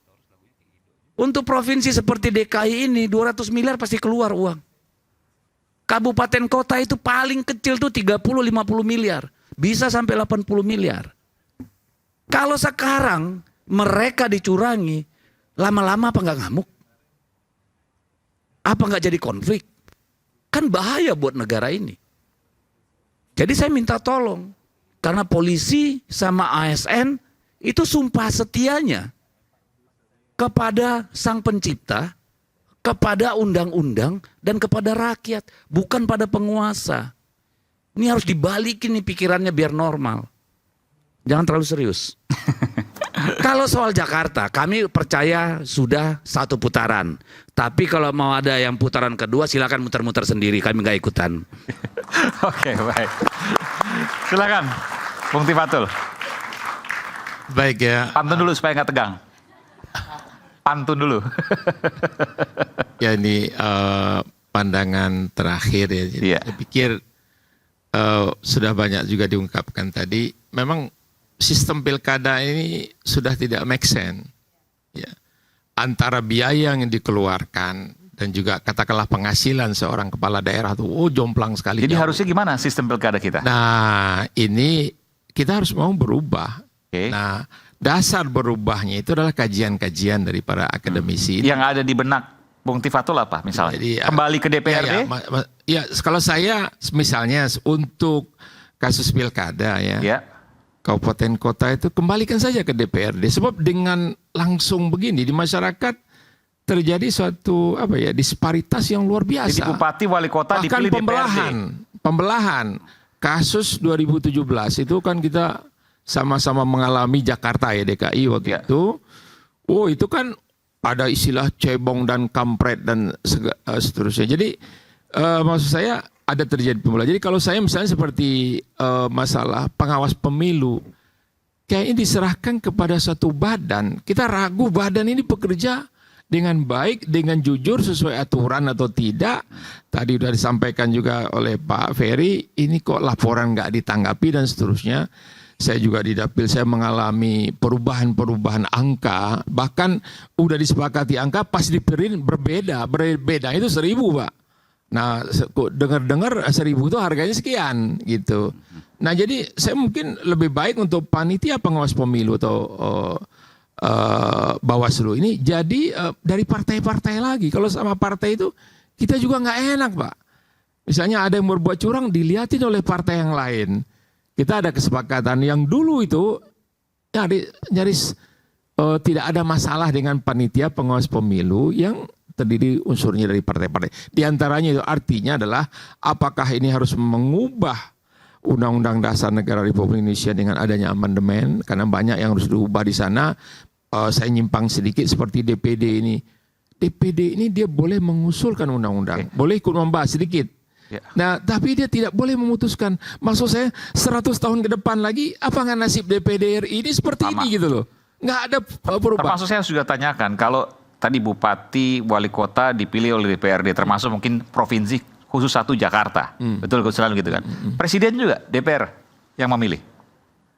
untuk provinsi seperti DKI ini 200 miliar pasti keluar uang. Kabupaten kota itu paling kecil tuh 30-50 miliar. Bisa sampai 80 miliar. Kalau sekarang mereka dicurangi, lama-lama apa nggak ngamuk? Apa nggak jadi konflik? Kan bahaya buat negara ini. Jadi saya minta tolong. Karena polisi sama ASN itu sumpah setianya kepada sang pencipta, kepada undang-undang, dan kepada rakyat. Bukan pada penguasa. Ini harus dibalikin nih pikirannya biar normal. Jangan terlalu serius. Kalau soal Jakarta, kami percaya sudah 1 putaran. Tapi kalau mau ada yang putaran kedua, silakan muter-muter sendiri. Kami nggak ikutan. Oke, baik. Silakan, Bung Tifatul. Baik ya. Pantun dulu supaya nggak tegang. Pantun dulu. Ya ini pandangan terakhir ya. Jadi saya pikir sudah banyak juga diungkapkan tadi. Memang sistem pilkada ini sudah tidak make sense. Ya. Antara biaya yang dikeluarkan dan juga katakanlah penghasilan seorang kepala daerah itu jomplang sekali. Jadi harusnya gimana sistem pilkada kita? Nah ini kita harus mau berubah. Nah dasar berubahnya itu adalah kajian-kajian dari para akademisi. Yang ada di benak Bung Tifatul apa misalnya? Jadi, kembali ke DPRD? Ya, kalau saya misalnya untuk kasus pilkada ya. Kabupaten kota itu kembalikan saja ke DPRD. Sebab dengan langsung begini di masyarakat terjadi suatu disparitas yang luar biasa. Jadi bupati wali kota bahkan dipilih pembelahan. Kasus 2017 itu kan kita sama-sama mengalami Jakarta ya DKI waktu itu. Oh itu kan ada istilah cebong dan kampret dan seterusnya. Jadi maksud saya ada terjadi pembelahan. Jadi kalau saya misalnya seperti masalah pengawas pemilu, kayaknya diserahkan kepada satu badan. Kita ragu badan ini bekerja dengan baik, dengan jujur, sesuai aturan atau tidak. Tadi sudah disampaikan juga oleh Pak Ferry, ini kok laporan nggak ditanggapi dan seterusnya. Saya juga di Dapil, saya mengalami perubahan angka. Bahkan udah disepakati angka, pas dipirin berbeda itu 1.000 Pak. Nah, dengar 1.000 itu harganya sekian gitu. Nah, jadi saya mungkin lebih baik untuk panitia pengawas pemilu atau Bawaslu ini jadi dari partai-partai lagi. Kalau sama partai itu kita juga nggak enak Pak. Misalnya ada yang berbuat curang dilihatin oleh partai yang lain. Kita ada kesepakatan yang dulu itu nyaris tidak ada masalah dengan panitia pengawas pemilu yang terdiri unsurnya dari partai-partai. Di antaranya itu artinya adalah apakah ini harus mengubah Undang-Undang Dasar Negara Republik Indonesia dengan adanya amandemen, karena banyak yang harus diubah di sana. Saya nyimpang sedikit seperti DPD ini. DPD ini dia boleh mengusulkan undang-undang, boleh ikut membahas sedikit. Nah, tapi dia tidak boleh memutuskan. Maksud saya 100 tahun ke depan lagi, apa nggak nasib DPD RI ini seperti ini gitu loh. Nggak ada perubahan. Termasuk saya sudah tanyakan, kalau tadi bupati, wali kota dipilih oleh DPRD, termasuk mungkin provinsi khusus 1 Jakarta. Betul selalu gitu kan. Presiden juga DPR yang memilih.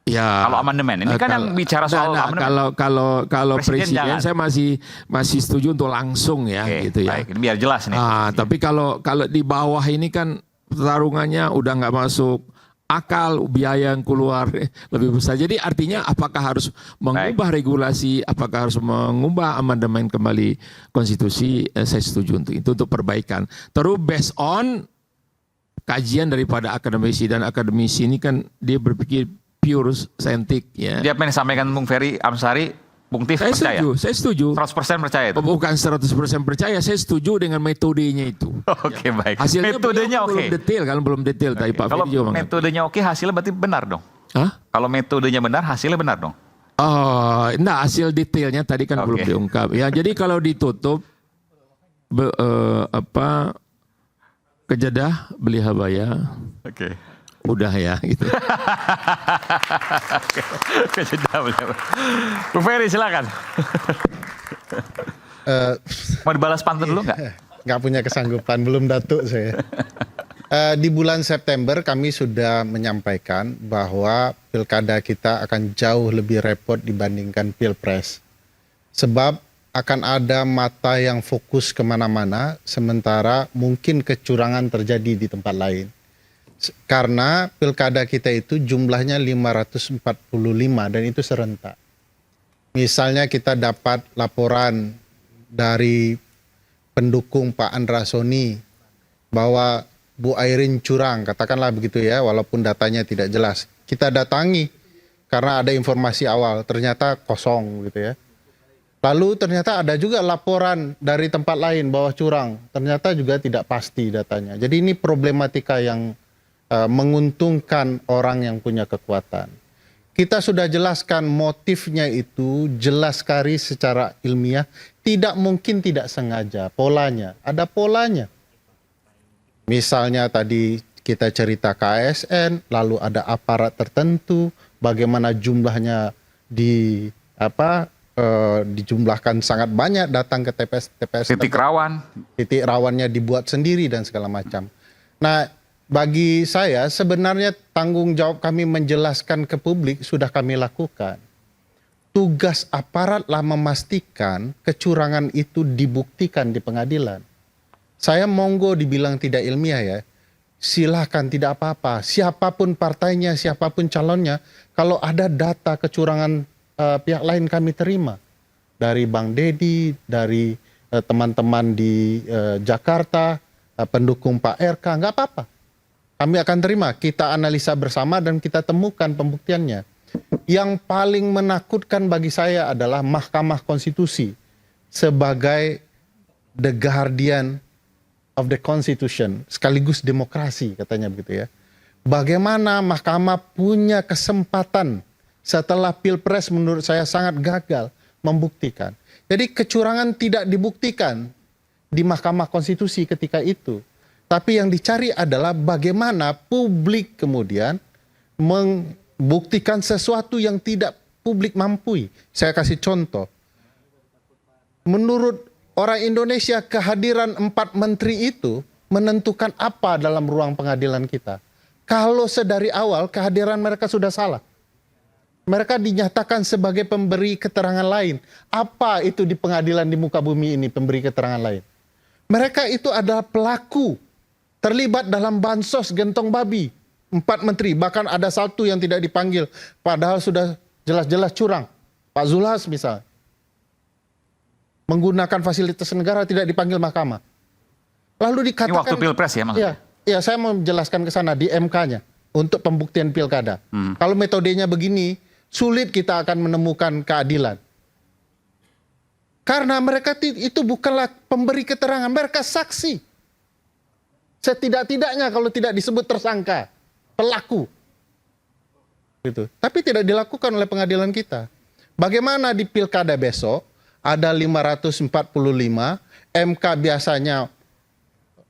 Ya. Kalau amandemen ini kan yang bicara soal amandemen. Kalau presiden saya masih setuju untuk langsung ya gitu ya. Baik, biar jelas nih. Tapi kalau di bawah ini kan pertarungannya udah nggak masuk akal, biaya yang keluar lebih besar. Jadi artinya apakah harus mengubah regulasi, apakah harus mengubah amandemen kembali konstitusi, saya setuju untuk itu, untuk perbaikan. Terus based on kajian daripada akademisi, dan akademisi ini kan dia berpikir pure saintik ya. Dia apa yang disampaikan Bung Ferry Amsari, Bung Tif percaya? Saya setuju. 100% percaya itu? Bukan 100% percaya, saya setuju dengan metodenya itu. Oke, baik. Hasilnya metodenya oke. Belum detail kan, belum detail tadi Pak Kalau Ferry juga metodenya oke, hasilnya berarti benar dong? Hah? Kalau metodenya benar, hasilnya benar dong? Nah hasil detailnya tadi kan belum diungkap. Ya, jadi kalau ditutup kejadah beli habaya. udah ya gitu. Bu Ferry silakan. Mau dibalas pantun dulu nggak? Nggak punya kesanggupan, belum datuk saya. Di bulan September kami sudah menyampaikan bahwa pilkada kita akan jauh lebih repot dibandingkan pilpres. Sebab akan ada mata yang fokus kemana-mana, sementara mungkin kecurangan terjadi di tempat lain. Karena pilkada kita itu jumlahnya 545 dan itu serentak. Misalnya kita dapat laporan dari pendukung Pak Andra Soni bahwa Bu Airin curang, katakanlah begitu ya, walaupun datanya tidak jelas. Kita datangi karena ada informasi awal, ternyata kosong gitu ya. Lalu ternyata ada juga laporan dari tempat lain bahwa curang, ternyata juga tidak pasti datanya. Jadi ini problematika yang menguntungkan orang yang punya kekuatan. Kita sudah jelaskan motifnya itu jelas sekali secara ilmiah, tidak mungkin tidak sengaja, polanya, ada polanya. Misalnya tadi kita cerita KASN, lalu ada aparat tertentu, bagaimana jumlahnya dijumlahkan sangat banyak datang ke TPS. Titik rawan. Titik rawannya dibuat sendiri dan segala macam. Nah, bagi saya sebenarnya tanggung jawab kami menjelaskan ke publik sudah kami lakukan. Tugas aparatlah memastikan kecurangan itu dibuktikan di pengadilan. Saya monggo dibilang tidak ilmiah ya. Silahkan, tidak apa-apa. Siapapun partainya, siapapun calonnya, kalau ada data kecurangan pihak lain kami terima. Dari Bang Dedi, dari teman-teman di Jakarta, pendukung Pak RK, nggak apa-apa. Kami akan terima, kita analisa bersama dan kita temukan pembuktiannya. Yang paling menakutkan bagi saya adalah Mahkamah Konstitusi sebagai the guardian of the Constitution, sekaligus demokrasi katanya begitu ya. Bagaimana Mahkamah punya kesempatan setelah Pilpres menurut saya sangat gagal membuktikan. Jadi kecurangan tidak dibuktikan di Mahkamah Konstitusi ketika itu. Tapi yang dicari adalah bagaimana publik kemudian membuktikan sesuatu yang tidak publik mampu. Saya kasih contoh. Menurut orang Indonesia, kehadiran 4 menteri itu menentukan apa dalam ruang pengadilan kita. Kalau sedari awal kehadiran mereka sudah salah. Mereka dinyatakan sebagai pemberi keterangan lain. Apa itu di pengadilan di muka bumi ini pemberi keterangan lain? Mereka itu adalah pelaku terlibat dalam bansos gentong babi. 4 menteri, bahkan ada 1 yang tidak dipanggil. Padahal sudah jelas-jelas curang. Pak Zulhas misalnya. Menggunakan fasilitas negara tidak dipanggil mahkamah. Lalu dikatakan... Ini waktu Pilpres ya maksudnya? Iya, saya mau menjelaskan ke sana di MK-nya. Untuk pembuktian pilkada. Kalau metodenya begini, sulit kita akan menemukan keadilan. Karena mereka itu bukanlah pemberi keterangan, mereka saksi. Setidak-tidaknya kalau tidak disebut tersangka, pelaku. Gitu. Tapi tidak dilakukan oleh pengadilan kita. Bagaimana di pilkada besok, ada 545, MK biasanya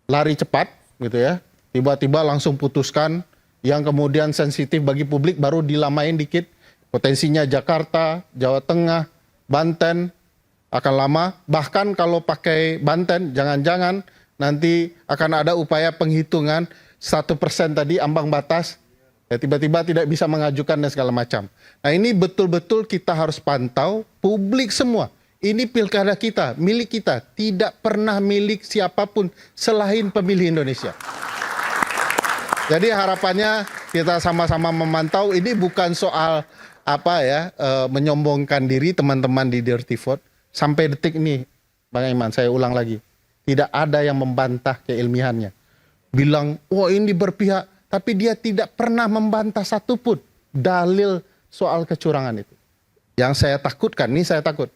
lari cepat, gitu ya. Tiba-tiba langsung putuskan, yang kemudian sensitif bagi publik baru dilamain dikit. Potensinya Jakarta, Jawa Tengah, Banten akan lama. Bahkan kalau pakai Banten, jangan-jangan nanti akan ada upaya penghitungan 1% tadi ambang batas. Ya, tiba-tiba tidak bisa mengajukan dan segala macam. Nah ini betul-betul kita harus pantau publik semua. Ini pilkada kita, milik kita. Tidak pernah milik siapapun selain pemilih Indonesia. Jadi harapannya kita sama-sama memantau. Ini bukan soal menyombongkan diri teman-teman di Dirty Vote. Sampai detik ini, Bang Iman, saya ulang lagi. Tidak ada yang membantah keilmiannya. Bilang, ini berpihak. Tapi dia tidak pernah membantah satupun dalil soal kecurangan itu. Yang saya takutkan, ini saya takut.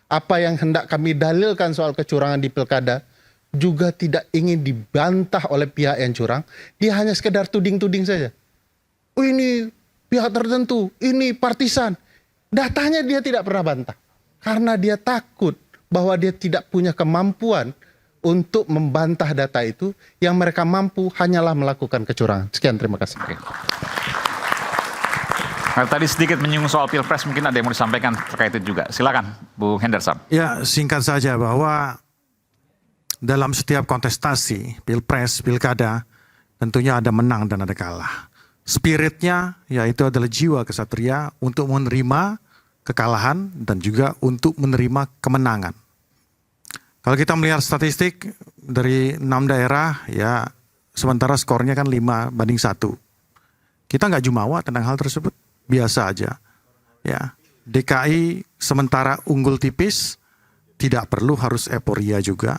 Apa yang hendak kami dalilkan soal kecurangan di pilkada juga tidak ingin dibantah oleh pihak yang curang. Dia hanya sekedar tuding-tuding saja. Ini pihak tertentu, ini partisan. Datanya dia tidak pernah bantah. Karena dia takut bahwa dia tidak punya kemampuan untuk membantah data itu, yang mereka mampu hanyalah melakukan kecurangan. Sekian, terima kasih. Nah, tadi sedikit menyinggung soal Pilpres, mungkin ada yang mau disampaikan terkait itu juga. Silakan, Bu Henderson. Ya, singkat saja bahwa dalam setiap kontestasi, Pilpres, Pilkada, tentunya ada menang dan ada kalah. Spiritnya yaitu adalah jiwa kesatria untuk menerima kekalahan dan juga untuk menerima kemenangan. Kalau kita melihat statistik dari 6 daerah, ya sementara skornya kan 5-1. Kita nggak jumawa tentang hal tersebut, biasa aja. Ya, DKI sementara unggul tipis, tidak perlu harus euforia juga.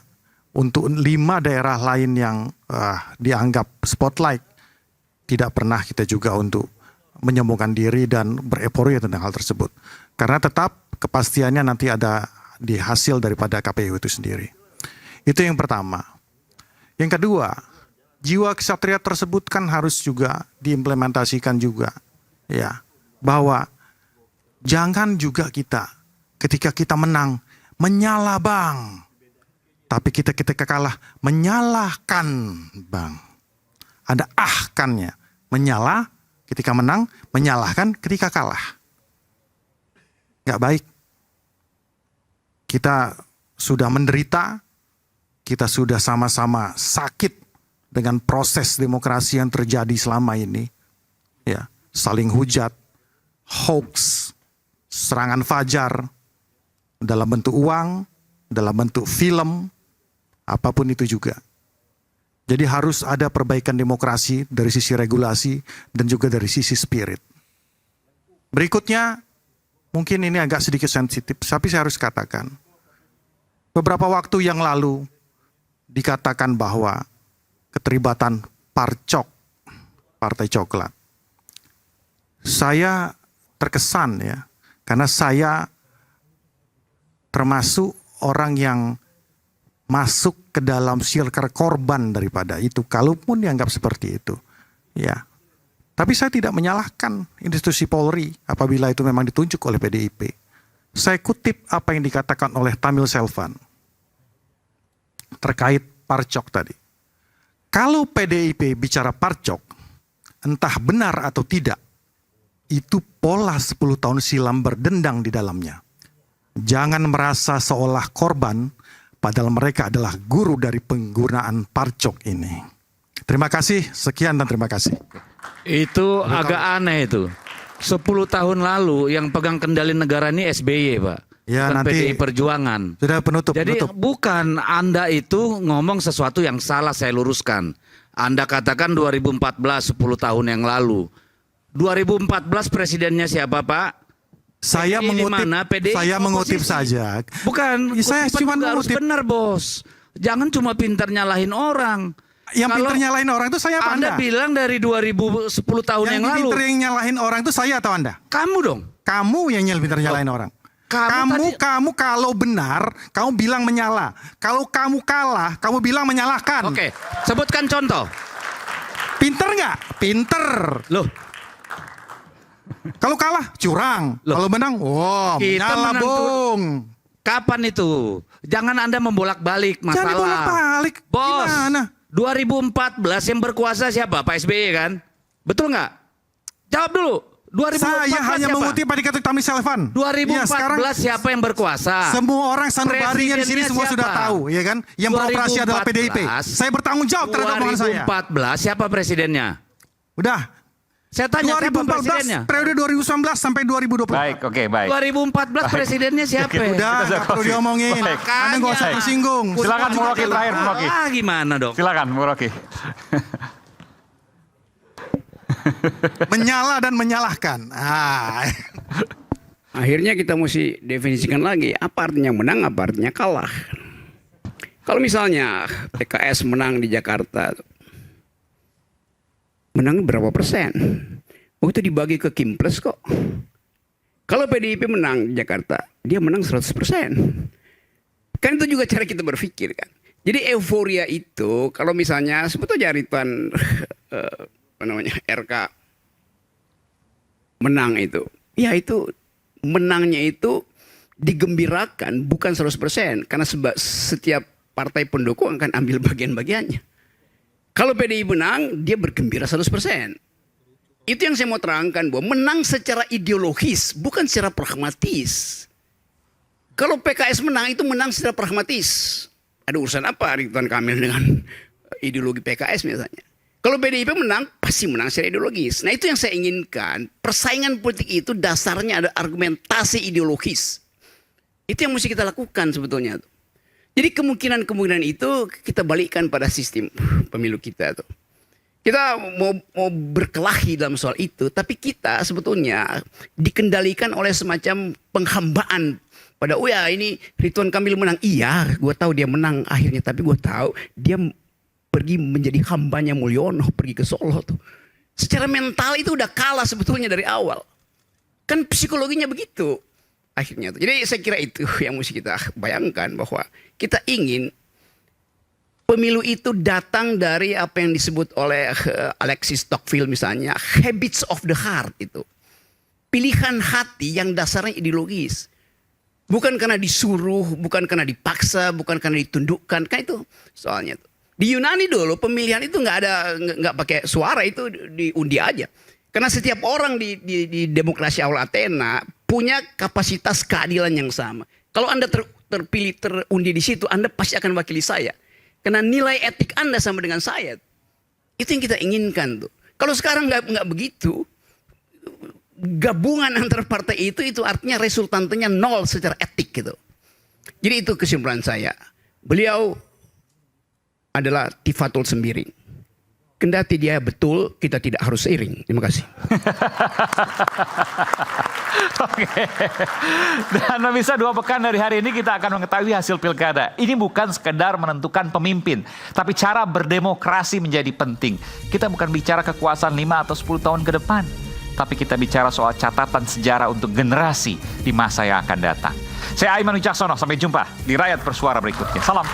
Untuk 5 daerah lain yang dianggap spotlight, tidak pernah kita juga untuk menyombongkan diri dan bereporia tentang hal tersebut. Karena tetap kepastiannya nanti ada di hasil daripada KPU itu sendiri. Itu yang pertama. Yang kedua, jiwa kesatria tersebut kan harus juga diimplementasikan juga. Ya, bahwa jangan juga kita ketika kita menang menyala bang. Tapi kita ketika kalah menyalahkan bang. Ada ahkannya. Menyala ketika menang, menyalahkan ketika kalah. Gak baik. Kita sudah menderita, kita sudah sama-sama sakit dengan proses demokrasi yang terjadi selama ini. Ya, saling hujat, hoax, serangan fajar, dalam bentuk uang, dalam bentuk film, apapun itu juga. Jadi harus ada perbaikan demokrasi dari sisi regulasi dan juga dari sisi spirit. Berikutnya, mungkin ini agak sedikit sensitif, tapi saya harus katakan. Beberapa waktu yang lalu dikatakan bahwa keterlibatan Parcok, Partai Coklat. Saya terkesan ya, karena saya termasuk orang yang masuk ke dalam circle korban daripada itu, kalaupun dianggap seperti itu. Ya. Tapi saya tidak menyalahkan institusi Polri apabila itu memang ditunjuk oleh PDIP. Saya kutip apa yang dikatakan oleh Tamil Selvan terkait Parcok tadi. Kalau PDIP bicara Parcok, entah benar atau tidak, itu pola 10 tahun silam berdendang di dalamnya. Jangan merasa seolah korban, padahal mereka adalah guru dari penggunaan Parcok ini. Terima kasih, sekian dan terima kasih. Itu agak aneh itu. 10 tahun lalu yang pegang kendali negara ini SBY, Pak. Ya, bukan nanti PDI Perjuangan. Sudah penutup. Jadi penutup. bukan Anda itu ngomong sesuatu yang salah, saya luruskan. Anda katakan 2014, 10 tahun yang lalu. 2014 presidennya siapa, Pak? Saya PDI mengutip, mana? PDI saya mengutip oposisi. saja. Bukan, Saya cuma harus mengutip. benar, Bos. Jangan cuma pintar nyalahin orang. Yang Kalau pintar nyalahin orang itu saya apa Anda Anda? bilang dari 2010 tahun yang lalu. Yang pintar yang nyalahin orang itu saya atau Anda? Kamu dong. Kamu yang pintar nyalahin orang. Kamu Kamu kalau benar, kamu bilang menyala. Kalau kamu kalah, kamu bilang menyalahkan. Oke, sebutkan contoh. Pinter nggak? Pinter. Loh. Kalau kalah, curang. Kalau menang, wow, Kita menyala menang bung. Kapan itu? Jangan Anda membolak-balik masalah. Jangan bolak-balik. Bos, Gimana? 2014 yang berkuasa siapa? Pak SBY kan? Betul nggak? Jawab dulu. 2014 Saya hanya siapa? mengutip apa dikatakan Tamil Selvan. 2014 siapa yang berkuasa? Semua orang sanubarinya di sini Presidennya semua siapa? sudah tahu, ya kan? Yang beroperasi adalah PDIP. Saya bertanggung jawab terhadap omongan saya. 2014 siapa presidennya? Udah. Saya tanya siapa presidennya? 2014 periode 2019 sampai 2020. Baik, oke, baik. 2014 presidennya siapa? Udah, nggak perlu diomongin. Anda nggak usah tersinggung. Silakan Bung Rocky terakhir, Bung Rocky. Gimana dong? Silakan Bung Rocky. Menyala dan menyalahkan. Akhirnya kita mesti definisikan lagi apa artinya menang, apa artinya kalah. Kalau misalnya PKS menang di Jakarta, menang berapa persen? Oh, itu dibagi ke Kimples kok. Kalau PDIP menang di Jakarta, dia menang 100%. Kan itu juga cara kita berpikir kan. Jadi euforia itu kalau misalnya sebetulnya Ridwan RK menang itu, ya itu menangnya itu digembirakan bukan 100% karena setiap partai pendukung akan ambil bagian-bagiannya. Kalau PDI menang, dia bergembira 100%. Itu yang saya mau terangkan, bahwa menang secara ideologis, bukan secara pragmatis. Kalau PKS menang, itu menang secara pragmatis. Ada urusan apa Ridwan Kamil dengan ideologi PKS misalnya. Kalau PDIP menang, pasti menang secara ideologis. Nah itu yang saya inginkan. Persaingan politik itu dasarnya ada argumentasi ideologis. Itu yang mesti kita lakukan sebetulnya. Jadi kemungkinan-kemungkinan itu kita balikkan pada sistem pemilu kita tuh. Kita mau berkelahi dalam soal itu, tapi kita sebetulnya dikendalikan oleh semacam penghambaan pada, oh ya ini Ridwan Kamil menang. Iya, gue tahu dia menang akhirnya, tapi gue tahu dia pergi menjadi hambanya Mulyono, pergi ke Solo tuh. Secara mental itu udah kalah sebetulnya dari awal. Kan psikologinya begitu. Akhirnya. Jadi saya kira itu yang mesti kita bayangkan, bahwa kita ingin pemilu itu datang dari apa yang disebut oleh Alexis Tocqueville misalnya, habits of the heart itu. Pilihan hati yang dasarnya ideologis. Bukan karena disuruh, bukan karena dipaksa, bukan karena ditundukkan. Kan itu soalnya. Di Yunani dulu pemilihan itu nggak pakai suara, itu diundi aja. Karena setiap orang di demokrasi awal Athena punya kapasitas keadilan yang sama. Kalau Anda terpilih terundi di situ, Anda pasti akan wakili saya. Karena nilai etik Anda sama dengan saya. Itu yang kita inginkan tuh. Kalau sekarang nggak begitu, gabungan antar partai itu artinya resultantenya nol secara etik gitu. Jadi itu kesimpulan saya. Beliau adalah Tifatul Sembiring. Kendati dia betul, kita tidak harus seiring. Terima kasih. Oke. Dan pemirsa, 2 pekan dari hari ini kita akan mengetahui hasil pilkada. Ini bukan sekedar menentukan pemimpin, tapi cara berdemokrasi menjadi penting. Kita bukan bicara kekuasaan 5 atau 10 tahun ke depan, tapi kita bicara soal catatan sejarah untuk generasi di masa yang akan datang. Saya Aiman Wicaksono, sampai jumpa di Rakyat Bersuara berikutnya. Salam.